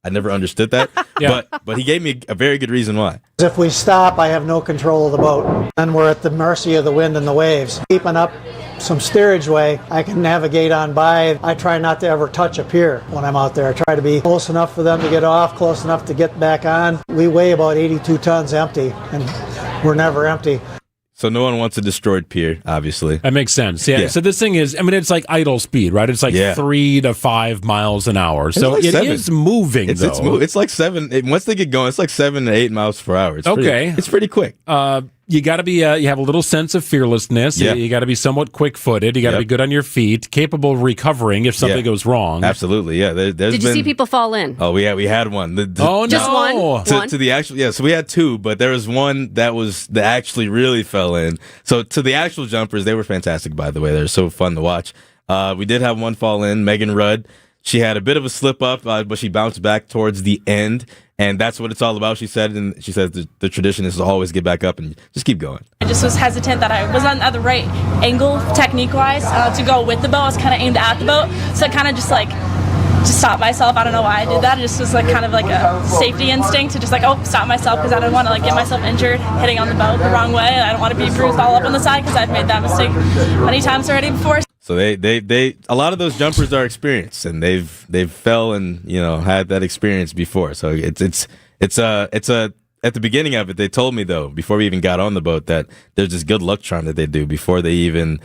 never understood that. Yeah. But he gave me a very good reason why. If we stop, I have no control of the boat, and we're at the mercy of the wind and the waves. Keeping up some steerage way, I can navigate on by. I try not to ever touch a pier when I'm out there. I try to be close enough for them to get off, close enough to get back on. We weigh about 82 tons empty, and we're never empty. So no one wants a destroyed pier, obviously. That makes sense. Yeah. So this thing is, it's like idle speed, right? It's like 3 to 5 miles an hour. So it is moving, though. It's like 7. Once they get going, it's like 7 to 8 miles per hour. It's pretty quick. You got to be, you have a little sense of fearlessness. Yeah. You got to be somewhat quick-footed. You got to be good on your feet, capable of recovering if something goes wrong. Absolutely, yeah. Did you see people fall in? Oh, yeah, we had one. Just one? To the actual, so we had 2, but there was one that actually really fell in. So to the actual jumpers, they were fantastic, by the way. They're so fun to watch. We did have one fall in, Megan Rudd. She had a bit of a slip up, but she bounced back towards the end. And that's what it's all about, she said. And she says the tradition is to always get back up and just keep going. I just was hesitant that I wasn't at the right angle, technique-wise, to go with the boat. I was kind of aimed at the boat. So I kind of just stopped myself. I don't know why I did that. It just was kind of like a safety instinct to just stop myself because I didn't want to get myself injured hitting on the boat the wrong way. I don't want to be bruised all up on the side because I've made that mistake many times already before. So they a lot of those jumpers are experienced, and they've fell and had that experience before. So it's at the beginning of it, they told me, though, before we even got on the boat, that there's this good luck charm that they do before they even,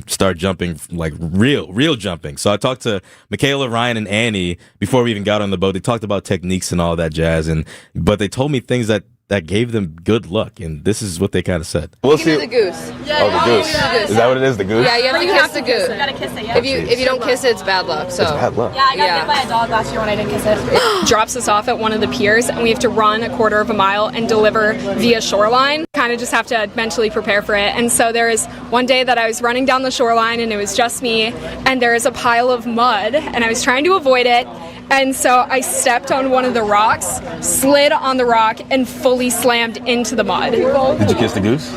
start jumping, like real jumping. So I talked to Michaela, Ryan, and Annie before we even got on the boat. They talked about techniques and all that jazz, but they told me things that gave them good luck, and this is what they kind of said. We'll see. The goose. Yeah, the goose. Is that what it is, the goose? Yeah, you have to kiss the goose. You gotta kiss it, yeah. If you don't kiss it, it's bad luck. So. It's bad luck. Yeah, I got bit by a dog last year when I didn't kiss it. Drops us off at one of the piers, and we have to run a quarter of a mile and deliver via shoreline. Kind of just have to mentally prepare for it. And so there is one day that I was running down the shoreline, and it was just me, and there is a pile of mud, and I was trying to avoid it. And so I stepped on one of the rocks, slid on the rock, and fully slammed into the mud. Did you kiss the goose?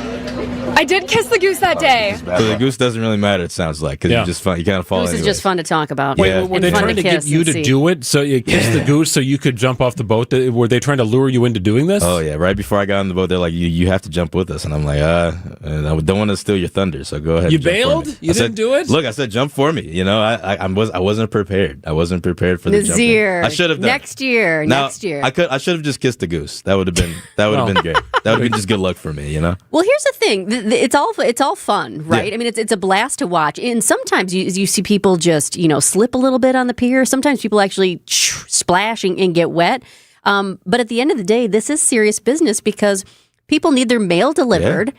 I did kiss the goose that day. So the goose doesn't really matter, it sounds like, because you kind of fall Goose anyways. is just fun to talk about. Wait, were they trying to get you to do it? So you kissed the goose so you could jump off the boat? Were they trying to lure you into doing this? Oh, yeah. Right before I got on the boat, they're like, you have to jump with us. And I'm like, I don't want to steal your thunder, so go ahead. You and jump bailed? For me. You didn't do it? Look, I said, jump for me. I wasn't prepared. I wasn't prepared for the jumping. Nazir, I should have done next year. I should have just kissed the goose. That would have been great. That would have been just good luck for me, Well, here's the thing. It's all fun, right? Yeah. I mean, it's a blast to watch. And sometimes you see people just, slip a little bit on the pier. Sometimes people actually splash and get wet. But at the end of the day, this is serious business because people need their mail delivered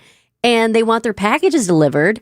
and they want their packages delivered.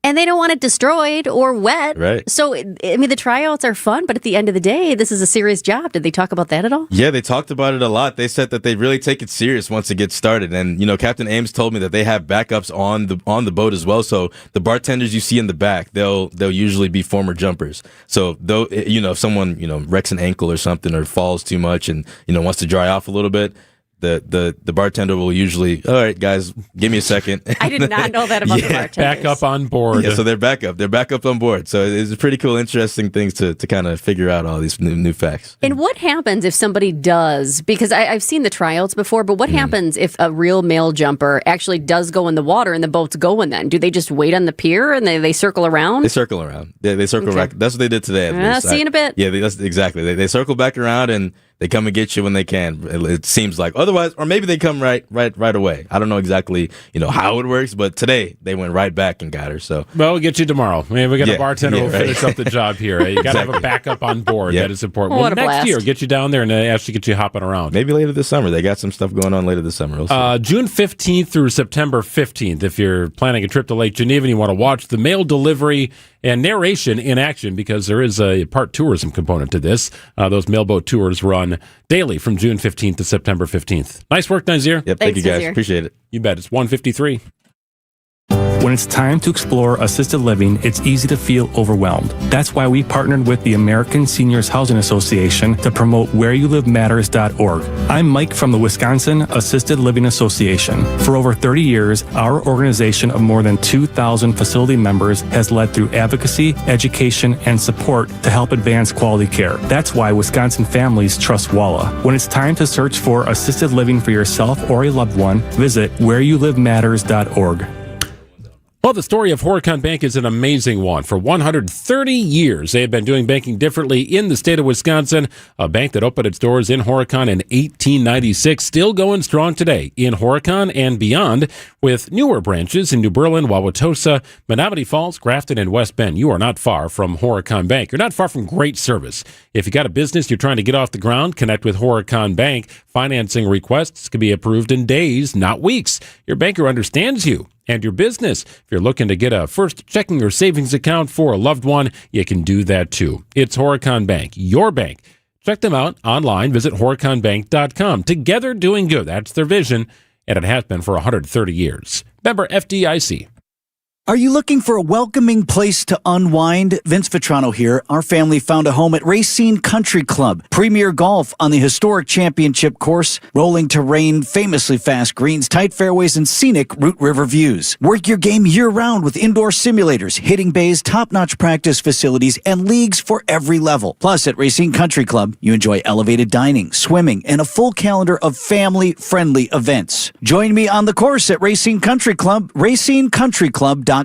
And they don't want it destroyed or wet. Right. So, the tryouts are fun, but at the end of the day, this is a serious job. Did they talk about that at all? Yeah, they talked about it a lot. They said that they really take it serious once it gets started. And, Captain Ames told me that they have backups on the boat as well. So the bartenders you see in the back, they'll usually be former jumpers. So, if someone, wrecks an ankle or something or falls too much and, wants to dry off a little bit, the bartender will usually, all right, guys, give me a second. I did not know that about the bartenders. Back up on board. Yeah, so they're back up on board. So it's pretty cool, interesting things to kind of figure out all these new facts. And what happens if somebody does, because I've seen the tryouts before, but what happens if a real male jumper actually does go in the water and the boat's going then? Do they just wait on the pier and they circle around? They circle around. They circle back. That's what they did today. See you in a bit. Yeah, that's exactly. They circle back around and they come and get you when they can. It seems like otherwise, or maybe they come right away. I don't know exactly, how it works, but today they went right back and got her. So we'll get you tomorrow. We got a bartender who'll finish up the job here. You got to have a backup on board. That is important. What a next blast. year, get you down there and actually get you hopping around. Maybe later this summer. They got some stuff going on later this summer. We'll June 15th through September 15th. If you're planning a trip to Lake Geneva and you want to watch the mail delivery and narration in action, because there is a part tourism component to this. Those mailboat tours run daily from June 15th to September 15th. Nice work, Nazir. Yep, thank you guys. Nazir. Appreciate it. You bet. It's 1:53. When it's time to explore assisted living, it's easy to feel overwhelmed. That's why we partnered with the American Seniors Housing Association to promote whereyouLiveMatters.org. I'm Mike from the Wisconsin Assisted Living Association. For over 30 years, our organization of more than 2,000 facility members has led through advocacy, education, and support to help advance quality care. That's why Wisconsin families trust WALA. When it's time to search for assisted living for yourself or a loved one, visit whereyouLiveMatters.org. Well, the story of Horicon Bank is an amazing one. For 130 years, they have been doing banking differently in the state of Wisconsin. A bank that opened its doors in Horicon in 1896, still going strong today in Horicon and beyond, with newer branches in New Berlin, Wauwatosa, Menominee Falls, Grafton, and West Bend. You are not far from Horicon Bank. You're not far from great service. If you got a business you're trying to get off the ground, connect with Horicon Bank. Financing requests can be approved in days, not weeks. Your banker understands you and your business. If you're looking to get a first checking or savings account for a loved one, you can do that too. It's Horicon Bank, your bank. Check them out online. Visit horiconbank.com. Together doing good. That's their vision, and it has been for 130 years. Member FDIC. Are you looking for a welcoming place to unwind? Vince Vitrano here. Our family found a home at Racine Country Club. Premier golf on the historic championship course, rolling terrain, famously fast greens, tight fairways, and scenic Root River views. Work your game year-round with indoor simulators, hitting bays, top-notch practice facilities, and leagues for every level. Plus, at Racine Country Club, you enjoy elevated dining, swimming, and a full calendar of family-friendly events. Join me on the course at Racine Country Club, racinecountryclub.com.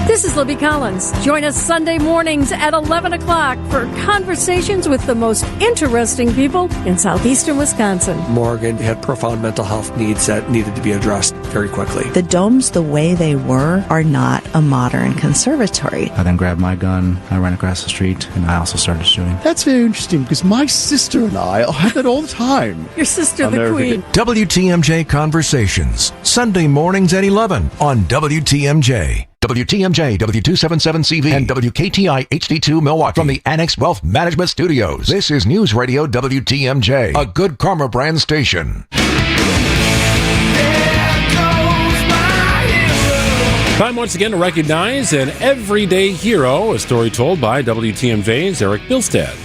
This is Libby Collins. Join us Sunday mornings at 11 o'clock for conversations with the most interesting people in southeastern Wisconsin. Morgan had profound mental health needs that needed to be addressed very quickly. The domes, the way they were, are not a modern conservatory. I then grabbed my gun, I ran across the street, and I also started shooting. That's very interesting because my sister and I have that all the time. Your sister, the queen. WTMJ Conversations, Sunday mornings at 11 on WTMJ. WTMJ, W277CV, and WKTI HD2 Milwaukee from the Annex Wealth Management Studios. This is News Radio WTMJ, a Good Karma brand station. Time once again to recognize an everyday hero, a story told by WTMJ's Eric Bilstad.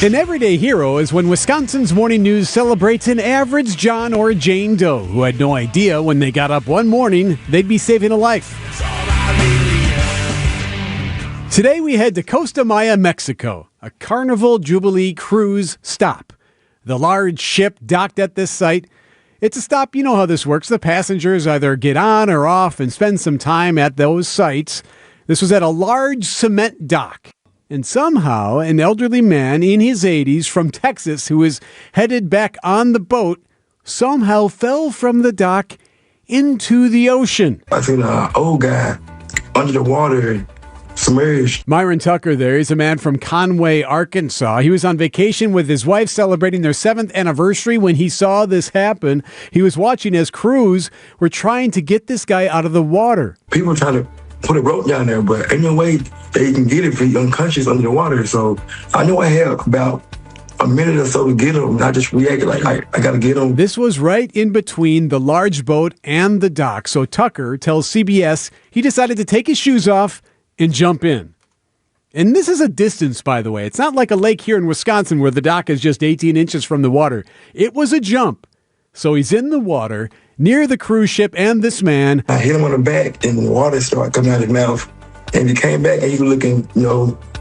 An everyday hero is when Wisconsin's Morning News celebrates an average John or Jane Doe who had no idea when they got up one morning they'd be saving a life. Today we head to Costa Maya, Mexico, a Carnival Jubilee cruise stop. The large ship docked at this site. It's a stop, you know how this works. The passengers either get on or off and spend some time at those sites. This was at a large cement dock. And somehow, an elderly man in his 80s from Texas who was headed back on the boat somehow fell from the dock into the ocean. I seen an old guy under the water, submerged. Myron Tucker there is a man from Conway, Arkansas. He was on vacation with his wife celebrating their 7th anniversary when he saw this happen. He was watching as crews were trying to get this guy out of the water. People trying to put a rope down there, but ain't no way they can get it if he's unconscious under the water. So I know I had about a minute or so to get them. And I just reacted like, I got to get them. This was right in between the large boat and the dock. So Tucker tells CBS he decided to take his shoes off and jump in. And this is a distance, by the way. It's not like a lake here in Wisconsin where the dock is just 18 inches from the water. It was a jump. So he's in the water near the cruise ship and this man. I hit him on the back and the water started coming out of his mouth. And he came back and he was looking,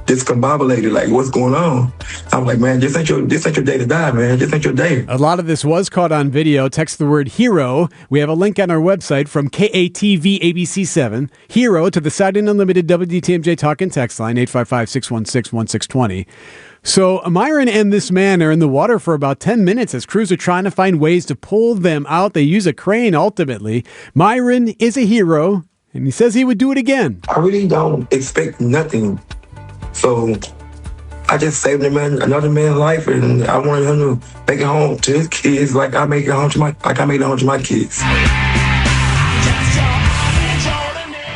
discombobulated, like, what's going on? I'm like, man, this ain't your day to die, man. This ain't your day. A lot of this was caught on video. Text the word hero. We have a link on our website from KATV ABC7. Hero to the Siding Unlimited WTMJ talk and text line, 855-616-1620. So Myron and this man are in the water for about 10 minutes as crews are trying to find ways to pull them out. They use a crane ultimately. Myron is a hero, and he says he would do it again. I really don't expect nothing. So I just saved another man's life, and I wanted him to make it home to his kids like I made it home to my kids.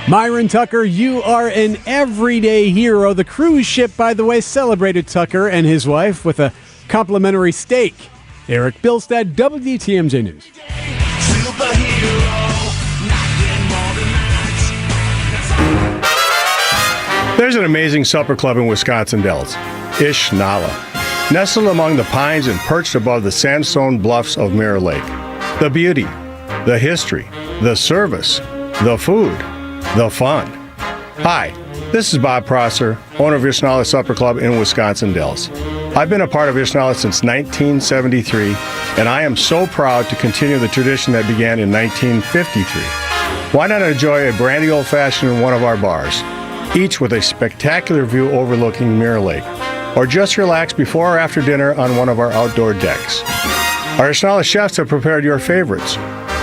Myron Tucker, you are an everyday hero. The cruise ship, by the way, celebrated Tucker and his wife with a complimentary steak. Eric Bilstead, WTMJ News. There's an amazing supper club in Wisconsin Dells, Ish Nala, nestled among the pines and perched above the sandstone bluffs of Mirror Lake. The beauty, the history, the service, the food, the fun. Hi, this is Bob Prosser, owner of Ishnala Supper Club in Wisconsin Dells. I've been a part of Ishnala since 1973, and I am so proud to continue the tradition that began in 1953. Why not enjoy a brandy old-fashioned in one of our bars, each with a spectacular view overlooking Mirror Lake, or just relax before or after dinner on one of our outdoor decks. Our Ishnala chefs have prepared your favorites: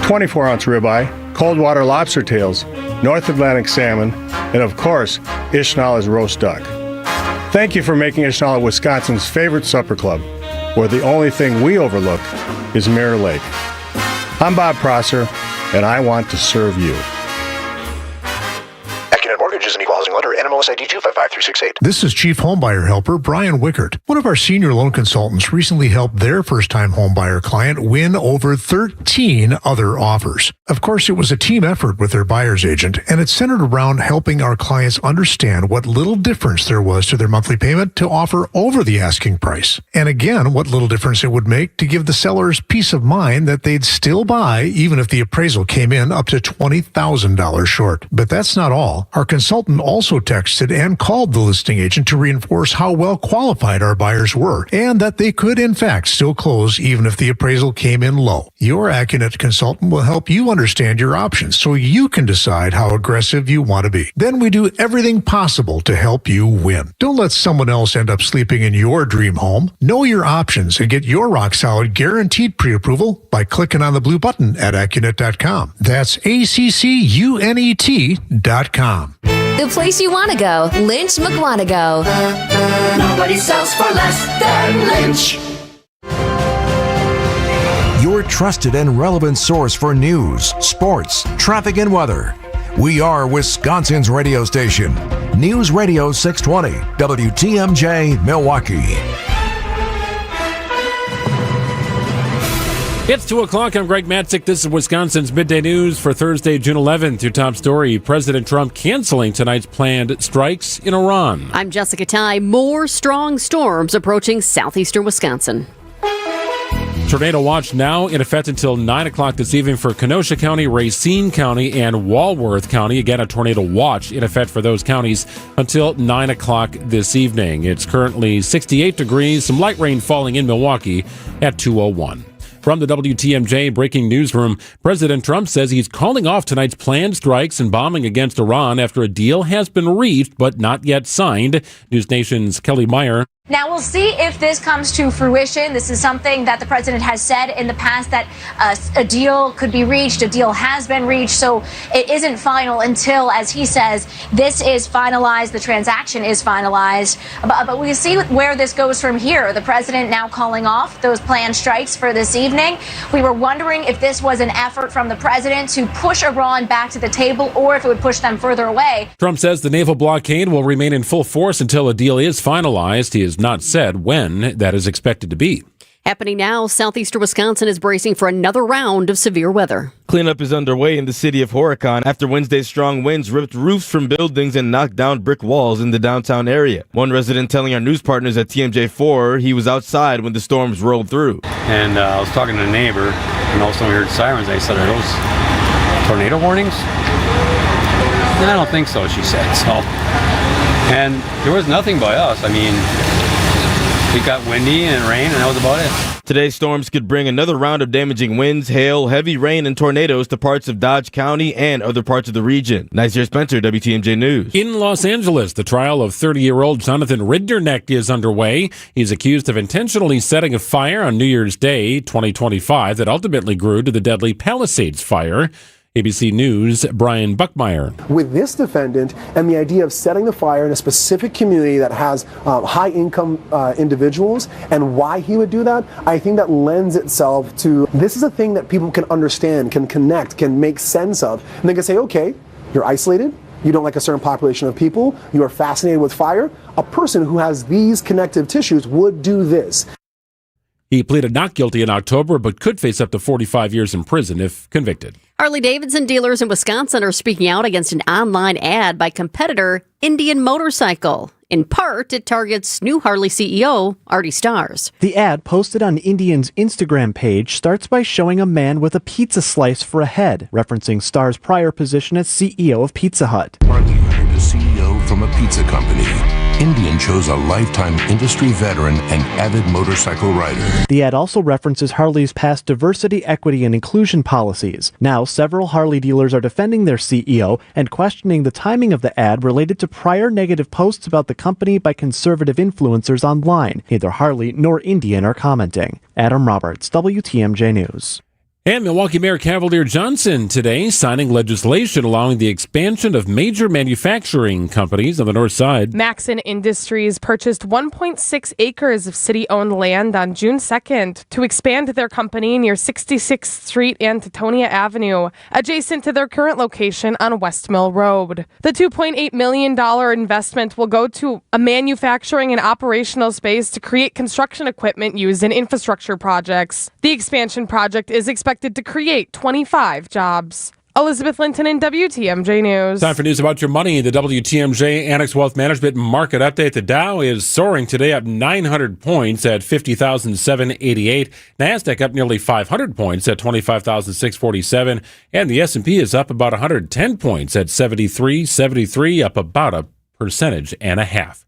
24-ounce ribeye, cold water lobster tails, North Atlantic salmon, and of course, Ishnala's roast duck. Thank you for making Ishnala Wisconsin's favorite supper club, where the only thing we overlook is Mirror Lake. I'm Bob Prosser, and I want to serve you. Mortgage is an equal housing lender. NMLS ID 255368. This is Chief Homebuyer Helper Brian Wickert. One of our senior loan consultants recently helped their first-time homebuyer client win over 13 other offers. Of course, it was a team effort with their buyer's agent, and it centered around helping our clients understand what little difference there was to their monthly payment to offer over the asking price. And again, what little difference it would make to give the sellers peace of mind that they'd still buy even if the appraisal came in up to $20,000 short. But that's not all. Our consultant also texted and called the listing agent to reinforce how well qualified our buyers were and that they could in fact still close even if the appraisal came in low. Your Accunet consultant will help you understand your options so you can decide how aggressive you want to be. Then we do everything possible to help you win. Don't let someone else end up sleeping in your dream home. Know your options and get your rock solid guaranteed pre-approval by clicking on the blue button at Accunet.com. That's ACCUNET.com. The place you want to go, Lynch McWanago. Nobody sells for less than Lynch. Your trusted and relevant source for news, sports, traffic, and weather. We are Wisconsin's radio station. News Radio 620, WTMJ, Milwaukee. It's 2 o'clock. I'm Greg Matzik. This is Wisconsin's Midday News for Thursday, June 11th. Your top story, President Trump canceling tonight's planned strikes in Iran. I'm Jessica Ty. More strong storms approaching southeastern Wisconsin. Tornado watch now in effect until 9 o'clock this evening for Kenosha County, Racine County, and Walworth County. Again, a tornado watch in effect for those counties until 9 o'clock this evening. It's currently 68 degrees, some light rain falling in Milwaukee at 2:01. From the WTMJ Breaking Newsroom, President Trump says he's calling off tonight's planned strikes and bombing against Iran after a deal has been reached but not yet signed. News Nation's Kelly Meyer. Now, we'll see if this comes to fruition. This is something that the president has said in the past, that a deal could be reached. A deal has been reached, so it isn't final until, as he says, this is finalized, the transaction is finalized. But we'll see where this goes from here. The president now calling off those planned strikes for this evening. We were wondering if this was an effort from the president to push Iran back to the table or if it would push them further away. Trump says the naval blockade will remain in full force until a deal is finalized. He is not said when that is expected to be. Happening now, southeastern Wisconsin is bracing for another round of severe weather. Cleanup is underway in the city of Horicon after Wednesday's strong winds ripped roofs from buildings and knocked down brick walls in the downtown area. One resident telling our news partners at TMJ4 he was outside when the storms rolled through. And I was talking to a neighbor, and all of a sudden we heard sirens. I said, "Are those tornado warnings?" "I don't think so," she said. So, and there was nothing by us. I mean, it got windy and rain, and that was about it. Today's storms could bring another round of damaging winds, hail, heavy rain, and tornadoes to parts of Dodge County and other parts of the region. Nazir Spencer, WTMJ News. In Los Angeles, the trial of 30-year-old Jonathan Ridderneck is underway. He's accused of intentionally setting a fire on New Year's Day 2025 that ultimately grew to the deadly Palisades fire. ABC News' Brian Buckmeyer. With this defendant and the idea of setting the fire in a specific community that has high-income individuals and why he would do that, I think that lends itself to this is a thing that people can understand, can connect, can make sense of. And they can say, okay, you're isolated, you don't like a certain population of people, you are fascinated with fire. A person who has these connective tissues would do this. He pleaded not guilty in October, but could face up to 45 years in prison if convicted. Harley-Davidson dealers in Wisconsin are speaking out against an online ad by competitor Indian Motorcycle. In part, it targets new Harley CEO Artie Starrs. The ad posted on Indian's Instagram page starts by showing a man with a pizza slice for a head, referencing Starrs' prior position as CEO of Pizza Hut. Harley hired a CEO from a pizza company. Indian chose a lifetime industry veteran and avid motorcycle rider. The ad also references Harley's past diversity, equity, and inclusion policies. Now, several Harley dealers are defending their CEO and questioning the timing of the ad related to prior negative posts about the company by conservative influencers online. Neither Harley nor Indian are commenting. Adam Roberts, WTMJ News. And Milwaukee Mayor Cavalier Johnson today signing legislation allowing the expansion of major manufacturing companies on the north side. Maxon Industries purchased 1.6 acres of city-owned land on June 2nd to expand their company near 66th Street and Teutonia Avenue, adjacent to their current location on West Mill Road. The $2.8 million investment will go to a manufacturing and operational space to create construction equipment used in infrastructure projects. The expansion project is expected to create 25 jobs. Elizabeth Linton in WTMJ News. Time for news about your money. The WTMJ Annex Wealth Management Market Update. The Dow is soaring today, up 900 points at 50,788. NASDAQ up nearly 500 points at 25,647. And the S&P is up about 110 points at 73, up about 1.5%.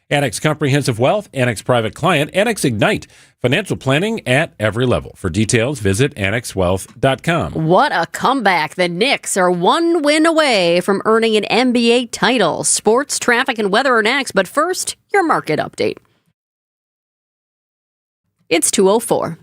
Annex Comprehensive Wealth, Annex Private Client, Annex Ignite. Financial planning at every level. For details, visit annexwealth.com. What a comeback. The Knicks are one win away from earning an NBA title. Sports, traffic, and weather are next. But first, your market update. It's 2:04.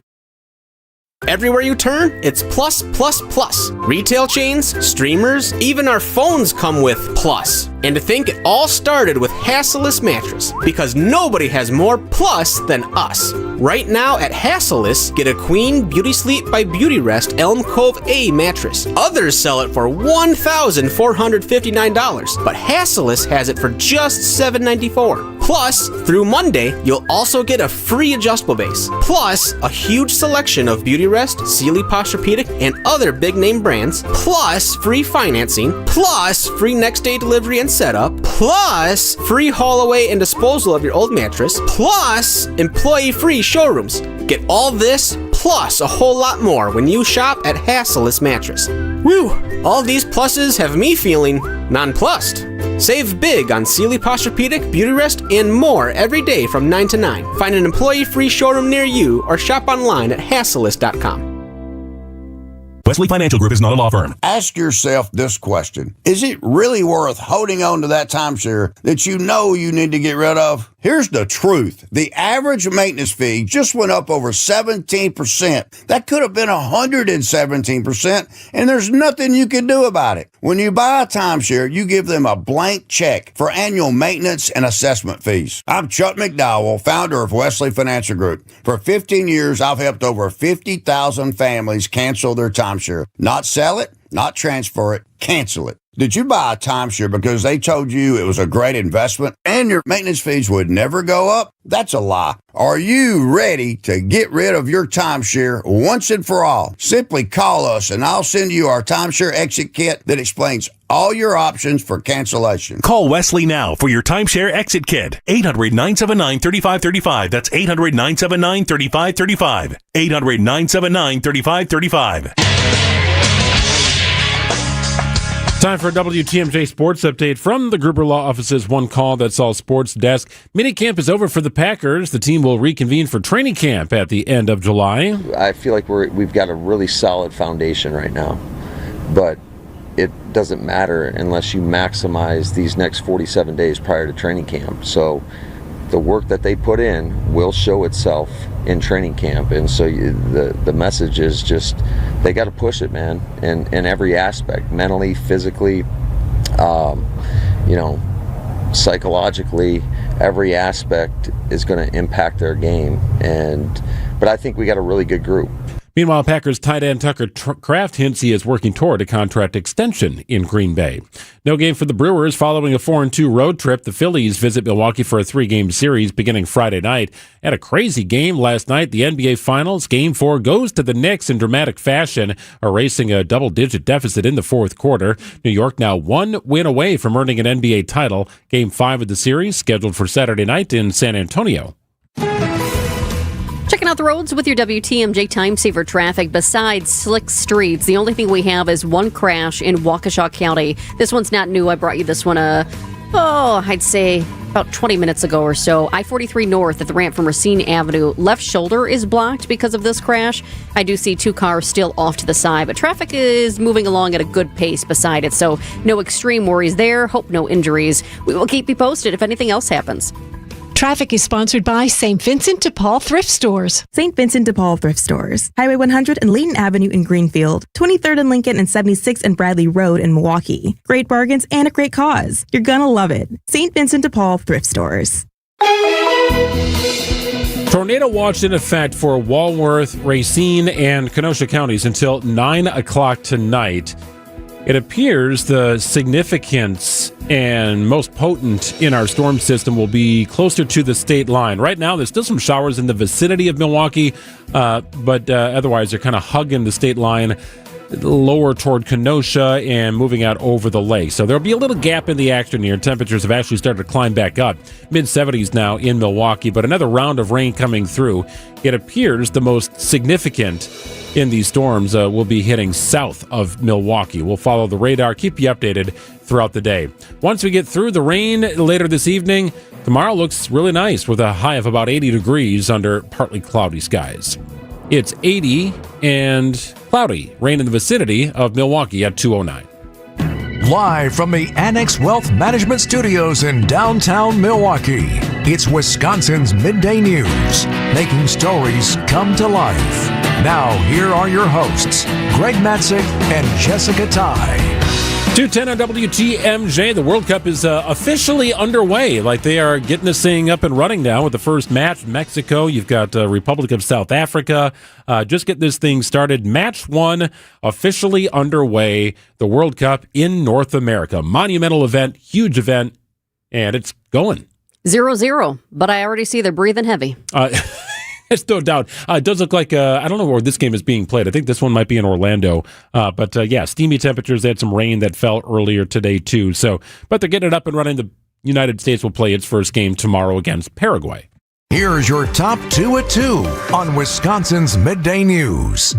Everywhere you turn, it's plus, plus, plus. Retail chains, streamers, even our phones come with plus. And to think it all started with Hassellus Mattress, because nobody has more plus than us. Right now at Hassellus, get a Queen Beauty Sleep by Beauty Rest Elm Cove A mattress. Others sell it for $1,459, but Hassellus has it for just $794. Plus, through Monday, you'll also get a free adjustable base. Plus, a huge selection of Beauty Rest, Sealy Posturepedic, and other big name brands. Plus, free financing. Plus, free next day delivery and setup. Plus, free haul away and disposal of your old mattress. Plus, employee free showrooms. Get all this plus a whole lot more when you shop at Hassellus Mattress. Woo! All these pluses have me feeling nonplussed. Save big on Sealy Posturepedic, Beauty Rest, and more every day from 9 to 9. Find an employee-free showroom near you or shop online at Hassellus.com. Wesley Financial Group is not a law firm. Ask yourself this question. Is it really worth holding on to that timeshare that you know you need to get rid of? Here's the truth. The average maintenance fee just went up over 17%. That could have been 117%, and there's nothing you can do about it. When you buy a timeshare, you give them a blank check for annual maintenance and assessment fees. I'm Chuck McDowell, founder of Wesley Financial Group. For 15 years, I've helped over 50,000 families cancel their timeshare. Not sell it, not transfer it, cancel it. Did you buy a timeshare because they told you it was a great investment and your maintenance fees would never go up? That's a lie. Are you ready to get rid of your timeshare once and for all? Simply call us and I'll send you our timeshare exit kit that explains all your options for cancellation. Call Wesley now for your timeshare exit kit. 800-979-3535. That's 800-979-3535. 800-979-3535. Time for a WTMJ Sports Update from the Gruber Law Office's One Call That's All Sports desk. Minicamp is over for the Packers. The team will reconvene for training camp at the end of July. I feel like we've got a really solid foundation right now, but it doesn't matter unless you maximize these next 47 days prior to training camp. So the work that they put in will show itself in training camp, and so the message is just they got to push it, man, in every aspect, mentally, physically, psychologically. Every aspect is going to impact their game, but I think we got a really good group. Meanwhile, Packers tight end Tucker Kraft hints he is working toward a contract extension in Green Bay. No game for the Brewers following a 4-2 road trip. The Phillies visit Milwaukee for a 3-game series beginning Friday night. Had a crazy game last night. The NBA Finals, Game 4 goes to the Knicks in dramatic fashion, erasing a double-digit deficit in the fourth quarter. New York now 1 win away from earning an NBA title. Game 5 of the series scheduled for Saturday night in San Antonio. Checking out the roads with your WTMJ Time Saver traffic. Besides slick streets, the only thing we have is one crash in Waukesha County. This one's not new. I brought you this one, I'd say about 20 minutes ago or so. I-43 north at the ramp from Racine Avenue. Left shoulder is blocked because of this crash. I do see 2 cars still off to the side, but traffic is moving along at a good pace beside it, so no extreme worries there. Hope no injuries. We will keep you posted if anything else happens. Traffic is sponsored by St. Vincent de Paul Thrift Stores. St. Vincent de Paul Thrift Stores. Highway 100 and Layton Avenue in Greenfield. 23rd and Lincoln and 76th and Bradley Road in Milwaukee. Great bargains and a great cause. You're gonna love it. St. Vincent de Paul Thrift Stores. Tornado watch in effect for Walworth, Racine, and Kenosha counties until 9 o'clock tonight. It appears the significance and most potent in our storm system will be closer to the state line. Right now, there's still some showers in the vicinity of Milwaukee, but otherwise they're kind of hugging the state line lower toward Kenosha and moving out over the lake. So there'll be a little gap in the action here. Temperatures have actually started to climb back up. Mid-70s now in Milwaukee, but another round of rain coming through. It appears the most significant in these storms will be hitting south of Milwaukee. We'll follow the radar, keep you updated throughout the day. Once we get through the rain later this evening, tomorrow looks really nice with a high of about 80 degrees under partly cloudy skies. It's 80 and cloudy. Rain in the vicinity of Milwaukee at 209. Live from the Annex Wealth Management Studios in downtown Milwaukee, it's Wisconsin's Midday News, making stories come to life. Now, here are your hosts, Greg Matzik and Jessica Ty. 2:10 on WTMJ. The World Cup is officially underway. Like they are getting this thing up and running now with the first match. Mexico, you've got Republic of South Africa. Just get this thing started. Match 1 officially underway. The World Cup in North America. Monumental event, huge event, and it's going. 0-0, but I already see they're breathing heavy. It's no doubt. It does look like, I don't know where this game is being played. I think this one might be in Orlando. But steamy temperatures. They had some rain that fell earlier today, too. But they're getting it up and running. The United States will play its first game tomorrow against Paraguay. Here's your top 2 at 2 on Wisconsin's Midday News.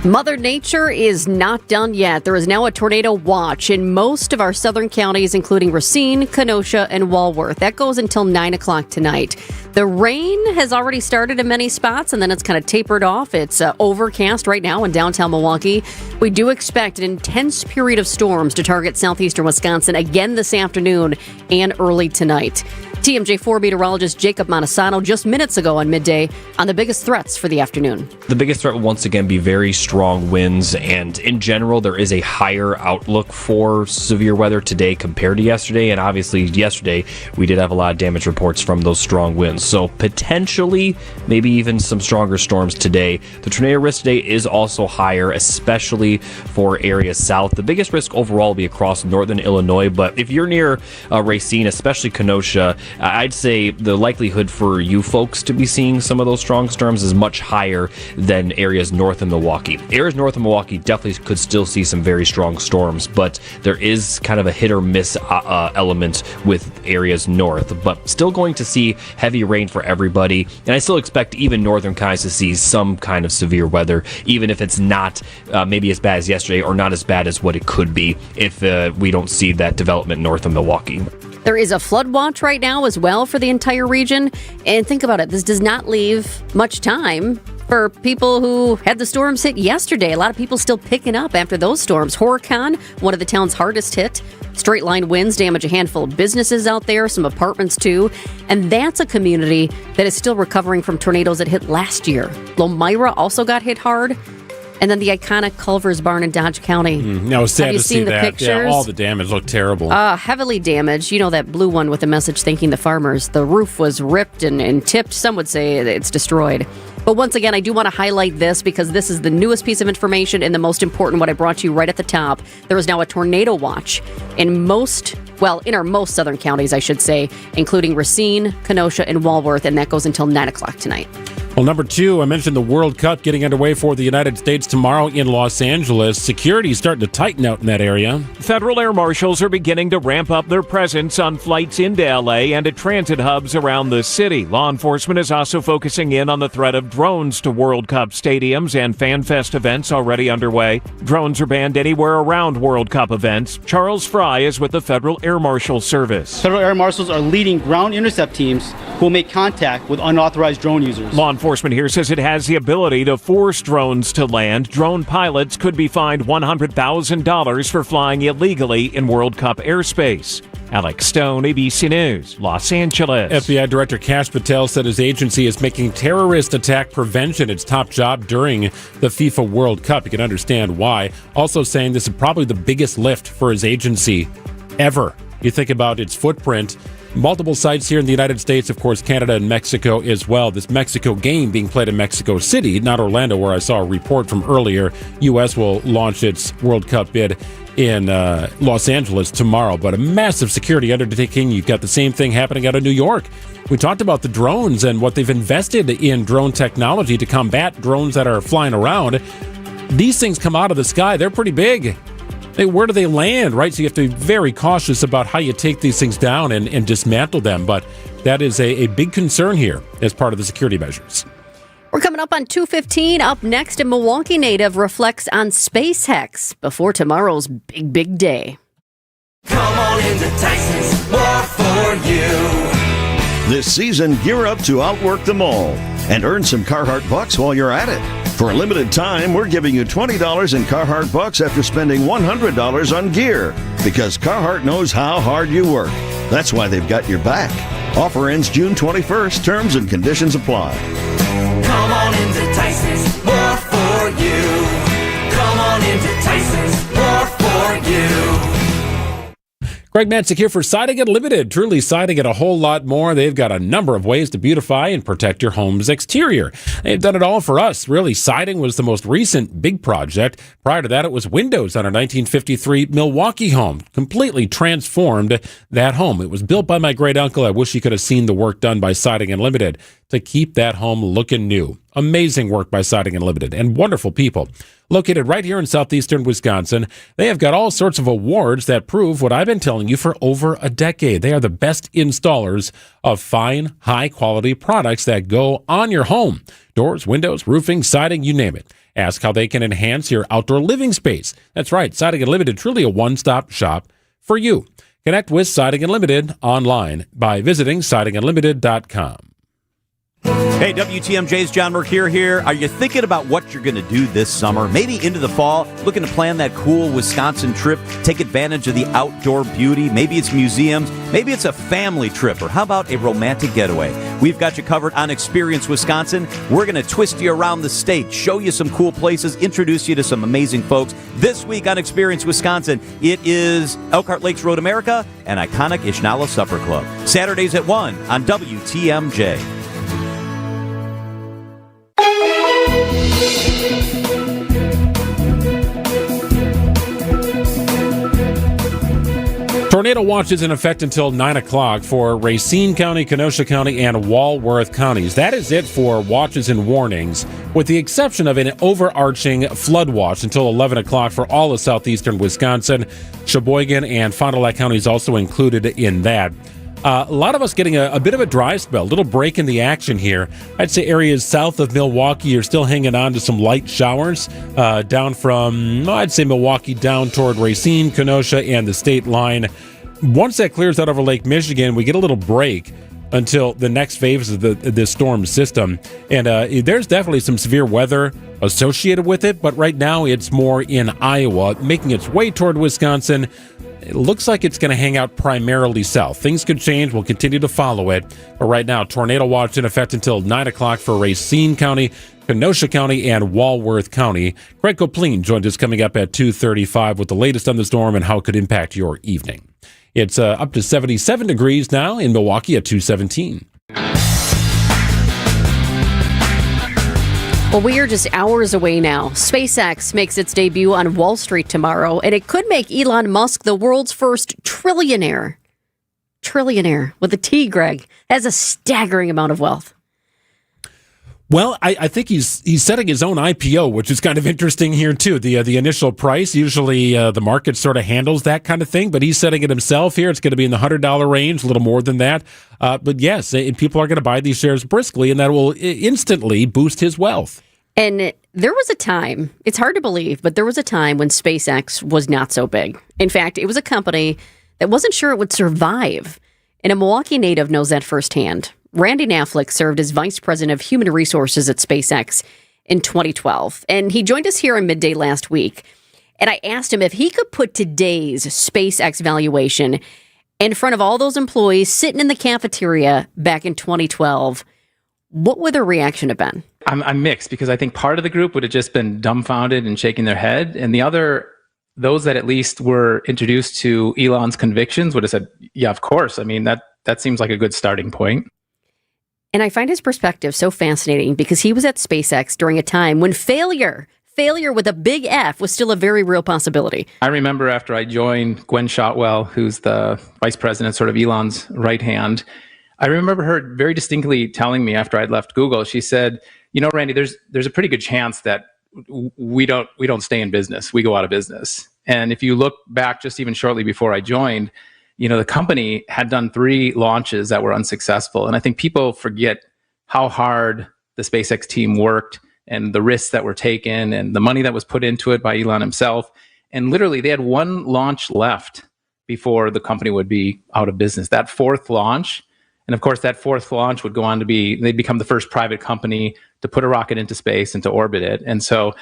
Mother Nature is not done yet. There is now a tornado watch in most of our southern counties, including Racine, Kenosha, and Walworth. That goes until 9 o'clock tonight. The rain has already started in many spots, and then it's kind of tapered off. It's overcast right now in downtown Milwaukee. We do expect an intense period of storms to target southeastern Wisconsin again this afternoon and early tonight. TMJ4 meteorologist Jacob Montesano just minutes ago on Midday on the biggest threats for the afternoon. The biggest threat will once again be very strong winds, and in general, there is a higher outlook for severe weather today compared to yesterday. And obviously, yesterday, we did have a lot of damage reports from those strong winds. So potentially, maybe even some stronger storms today. The tornado risk today is also higher, especially for areas south. The biggest risk overall will be across northern Illinois, but if you're near Racine, especially Kenosha, I'd say the likelihood for you folks to be seeing some of those strong storms is much higher than areas north of Milwaukee. Areas north of Milwaukee definitely could still see some very strong storms, but there is kind of a hit or miss element with areas north, but still going to see heavy rain for everybody. And I still expect even northern counties to see some kind of severe weather, even if it's not maybe as bad as yesterday or not as bad as what it could be if we don't see that development north of Milwaukee. There is a flood watch right now as well for the entire region. And think about it, this does not leave much time for people who had the storms hit yesterday. A lot of people still picking up after those storms. Horicon, one of the town's hardest hit. Straight line winds damage a handful of businesses out there, some apartments too. And that's a community that is still recovering from tornadoes that hit last year. Lomira also got hit hard. And then the iconic Culver's Barn in Dodge County. That was sad Have you to see seen the that. pictures? Yeah, all the damage looked terrible. Heavily damaged. You know that blue one with the message thanking the farmers. The roof was ripped and tipped. Some would say it's destroyed. But once again, I do want to highlight this because this is the newest piece of information and the most important, what I brought you right at the top. There is now a tornado watch in our most southern counties, I should say, including Racine, Kenosha, and Walworth, and that goes until 9 o'clock tonight. Well, number two, I mentioned the World Cup getting underway for the United States tomorrow in Los Angeles. Security is starting to tighten out in that area. Federal air marshals are beginning to ramp up their presence on flights into L.A. and at transit hubs around the city. Law enforcement is also focusing in on the threat of drones to World Cup stadiums and Fan Fest events already underway. Drones are banned anywhere around World Cup events. Charles Fry is with the Federal Air Marshal Service. Federal air marshals are leading ground intercept teams who will make contact with unauthorized drone users. Law enforcement here says it has the ability to force drones to land. Drone pilots could be fined $100,000 for flying illegally in World Cup airspace. Alex Stone, ABC News, Los Angeles. FBI Director Kash Patel said his agency is making terrorist attack prevention its top job during the FIFA World Cup. You can understand why. Also saying this is probably the biggest lift for his agency ever. You think about its footprint. Multiple sites here in the United States, of course, Canada and Mexico as well. This Mexico game being played in Mexico City, not Orlando, where I saw a report from earlier. U.S. will launch its World Cup bid in Los Angeles tomorrow. But a massive security undertaking. You've got the same thing happening out of New York. We talked about the drones and what they've invested in drone technology to combat drones that are flying around. These things come out of the sky. They're pretty big. Where do they land, right? So you have to be very cautious about how you take these things down and dismantle them. But that is a big concern here as part of the security measures. We're coming up on 2:15. Up next, a Milwaukee native reflects on space hacks before tomorrow's big, big day. Come on into Tyson's, more for you. This season, gear up to outwork them all and earn some Carhartt bucks while you're at it. For a limited time, we're giving you $20 in Carhartt bucks after spending $100 on gear, because Carhartt knows how hard you work. That's why they've got your back. Offer ends June 21st. Terms and conditions apply. Come on into Tyson's, more for you. Come on into Tyson's, more for you. Greg Matzik here for Siding Unlimited. Truly siding and a whole lot more. They've got a number of ways to beautify and protect your home's exterior. They've done it all for us. Really, siding was the most recent big project. Prior to that, it was windows on our 1953 Milwaukee home. Completely transformed that home. It was built by my great uncle. I wish you could have seen the work done by Siding Unlimited to keep that home looking new. Amazing work by Siding Unlimited and wonderful people. Located right here in southeastern Wisconsin, they have got all sorts of awards that prove what I've been telling you for over a decade. They are the best installers of fine, high-quality products that go on your home. Doors, windows, roofing, siding, you name it. Ask how they can enhance your outdoor living space. That's right, Siding Unlimited, truly a one-stop shop for you. Connect with Siding Unlimited online by visiting sidingunlimited.com. Hey, WTMJ's John Mercure here. Are you thinking about what you're going to do this summer? Maybe into the fall, looking to plan that cool Wisconsin trip, take advantage of the outdoor beauty. Maybe it's museums, maybe it's a family trip, or how about a romantic getaway? We've got you covered on Experience Wisconsin. We're going to twist you around the state, show you some cool places, introduce you to some amazing folks. This week on Experience Wisconsin, it is Elkhart Lakes Road America and iconic Ishnala Supper Club. Saturdays at 1 on WTMJ. Tornado watch is in effect until 9 o'clock for Racine County, Kenosha County, and Walworth counties. That is it for watches and warnings, with the exception of an overarching flood watch until 11 o'clock for all of southeastern Wisconsin. Sheboygan and Fond du Lac counties also included in that. A lot of us getting a bit of a dry spell, a little break in the action here. I'd say areas south of Milwaukee are still hanging on to some light showers down from, I'd say, Milwaukee down toward Racine, Kenosha, and the state line. Once that clears out over Lake Michigan, we get a little break until the next phase of this storm system. And there's definitely some severe weather associated with it, but right now it's more in Iowa, making its way toward Wisconsin. It looks like it's going to hang out primarily south. Things could change. We'll continue to follow it. But right now, tornado watch in effect until 9 o'clock for Racine County, Kenosha County, and Walworth County. Greg Kopleen joined us coming up at 2:35 with the latest on the storm and how it could impact your evening. It's up to 77 degrees now in Milwaukee at 2:17. Well, we are just hours away now. SpaceX makes its debut on Wall Street tomorrow, and it could make Elon Musk the world's first trillionaire. Trillionaire with a T, Greg. Has a staggering amount of wealth. Well, I think he's setting his own IPO, which is kind of interesting here, too. The initial price, usually the market sort of handles that kind of thing, but he's setting it himself here. It's going to be in the $100 range, a little more than that. But yes, people are going to buy these shares briskly, and that will instantly boost his wealth. And there was a time, it's hard to believe, but there was a time when SpaceX was not so big. In fact, it was a company that wasn't sure it would survive. And a Milwaukee native knows that firsthand. Randy Knaflick served as vice president of human resources at SpaceX in 2012. And he joined us here on Midday last week. And I asked him if he could put today's SpaceX valuation in front of all those employees sitting in the cafeteria back in 2012. What would their reaction have been? I'm mixed because I think part of the group would have just been dumbfounded and shaking their head. And the other, those that at least were introduced to Elon's convictions would have said, yeah, of course. I mean, that seems like a good starting point. And I find his perspective so fascinating because he was at SpaceX during a time when failure with a big F was still a very real possibility. I remember after I joined, Gwen Shotwell, who's the vice president, sort of Elon's right hand, I remember her very distinctly telling me after I'd left Google, she said, you know, Randy, there's a pretty good chance that we don't stay in business. We go out of business. And if you look back just even shortly before I joined, you know, the company had done 3 launches that were unsuccessful. And I think people forget how hard the SpaceX team worked and the risks that were taken and the money that was put into it by Elon himself. And literally they had 1 launch left before the company would be out of business. That 4th launch, and of course that 4th launch would go on to they'd become the first private company to put a rocket into space and to orbit it. And so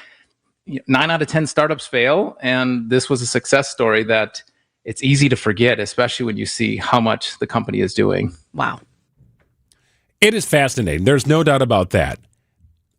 9 out of 10 startups fail. And this was a success story that it's easy to forget, especially when you see how much the company is doing. Wow. It is fascinating. There's no doubt about that.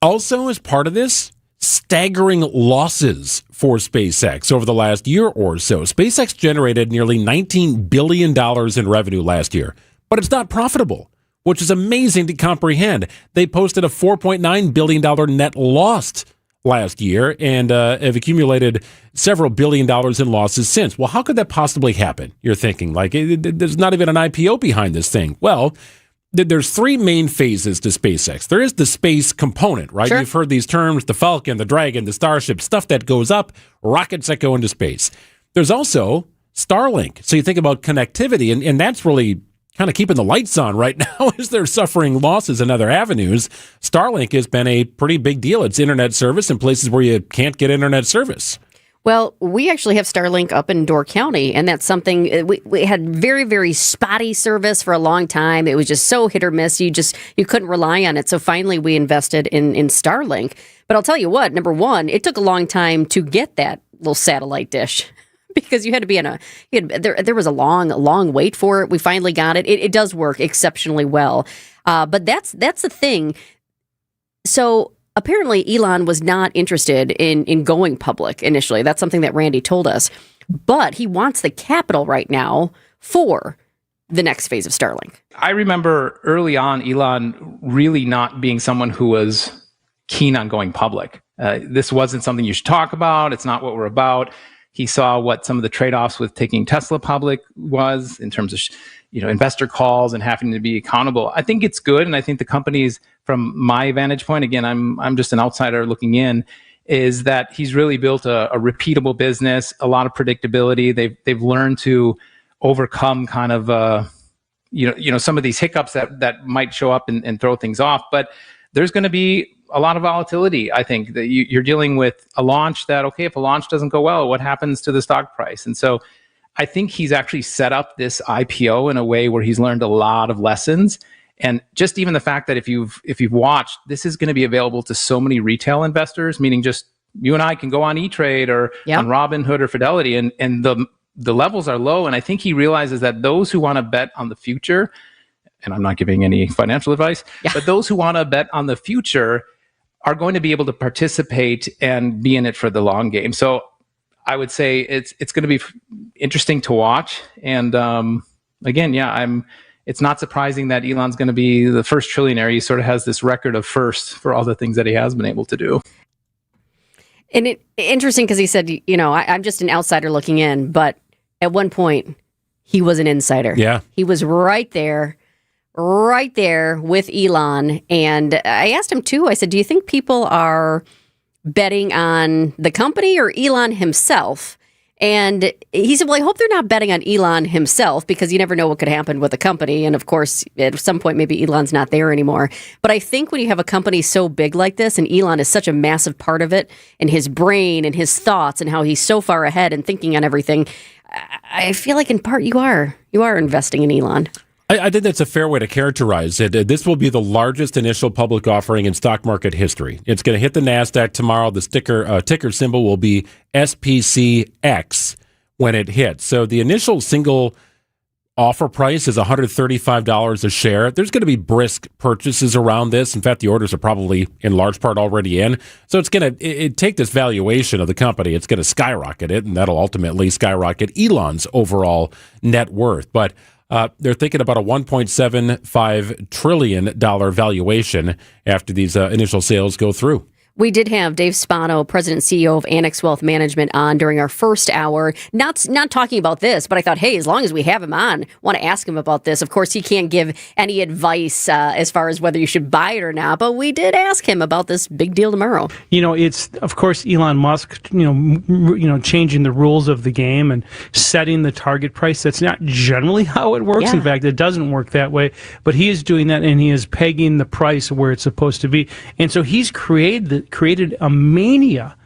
Also, as part of this, staggering losses for SpaceX over the last year or so. SpaceX generated nearly $19 billion in revenue last year, but it's not profitable, which is amazing to comprehend. They posted a $4.9 billion net loss last year and have accumulated several billion dollars in losses since. Well, how could that possibly happen? You're thinking, like, there's not even an IPO behind this thing. Well, there's 3 main phases to SpaceX. There is the space component, right? Sure. You've heard these terms, the Falcon, the Dragon, the Starship, stuff that goes up, rockets that go into space. There's also Starlink. So you think about connectivity, and that's really kind of keeping the lights on right now as they're suffering losses in other avenues. Starlink has been a pretty big deal. It's internet service in places where you can't get internet service. Well, we actually have Starlink up in Door County, and that's something we had very, very spotty service for a long time. It was just so hit or miss. You couldn't rely on it. So finally we invested in Starlink. But I'll tell you what, number one, it took a long time to get that little satellite dish because you had to be there was a long wait for it. We finally got it. It does work exceptionally well. But that's the thing. So apparently, Elon was not interested in going public initially. That's something that Randy told us. But he wants the capital right now for the next phase of Starlink. I remember early on, Elon really not being someone who was keen on going public. This wasn't something you should talk about. It's not what we're about. He saw what some of the trade-offs with taking Tesla public was in terms of investor calls and having to be accountable. I think it's good, and I think the companies, from my vantage point, again, I'm just an outsider looking in, is that he's really built a repeatable business, a lot of predictability. They've learned to overcome kind of some of these hiccups that might show up and throw things off. But there's going to be a lot of volatility. I think that you're dealing with a launch that, okay, if a launch doesn't go well, what happens to the stock price? And so I think he's actually set up this IPO in a way where he's learned a lot of lessons. And just even the fact that if you've watched, this is going to be available to so many retail investors, meaning just you and I can go on E-Trade or on Robinhood or Fidelity, and the levels are low. And I think he realizes that those who want to bet on the future, and I'm not giving any financial advice, but those who want to bet on the future are going to be able to participate and be in it for the long game. So I would say it's going to be interesting to watch. And again, it's not surprising that Elon's going to be the first trillionaire. He sort of has this record of first for all the things that he has been able to do. And interesting because he said, I'm just an outsider looking in, but at one point he was an insider. Yeah. He was right there with Elon. And I asked him too, I said, do you think people are betting on the company or Elon himself? And he said, well, I hope they're not betting on Elon himself because you never know what could happen with a company. And of course, at some point, maybe Elon's not there anymore. But I think when you have a company so big like this, and Elon is such a massive part of it, and his brain and his thoughts and how he's so far ahead and thinking on everything, I feel like in part you are investing in Elon. I think that's a fair way to characterize it. This will be the largest initial public offering in stock market history. It's going to hit the NASDAQ tomorrow. The ticker symbol will be SPCX when it hits. So the initial single offer price is $135 a share. There's going to be brisk purchases around this. In fact, the orders are probably in large part already in. So it's going to take this valuation of the company. It's going to skyrocket it, and that'll ultimately skyrocket Elon's overall net worth. But they're thinking about a $1.75 trillion valuation after these initial sales go through. We did have Dave Spano, President and CEO of Annex Wealth Management, on during our first hour. Not talking about this, but I thought, hey, as long as we have him on, I want to ask him about this. Of course, he can't give any advice as far as whether you should buy it or not, but we did ask him about this big deal tomorrow. It's, of course, Elon Musk, changing the rules of the game and setting the target price. That's not generally how it works. Yeah. In fact, it doesn't work that way. But he is doing that, and he is pegging the price where it's supposed to be. And so he's created a mania,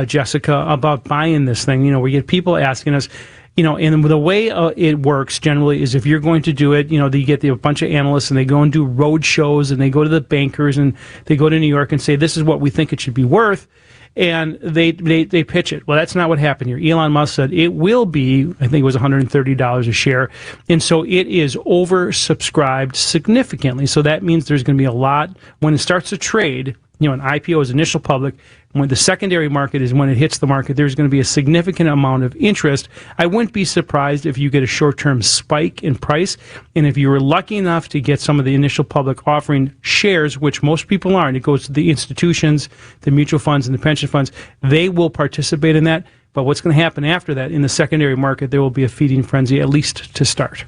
Jessica, about buying this thing. We get people asking us, and the way it works generally is if you're going to do it, you get a bunch of analysts and they go and do road shows and they go to the bankers and they go to New York and say, this is what we think it should be worth. And they pitch it. Well, that's not what happened here. Elon Musk said it will be, I think it was $130 a share. And so it is oversubscribed significantly. So that means there's going to be a lot when it starts to trade. An IPO is initial public. When the secondary market is when it hits the market, there's going to be a significant amount of interest. I wouldn't be surprised if you get a short-term spike in price. And if you were lucky enough to get some of the initial public offering shares, which most people aren't, it goes to the institutions, the mutual funds, and the pension funds, they will participate in that. But what's going to happen after that in the secondary market, there will be a feeding frenzy, at least to start.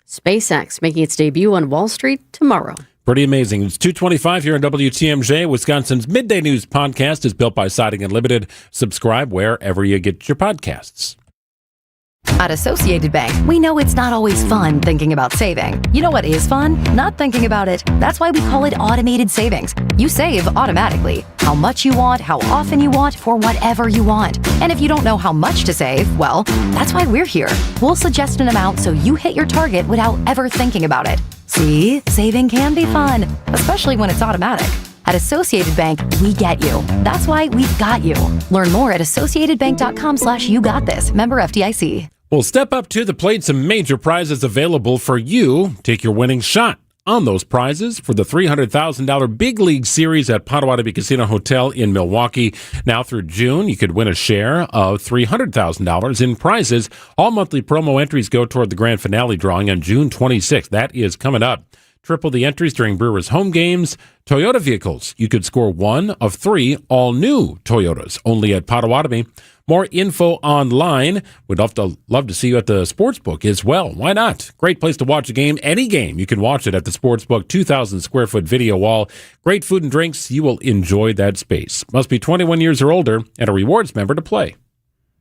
SpaceX making its debut on Wall Street tomorrow. Pretty amazing. It's 2:25 here on WTMJ. Wisconsin's Midday News podcast is built by Siding Unlimited. Subscribe wherever you get your podcasts. At Associated Bank, we know it's not always fun thinking about saving. You know what is fun? Not thinking about it. That's why we call it automated savings. You save automatically. How much you want, how often you want, for whatever you want. And if you don't know how much to save, well, that's why we're here. We'll suggest an amount so you hit your target without ever thinking about it. See, saving can be fun, especially when it's automatic. At Associated Bank, we get you. That's why we've got you. Learn more at associatedbank.com/yougotthis. Member FDIC. Well, step up to the plate. Some major prizes available for you. Take your winning shot on those prizes for the $300,000 Big League Series at Potawatomi Casino Hotel in Milwaukee. Now through June, you could win a share of $300,000 in prizes. All monthly promo entries go toward the grand finale drawing on June 26th. That is coming up. Triple the entries during Brewers home games. Toyota vehicles. You could score one of 3 all-new Toyotas, only at Potawatomi. More info online. We'd love to see you at the Sportsbook as well. Why not? Great place to watch a game. Any game, you can watch it at the Sportsbook. 2,000-square-foot video wall. Great food and drinks. You will enjoy that space. Must be 21 years or older and a rewards member to play.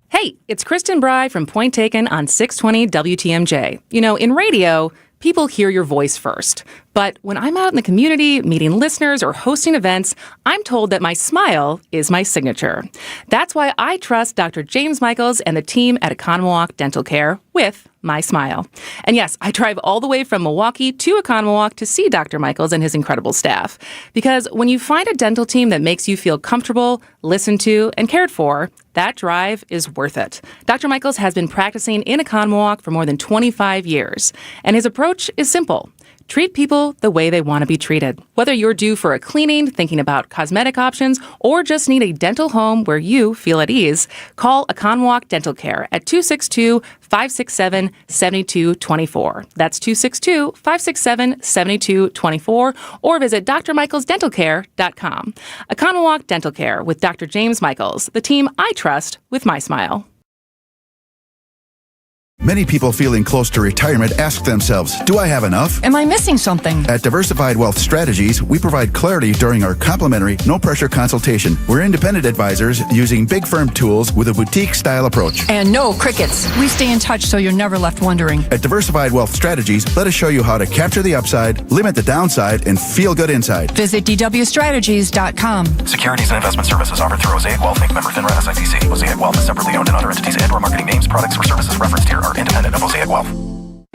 Hey, it's Kristen Bry from Point Taken on 620 WTMJ. You know, in radio, people hear your voice first. But when I'm out in the community, meeting listeners or hosting events, I'm told that my smile is my signature. That's why I trust Dr. James Michaels and the team at Economawalk Dental Care with my smile. And yes, I drive all the way from Milwaukee to Economawalk to see Dr. Michaels and his incredible staff. Because when you find a dental team that makes you feel comfortable, listened to, and cared for, that drive is worth it. Dr. Michaels has been practicing in Economawalk for more than 25 years, and his approach is simple. Treat people the way they want to be treated. Whether you're due for a cleaning, thinking about cosmetic options, or just need a dental home where you feel at ease, call Economawalk Dental Care at 262-567-7224. That's 262-567-7224, or visit drmichaelsdentalcare.com. Economawalk Dental Care with Dr. James Michaels, the team I trust with my smile. Many people feeling close to retirement ask themselves, do I have enough? Am I missing something? At Diversified Wealth Strategies, we provide clarity during our complimentary, no-pressure consultation. We're independent advisors using big firm tools with a boutique-style approach. And no crickets. We stay in touch so you're never left wondering. At Diversified Wealth Strategies, let us show you how to capture the upside, limit the downside, and feel good inside. Visit dwstrategies.com. Securities and investment services offered through Mosaic Wealth Inc. Member FINRA SIPC. Mosaic Wealth is separately owned, and other entities and/or marketing names, products, or services referenced here are independent of Mosaic Wealth.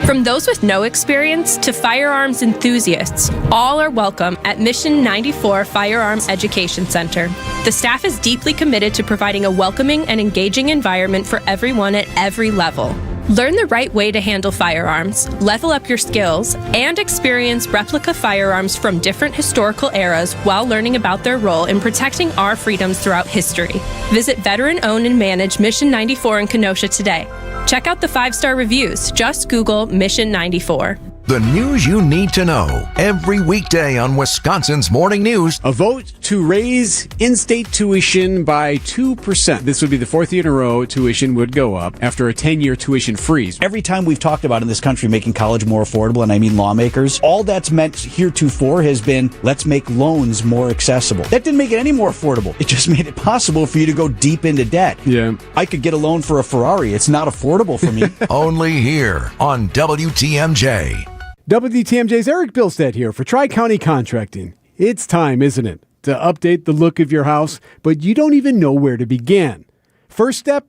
From those with no experience to firearms enthusiasts, all are welcome at Mission 94 Firearms Education Center. The staff is deeply committed to providing a welcoming and engaging environment for everyone at every level. Learn the right way to handle firearms, level up your skills, and experience replica firearms from different historical eras while learning about their role in protecting our freedoms throughout history. Visit veteran-owned and managed Mission 94 in Kenosha today. Check out the 5-star reviews. Just Google Mission 94. The news you need to know every weekday on Wisconsin's Morning News. A vote to raise in-state tuition by 2%. This would be the 4th year in a row tuition would go up after a 10-year tuition freeze. Every time we've talked about in this country making college more affordable, and I mean lawmakers, all that's meant heretofore has been let's make loans more accessible. That didn't make it any more affordable. It just made it possible for you to go deep into debt. Yeah. I could get a loan for a Ferrari. It's not affordable for me. Only here on WTMJ. WTMJ's Eric Bilstead here for Tri-County Contracting. It's time, isn't it, to update the look of your house, but you don't even know where to begin. First step,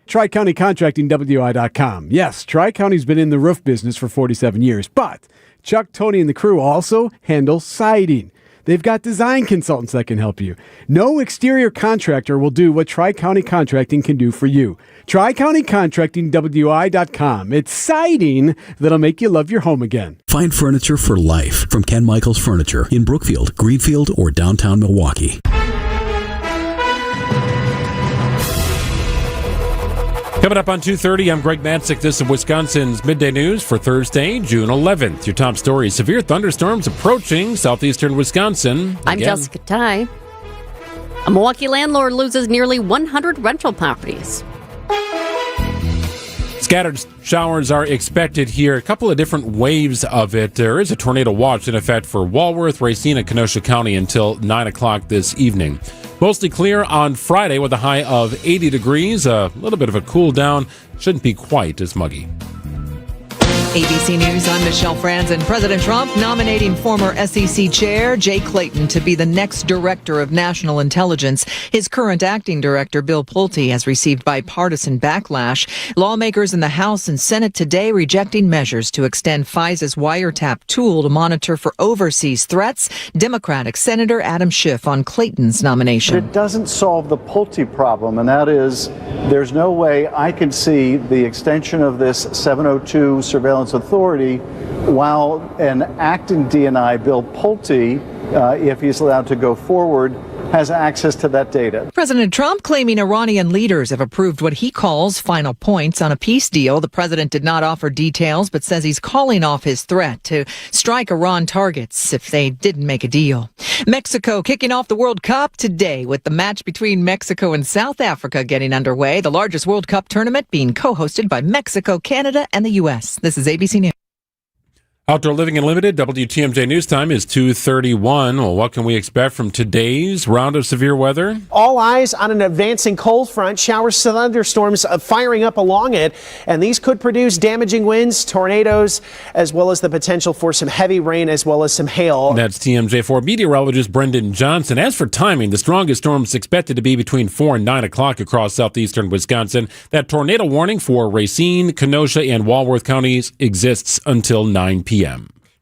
TriCountyContractingWI.com. Yes, Tri-County's been in the roof business for 47 years, but Chuck, Tony, and the crew also handle siding. They've got design consultants that can help you. No exterior contractor will do what Tri-County Contracting can do for you. TriCountyContractingWI.com. It's siding that'll make you love your home again. Find furniture for life from Ken Michaels Furniture in Brookfield, Greenfield, or downtown Milwaukee. Coming up on 2:30, I'm Greg Matzik. This is Wisconsin's Midday News for Thursday, June 11th. Your top story, severe thunderstorms approaching southeastern Wisconsin. I'm Jessica Ty. A Milwaukee landlord loses nearly 100 rental properties. Scattered showers are expected here. A couple of different waves of it. There is a tornado watch in effect for Walworth, Racine, and Kenosha County until 9 o'clock this evening. Mostly clear on Friday with a high of 80 degrees. A little bit of a cool down. Shouldn't be quite as muggy. ABC News, I'm Michelle Franzen. President Trump nominating former SEC Chair Jay Clayton to be the next Director of National Intelligence. His current acting director, Bill Pulte, has received bipartisan backlash. Lawmakers in the House and Senate today rejecting measures to extend FISA's wiretap tool to monitor for overseas threats. Democratic Senator Adam Schiff on Clayton's nomination. It doesn't solve the Pulte problem, and that is there's no way I can see the extension of this 702 surveillance authority while an acting DNI, Bill Pulte, if he's allowed to go forward, has access to that data. President Trump claiming Iranian leaders have approved what he calls final points on a peace deal. The president did not offer details, but says he's calling off his threat to strike Iran targets if they didn't make a deal. Mexico kicking off the World Cup today with the match between Mexico and South Africa getting underway. The largest World Cup tournament being co-hosted by Mexico, Canada, and the U.S. This is ABC News. Outdoor Living Unlimited, WTMJ News Time is 2:31. Well, what can we expect from today's round of severe weather? All eyes on an advancing cold front, showers, thunderstorms firing up along it, and these could produce damaging winds, tornadoes, as well as the potential for some heavy rain as well as some hail. That's TMJ4 meteorologist Brendan Johnson. As for timing, the strongest storm is expected to be between 4 and 9 o'clock across southeastern Wisconsin. That tornado warning for Racine, Kenosha, and Walworth counties exists until 9 p.m.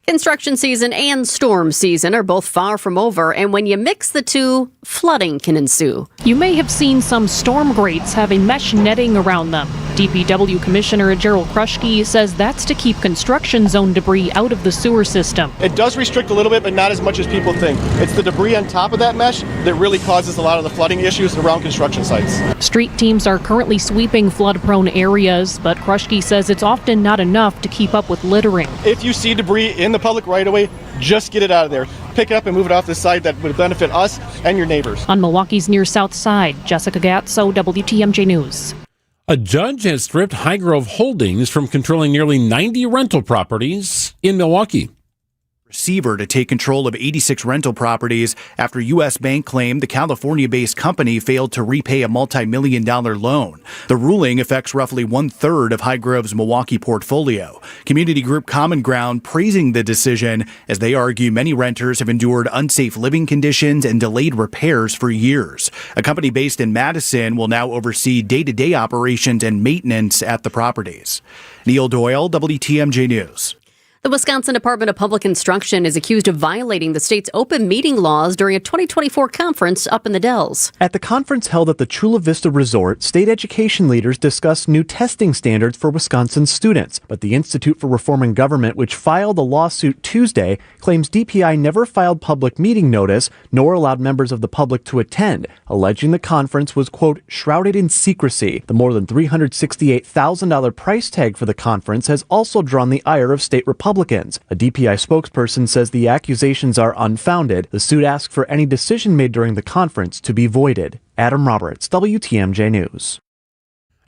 Construction season and storm season are both far from over, and when you mix the two, flooding can ensue. You may have seen some storm grates having mesh netting around them. DPW Commissioner Gerald Kruschke says that's to keep construction zone debris out of the sewer system. It does restrict a little bit, but not as much as people think. It's the debris on top of that mesh that really causes a lot of the flooding issues around construction sites. Street teams are currently sweeping flood-prone areas, but Kruschke says it's often not enough to keep up with littering. If you see debris in the public right-of-way, just get it out of there. Pick it up and move it off the side. That would benefit us and your neighbors. On Milwaukee's near south side, Jessica Gatso, WTMJ News. A judge has stripped Highgrove Holdings from controlling nearly 90 rental properties in Milwaukee. Receiver to take control of 86 rental properties after U.S. Bank claimed the California-based company failed to repay a multi-million-dollar loan. The ruling affects roughly one-third of Highgrove's Milwaukee portfolio. Community group Common Ground praising the decision as they argue many renters have endured unsafe living conditions and delayed repairs for years. A company based in Madison will now oversee day-to-day operations and maintenance at the properties. Neil Doyle, WTMJ News. The Wisconsin Department of Public Instruction is accused of violating the state's open meeting laws during a 2024 conference up in the Dells. At the conference held at the Chula Vista Resort, state education leaders discussed new testing standards for Wisconsin students. But the Institute for Reforming Government, which filed a lawsuit Tuesday, claims DPI never filed public meeting notice nor allowed members of the public to attend, alleging the conference was, quote, shrouded in secrecy. The more than $368,000 price tag for the conference has also drawn the ire of state Republicans. A DPI spokesperson says the accusations are unfounded. The suit asks for any decision made during the conference to be voided. Adam Roberts, WTMJ News.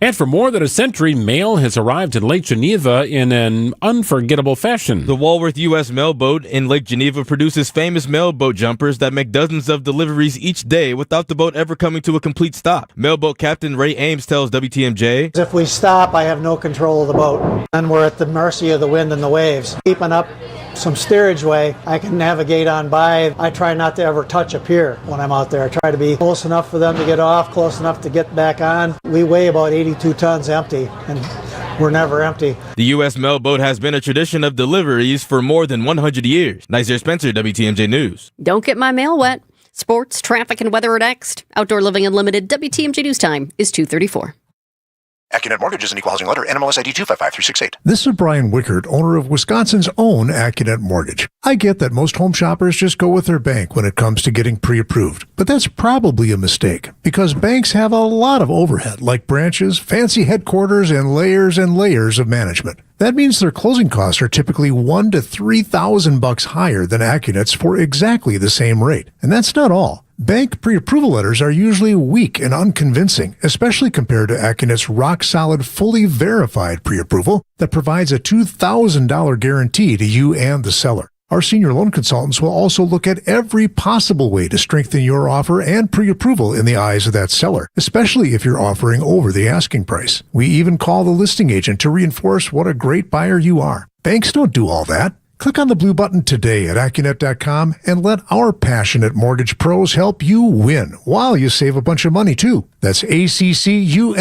And for more than a century, mail has arrived in Lake Geneva in an unforgettable fashion. The Walworth U.S. Mailboat in Lake Geneva produces famous mailboat jumpers that make dozens of deliveries each day without the boat ever coming to a complete stop. Mailboat Captain Ray Ames tells WTMJ, if we stop, I have no control of the boat, and we're at the mercy of the wind and the waves. Keeping up some steerage way, I can navigate on by. I try not to ever touch a pier when I'm out there. I try to be close enough for them to get off, close enough to get back on. We weigh about 82 tons empty, and we're never empty. The U.S. Mailboat has been a tradition of deliveries for more than 100 years. Nizer Spencer, WTMJ News. Don't get my mail wet. Sports, traffic, and weather are next. Outdoor Living Unlimited, WTMJ News Time is 2:34. AccuNet Mortgage is an equal housing lender. NMLS ID 255368. This is Brian Wickert, owner of Wisconsin's own AccuNet Mortgage. I get that most home shoppers just go with their bank when it comes to getting pre-approved. But that's probably a mistake, because banks have a lot of overhead, like branches, fancy headquarters, and layers of management. That means their closing costs are typically $1,000 to $3,000 higher than AccuNet's for exactly the same rate. And that's not all. Bank pre-approval letters are usually weak and unconvincing, especially compared to AccuNet's rock-solid, fully verified pre-approval that provides a $2,000 guarantee to you and the seller. Our senior loan consultants will also look at every possible way to strengthen your offer and pre-approval in the eyes of that seller, especially if you're offering over the asking price. We even call the listing agent to reinforce what a great buyer you are. Banks don't do all that. Click on the blue button today at Accunet.com and let our passionate mortgage pros help you win while you save a bunch of money too. That's ACCUNET.com.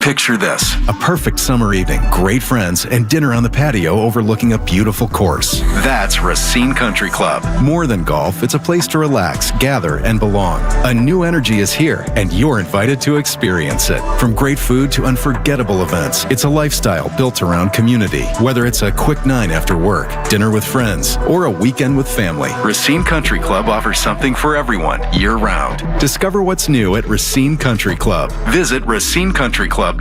Picture this, a perfect summer evening, great friends, and dinner on the patio overlooking a beautiful course. That's Racine Country Club. More than golf, it's a place to relax, gather, and belong. A new energy is here, and you're invited to experience it. From great food to unforgettable events, it's a lifestyle built around community. Whether it's a quick night after work, dinner with friends, or a weekend with family, Racine Country Club offers something for everyone, year-round. Discover what's new at Racine Country Club. Visit racinecountryclub.com.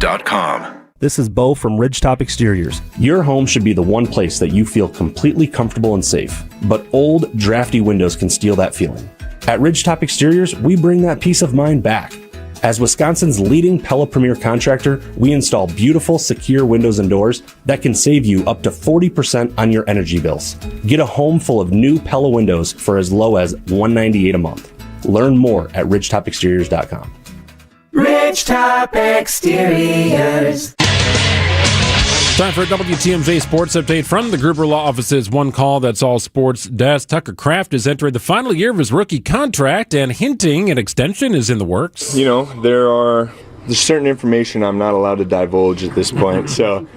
This is Bo from Ridgetop Exteriors. Your home should be the one place that you feel completely comfortable and safe, but old, drafty windows can steal that feeling. At Ridgetop Exteriors, we bring that peace of mind back. As Wisconsin's leading Pella Premier contractor, we install beautiful, secure windows and doors that can save you up to 40% on your energy bills. Get a home full of new Pella windows for as low as $198 a month. Learn more at ridgetopexteriors.com. Ridgetop Exteriors. Time for a WTMJ Sports Update from the Gruber Law Office's One Call That's All Sports desk. Tucker Kraft is entering the final year of his rookie contract and hinting an extension is in the works. You know, there's certain information I'm not allowed to divulge at this point, so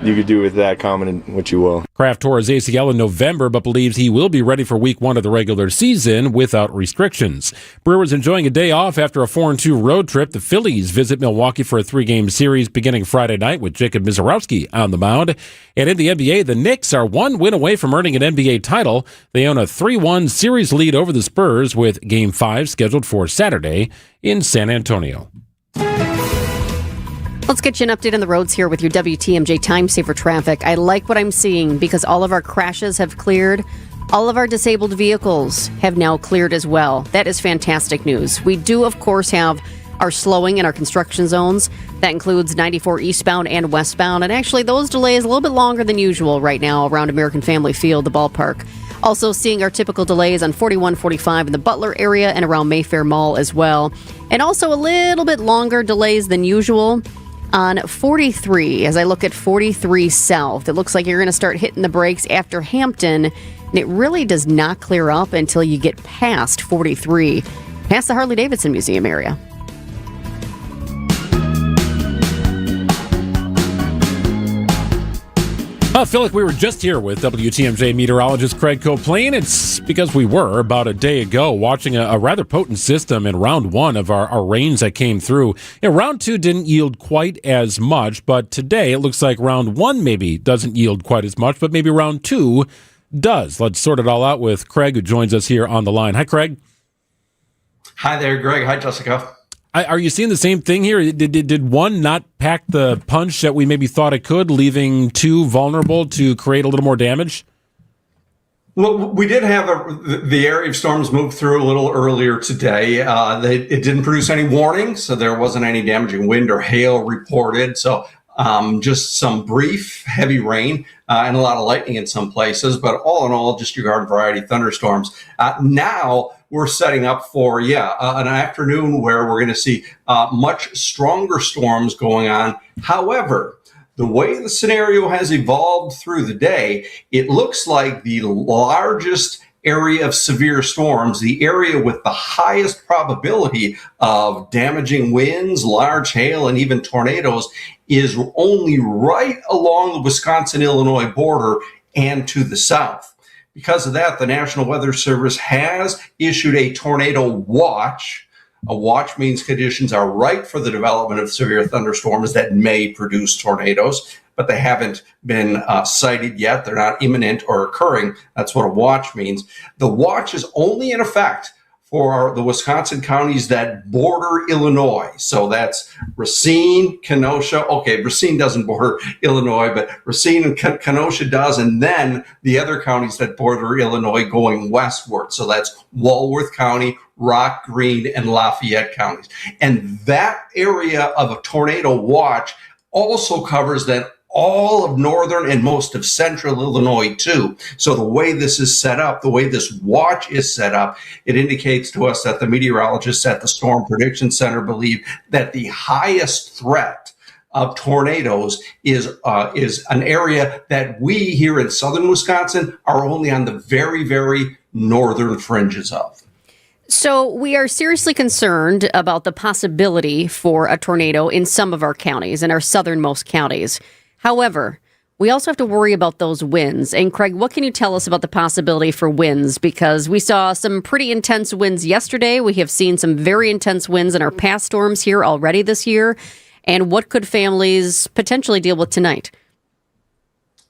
you could do with that comment what you will. Kraft tore his ACL in November, but believes he will be ready for week 1 of the regular season without restrictions. Brewers enjoying a day off after a 4-2 road trip. The Phillies visit Milwaukee for a 3-game series beginning Friday night with Jacob Misiorowski on the mound. And in the NBA, the Knicks are 1 win away from earning an NBA title. They own a 3-1 series lead over the Spurs with Game 5 scheduled for Saturday in San Antonio. Let's get you an update on the roads here with your WTMJ Time Saver traffic. I like what I'm seeing because all of our crashes have cleared. All of our disabled vehicles have now cleared as well. That is fantastic news. We do, of course, have our slowing in our construction zones. That includes 94 eastbound and westbound. And actually, those delays a little bit longer than usual right now around American Family Field, the ballpark. Also seeing our typical delays on 41, 45 in the Butler area and around Mayfair Mall as well. And also a little bit longer delays than usual on 43, as I look at 43 South. It looks like you're going to start hitting the brakes after Hampton, and it really does not clear up until you get past 43, past the Harley-Davidson Museum area. I feel like we were just here with WTMJ meteorologist Craig Coplain. It's because we were about a day ago watching a rather potent system in round 1 of our rains that came through. Round 2 didn't yield quite as much, but today it looks like round 1 maybe doesn't yield quite as much, but maybe round 2 does. Let's sort it all out with Craig, who joins us here on the line. Hi, Craig. Hi there, Greg. Hi, Jessica. Are you seeing the same thing here? Did 1 not pack the punch that we maybe thought it could, leaving 2 vulnerable to create a little more damage? Well, we did have the area of storms move through a little earlier today. It didn't produce any warnings, so there wasn't any damaging wind or hail reported. So just some brief heavy rain and a lot of lightning in some places. But all in all, just your garden variety thunderstorms. Now we're setting up for, an afternoon where we're going to see much stronger storms going on. However, the way the scenario has evolved through the day, it looks like the largest area of severe storms, the area with the highest probability of damaging winds, large hail, and even tornadoes, is only right along the Wisconsin-Illinois border and to the south. Because of that, the National Weather Service has issued a tornado watch. A watch means conditions are right for the development of severe thunderstorms that may produce tornadoes, but they haven't been cited yet. They're not imminent or occurring. That's what a watch means. The watch is only in effect for the Wisconsin counties that border Illinois. So that's Racine, Kenosha. Okay, Racine doesn't border Illinois, but Racine and Kenosha does. And then the other counties that border Illinois going westward. So that's Walworth County, Rock, Green, and Lafayette counties. And that area of a tornado watch also covers then all of northern and most of central Illinois too. So the way this is set up, the way this watch is set up, it indicates to us that the meteorologists at the Storm Prediction Center believe that the highest threat of tornadoes is an area that we here in southern Wisconsin are only on the very, very northern fringes of. So we are seriously concerned about the possibility for a tornado in some of our counties, in our southernmost counties. However, we also have to worry about those winds. And Craig, what can you tell us about the possibility for winds? Because we saw some pretty intense winds yesterday. We have seen some very intense winds in our past storms here already this year. And what could families potentially deal with tonight?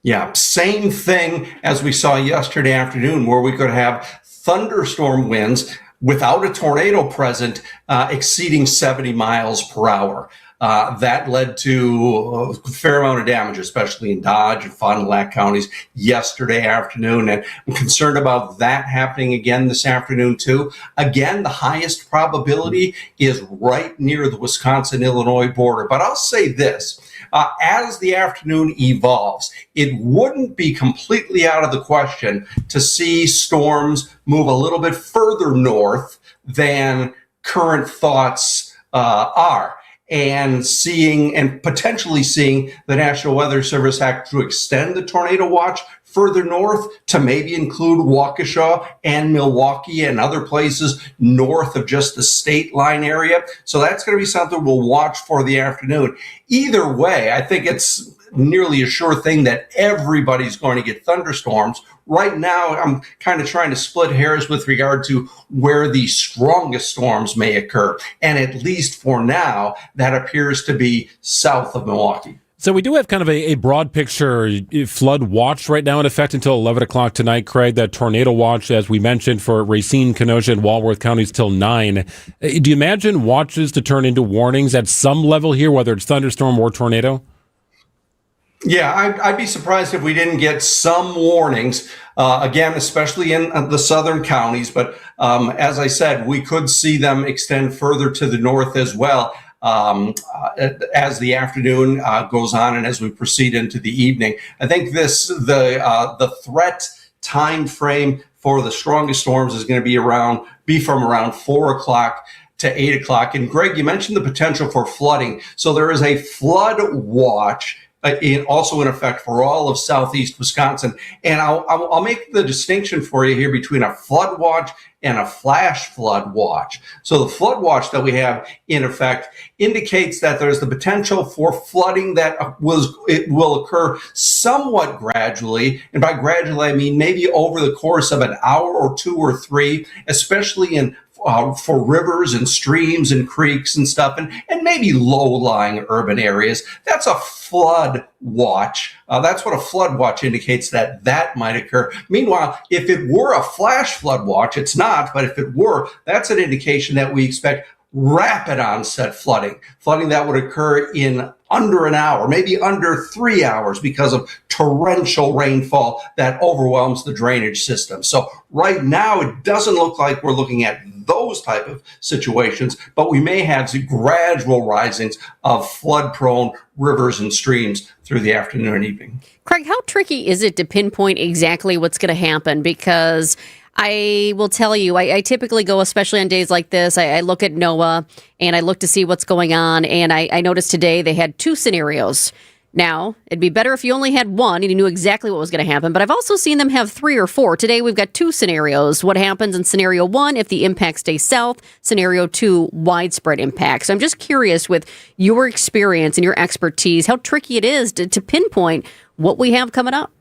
Yeah, same thing as we saw yesterday afternoon, where we could have thunderstorm winds without a tornado present, exceeding 70 miles per hour. That led to a fair amount of damage, especially in Dodge and Fond du Lac counties yesterday afternoon. And I'm concerned about that happening again this afternoon, too. Again, the highest probability is right near the Wisconsin-Illinois border. But I'll say this. As the afternoon evolves, it wouldn't be completely out of the question to see storms move a little bit further north than current thoughts are. And potentially seeing the National Weather Service act to extend the tornado watch further north to maybe include Waukesha and Milwaukee and other places north of just the state line area. So that's going to be something we'll watch for the afternoon. Either way, I think it's nearly a sure thing that everybody's going to get thunderstorms. Right now, I'm kind of trying to split hairs with regard to where the strongest storms may occur. And at least for now, that appears to be south of Milwaukee. So we do have kind of a broad picture flood watch right now in effect until 11 o'clock tonight, Craig. That tornado watch, as we mentioned, for Racine, Kenosha, and Walworth counties till 9. Do you imagine watches to turn into warnings at some level here, whether it's thunderstorm or tornado? Yeah, I'd be surprised if we didn't get some warnings, again, especially in the southern counties. But as I said, we could see them extend further to the north as well as the afternoon goes on and as we proceed into the evening. I think the threat time frame for the strongest storms is going to be from around 4 o'clock to 8 o'clock. And Greg, you mentioned the potential for flooding. So there is a flood watch also in effect for all of southeast Wisconsin. And I'll make the distinction for you here between a flood watch and a flash flood watch. So the flood watch that we have in effect indicates that there's the potential for flooding it will occur somewhat gradually. And by gradually, I mean maybe over the course of an hour or 2 or 3, especially for rivers and streams and creeks and stuff, and maybe low-lying urban areas. That's a flood watch. That's what a flood watch indicates, that might occur. Meanwhile, if it were a flash flood watch, it's not, but if it were, that's an indication that we expect rapid onset flooding that would occur in under an hour, maybe under 3 hours, because of torrential rainfall that overwhelms the drainage system. So right now, it doesn't look like we're looking at those type of situations, but we may have some gradual risings of flood-prone rivers and streams through the afternoon and evening. Craig, how tricky is it to pinpoint exactly what's going to happen? Because I will tell you, I typically go, especially on days like this, I look at NOAA and I look to see what's going on. And I noticed today they had 2 scenarios. Now, it'd be better if you only had one and you knew exactly what was going to happen. But I've also seen them have 3 or 4. Today, we've got 2 scenarios. What happens in scenario 1 if the impact stays south? Scenario 2, widespread impact. So I'm just curious, with your experience and your expertise, how tricky it is to pinpoint what we have coming up.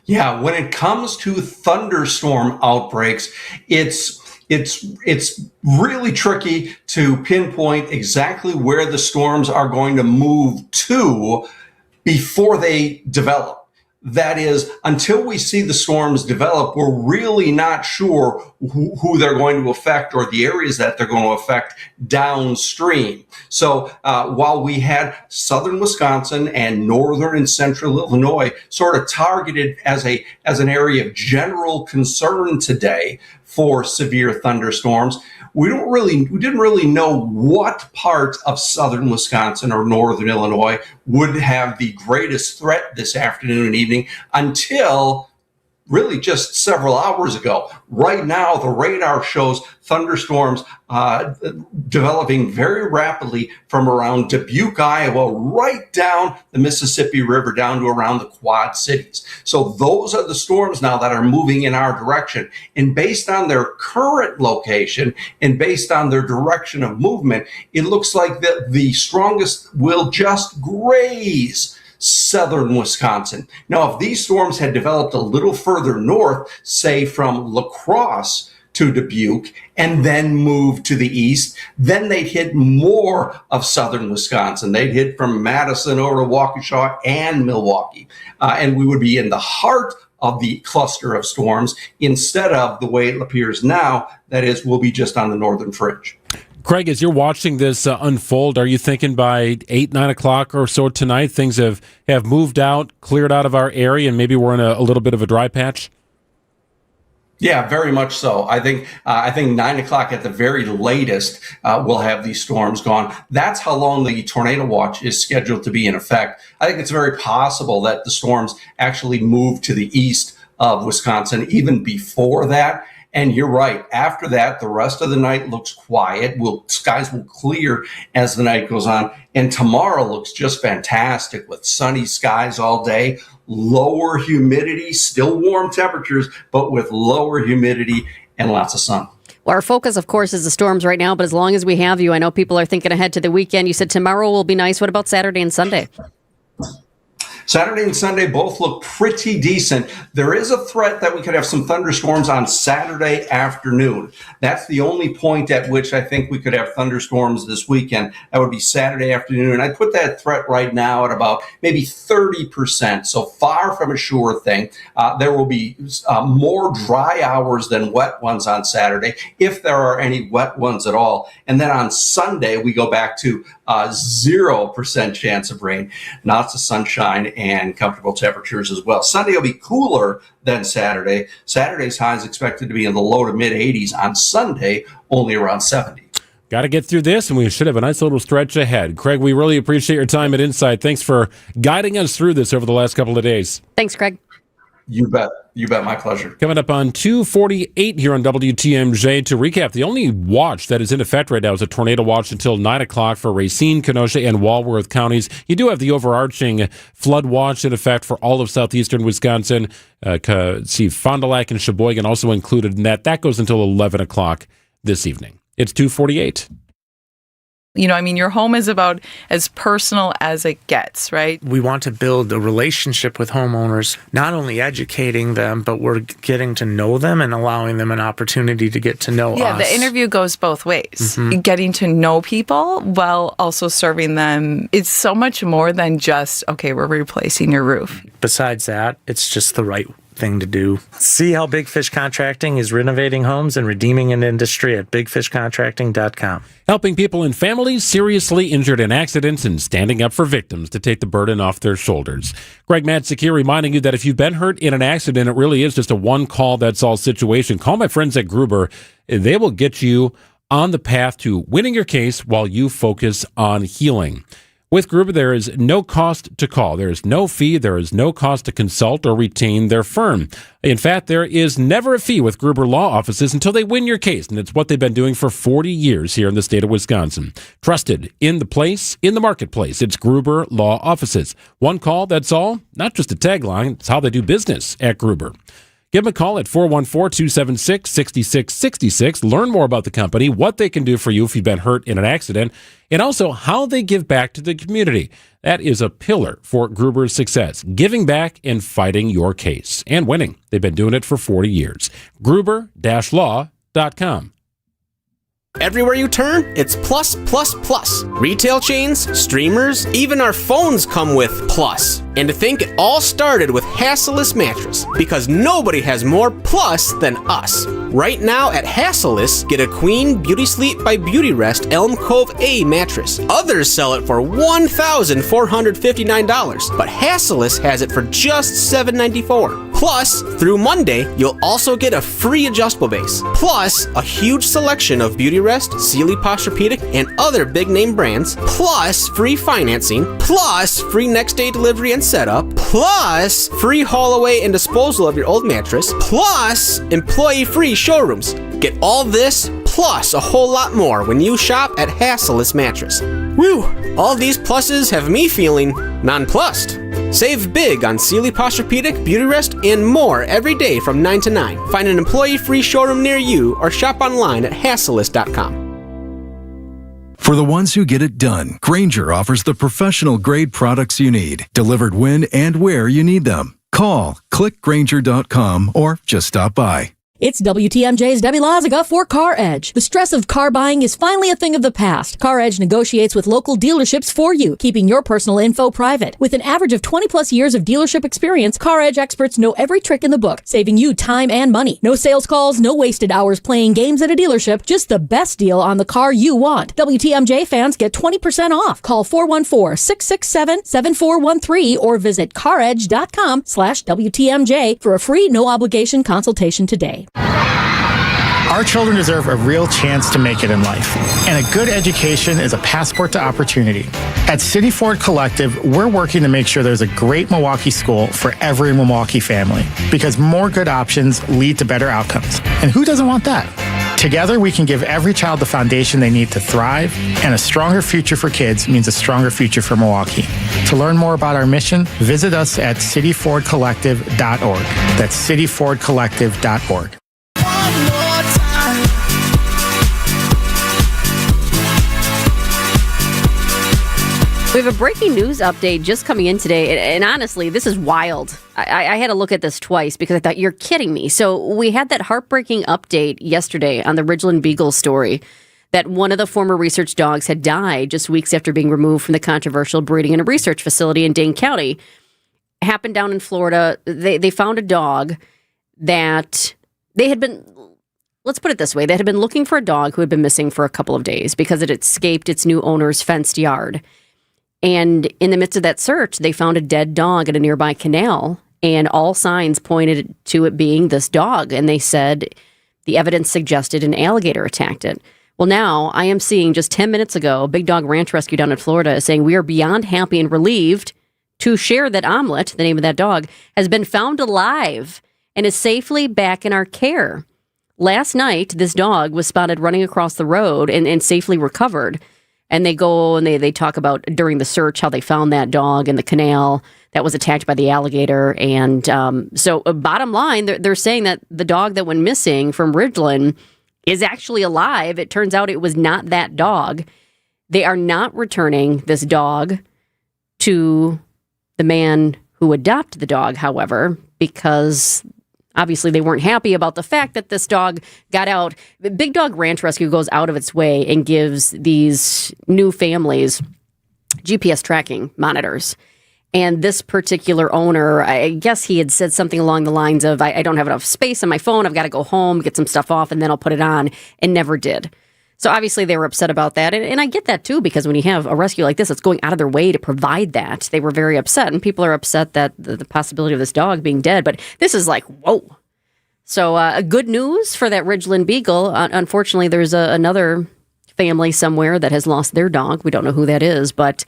Yeah, when it comes to thunderstorm outbreaks, it's really tricky to pinpoint exactly where the storms are going to move to before they develop. That is, until we see the storms develop, we're really not sure who they're going to affect or the areas that they're going to affect downstream. So while we had southern Wisconsin and northern and central Illinois sort of targeted as an area of general concern today for severe thunderstorms, we didn't really know what part of southern Wisconsin or northern Illinois would have the greatest threat this afternoon and evening until really just several hours ago. Right now, the radar shows thunderstorms developing very rapidly from around Dubuque, Iowa, right down the Mississippi River, down to around the Quad Cities. So those are the storms now that are moving in our direction. And based on their current location and based on their direction of movement, it looks like the strongest will just graze southern Wisconsin. Now, if these storms had developed a little further north, say from La Crosse to Dubuque, and then moved to the east, then they'd hit more of southern Wisconsin. They'd hit from Madison over to Waukesha and Milwaukee. And we would be in the heart of the cluster of storms instead of the way it appears now, that is, we'll be just on the northern fringe. Craig, as you're watching this unfold, are you thinking by 8, 9 o'clock or so tonight, things have moved out, cleared out of our area, and maybe we're in a little bit of a dry patch? Yeah, very much so. I think 9 o'clock at the very latest, we'll have these storms gone. That's how long the tornado watch is scheduled to be in effect. I think it's very possible that the storms actually move to the east of Wisconsin even before that. And you're right. After that, the rest of the night looks quiet. Skies will clear as the night goes on. And tomorrow looks just fantastic with sunny skies all day, lower humidity, still warm temperatures, but with lower humidity and lots of sun. Well, our focus, of course, is the storms right now. But as long as we have you, I know people are thinking ahead to the weekend. You said tomorrow will be nice. What about Saturday and Sunday? Saturday and Sunday both look pretty decent. There is a threat that we could have some thunderstorms on Saturday afternoon. That's the only point at which I think we could have thunderstorms this weekend. That would be Saturday afternoon. And I put that threat right now at about maybe 30%. So far from a sure thing. There will be more dry hours than wet ones on Saturday, if there are any wet ones at all. And then on Sunday, we go back to 0% chance of rain, lots of sunshine and comfortable temperatures as well. Sunday will be cooler than Saturday. Saturday's high is expected to be in the low to mid 80s. On Sunday, only around 70. Got to get through this, and we should have a nice little stretch ahead. Craig, we really appreciate your time at Insight. Thanks for guiding us through this over the last couple of days. Thanks, Craig. You bet. You bet. My pleasure. Coming up on 2:48 here on WTMJ. To recap, the only watch that is in effect right now is a tornado watch until 9 o'clock for Racine, Kenosha, and Walworth counties. You do have the overarching flood watch in effect for all of southeastern Wisconsin. See, Fond du Lac and Sheboygan also included in that. That goes until 11 o'clock this evening. It's 2:48. You know, I mean, your home is about as personal as it gets, right? We want to build a relationship with homeowners, not only educating them, but we're getting to know them and allowing them an opportunity to get to know us. Yeah, the interview goes both ways. Mm-hmm. Getting to know people while also serving them. It's so much more than just, okay, we're replacing your roof. Besides that, it's just the right thing to do. See how Big Fish Contracting is renovating homes and redeeming an industry at bigfishcontracting.com. Helping people and families seriously injured in accidents and standing up for victims to take the burden off their shoulders. Greg Matzik here reminding you that if you've been hurt in an accident, it really is just a one-call-that's-all situation. Call my friends at Gruber. They will get you on the path to winning your case while you focus on healing. With Gruber, there is no cost to call. There is no fee. There is no cost to consult or retain their firm. In fact, there is never a fee with Gruber Law Offices until they win your case, and it's what they've been doing for 40 years here in the state of Wisconsin. Trusted in the place, in the marketplace. It's Gruber Law Offices. One call, that's all. Not just a tagline. It's how they do business at Gruber. Give them a call at 414-276-6666. Learn more about the company, what they can do for you if you've been hurt in an accident, and also how they give back to the community. That is a pillar for Gruber's success, giving back and fighting your case and winning. They've been doing it for 40 years. Gruber-law.com. Everywhere you turn, it's plus, plus, plus. Retail chains, streamers, even our phones come with plus. And to think it all started with Hassellus Mattress, because nobody has more plus than us. Right now at Hassellus, get a Queen Beauty Sleep by Beauty Rest Elm Cove A mattress. Others sell it for $1,459, but Hassellus has it for just $794. Plus, through Monday, you'll also get a free adjustable base. Plus, a huge selection of Beautyrest, Sealy Posturepedic, and other big name brands. Plus, free financing. Plus, free next day delivery and setup. Plus, free haul away and disposal of your old mattress. Plus, employee-free showrooms. Get all this, plus a whole lot more when you shop at Hassellus Mattress. Woo! All these pluses have me feeling nonplussed. Save big on Sealy Posturepedic, Beautyrest, and more every day from 9 to 9. Find an employee-free showroom near you or shop online at Hassellus.com. For the ones who get it done, Grainger offers the professional-grade products you need, delivered when and where you need them. Call, click Grainger.com, or just stop by. It's WTMJ's Debbie Loziga for Car Edge. The stress of car buying is finally a thing of the past. Car Edge negotiates with local dealerships for you, keeping your personal info private. With an average of 20 plus years of dealership experience, Car Edge experts know every trick in the book, saving you time and money. No sales calls, no wasted hours playing games at a dealership, just the best deal on the car you want. WTMJ fans get 20% off. Call 414-667-7413 or visit caredge.com/WTMJ for a free no obligation consultation today. Our children deserve a real chance to make it in life, and a good education is a passport to opportunity. At City Ford Collective, we're working to make sure there's a great Milwaukee school for every Milwaukee family, because more good options lead to better outcomes. And who doesn't want that? Together, we can give every child the foundation they need to thrive, and a stronger future for kids means a stronger future for Milwaukee. To learn more about our mission, visit us at cityfordcollective.org. That's cityfordcollective.org. We have a breaking news update just coming in today, and honestly, this is wild. I had to look at this twice because I thought, you're kidding me. So we had that heartbreaking update yesterday on the Ridgeland Beagle story that one of the former research dogs had died just weeks after being removed from the controversial breeding and research facility in Dane County. It happened down in Florida. They found a dog that they had been... Let's put it this way. They had been looking for a dog who had been missing for a couple of days because it had escaped its new owner's fenced yard. And in the midst of that search, they found a dead dog at a nearby canal, and all signs pointed to it being this dog. And they said the evidence suggested an alligator attacked it. Well, now I am seeing just 10 minutes ago, Big Dog Ranch Rescue down in Florida is saying we are beyond happy and relieved to share that Omelette, the name of that dog, has been found alive and is safely back in our care. Last night, this dog was spotted running across the road and safely recovered. And they go and they talk about during the search how they found that dog in the canal that was attacked by the alligator. And so bottom line, they're saying that the dog that went missing from Ridgeland is actually alive. It turns out it was not that dog. They are not returning this dog to the man who adopted the dog, however, because... obviously, they weren't happy about the fact that this dog got out. Big Dog Ranch Rescue goes out of its way and gives these new families GPS tracking monitors. And this particular owner, I guess he had said something along the lines of, I don't have enough space on my phone. I've got to go home, get some stuff off, and then I'll put it on, and never did. So obviously they were upset about that. And I get that too, because when you have a rescue like this, it's going out of their way to provide that. They were very upset, and people are upset that the possibility of this dog being dead. But this is like, whoa. So good news for that Ridgeland Beagle. Unfortunately, there's another family somewhere that has lost their dog. We don't know who that is. But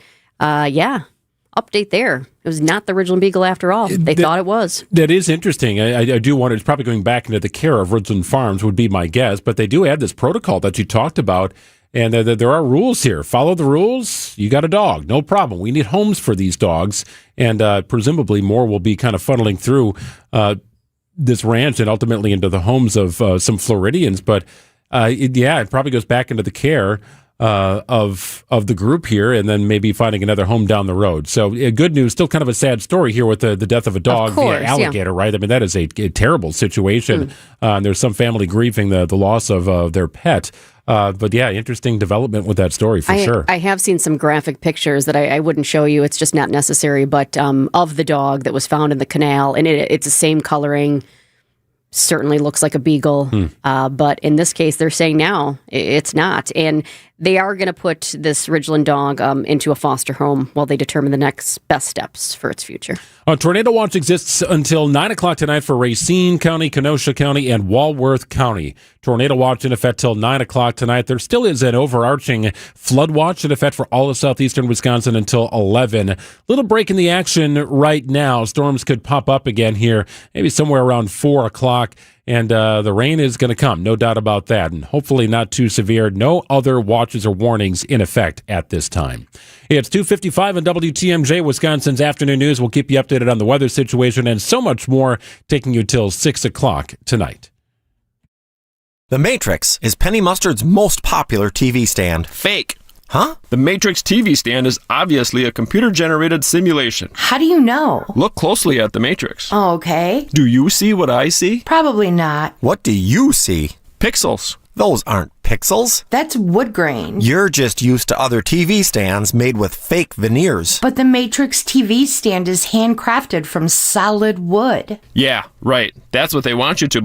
update there. It was not the Ridgeland Beagle after all. They thought it was. That is interesting. I do wonder, it's probably going back into the care of Ridgeland Farms would be my guess, but they do have this protocol that you talked about, and there are rules here. Follow the rules. You got a dog. No problem. We need homes for these dogs, and presumably more will be kind of funneling through this ranch and ultimately into the homes of some Floridians. But it probably goes back into the care of the group here, and then maybe finding another home down the road. So good news, still kind of a sad story here with the death of a dog via alligator, right? I mean, that is a terrible situation. And there's some family grieving the loss of their pet. But yeah, interesting development with that story for sure. I have seen some graphic pictures that I wouldn't show you. It's just not necessary. But of the dog that was found in the canal, and it's the same coloring. Certainly looks like a beagle, but in this case, they're saying now it's not. And They are going to put this Ridgeland dog into a foster home while they determine the next best steps for its future. A tornado watch exists until 9 o'clock tonight for Racine County, Kenosha County, and Walworth County. Tornado watch in effect till 9 o'clock tonight. There still is an overarching flood watch in effect for all of southeastern Wisconsin until 11. Little break in the action right now. Storms could pop up again here, maybe somewhere around 4 o'clock. And the rain is going to come, no doubt about that, and hopefully not too severe. No other watches or warnings in effect at this time. It's 2:55 on WTMJ, Wisconsin's Afternoon News. We'll keep you updated on the weather situation and so much more, taking you till 6 o'clock tonight. The Matrix is Penny Mustard's most popular TV stand. Fake. Huh? The Matrix TV stand is obviously a computer-generated simulation. How do you know? Look closely at the Matrix. Okay. Do you see what I see? Probably not. What do you see? Pixels. Those aren't pixels. That's wood grain. You're just used to other TV stands made with fake veneers. But the Matrix TV stand is handcrafted from solid wood. Yeah, right. That's what they want you to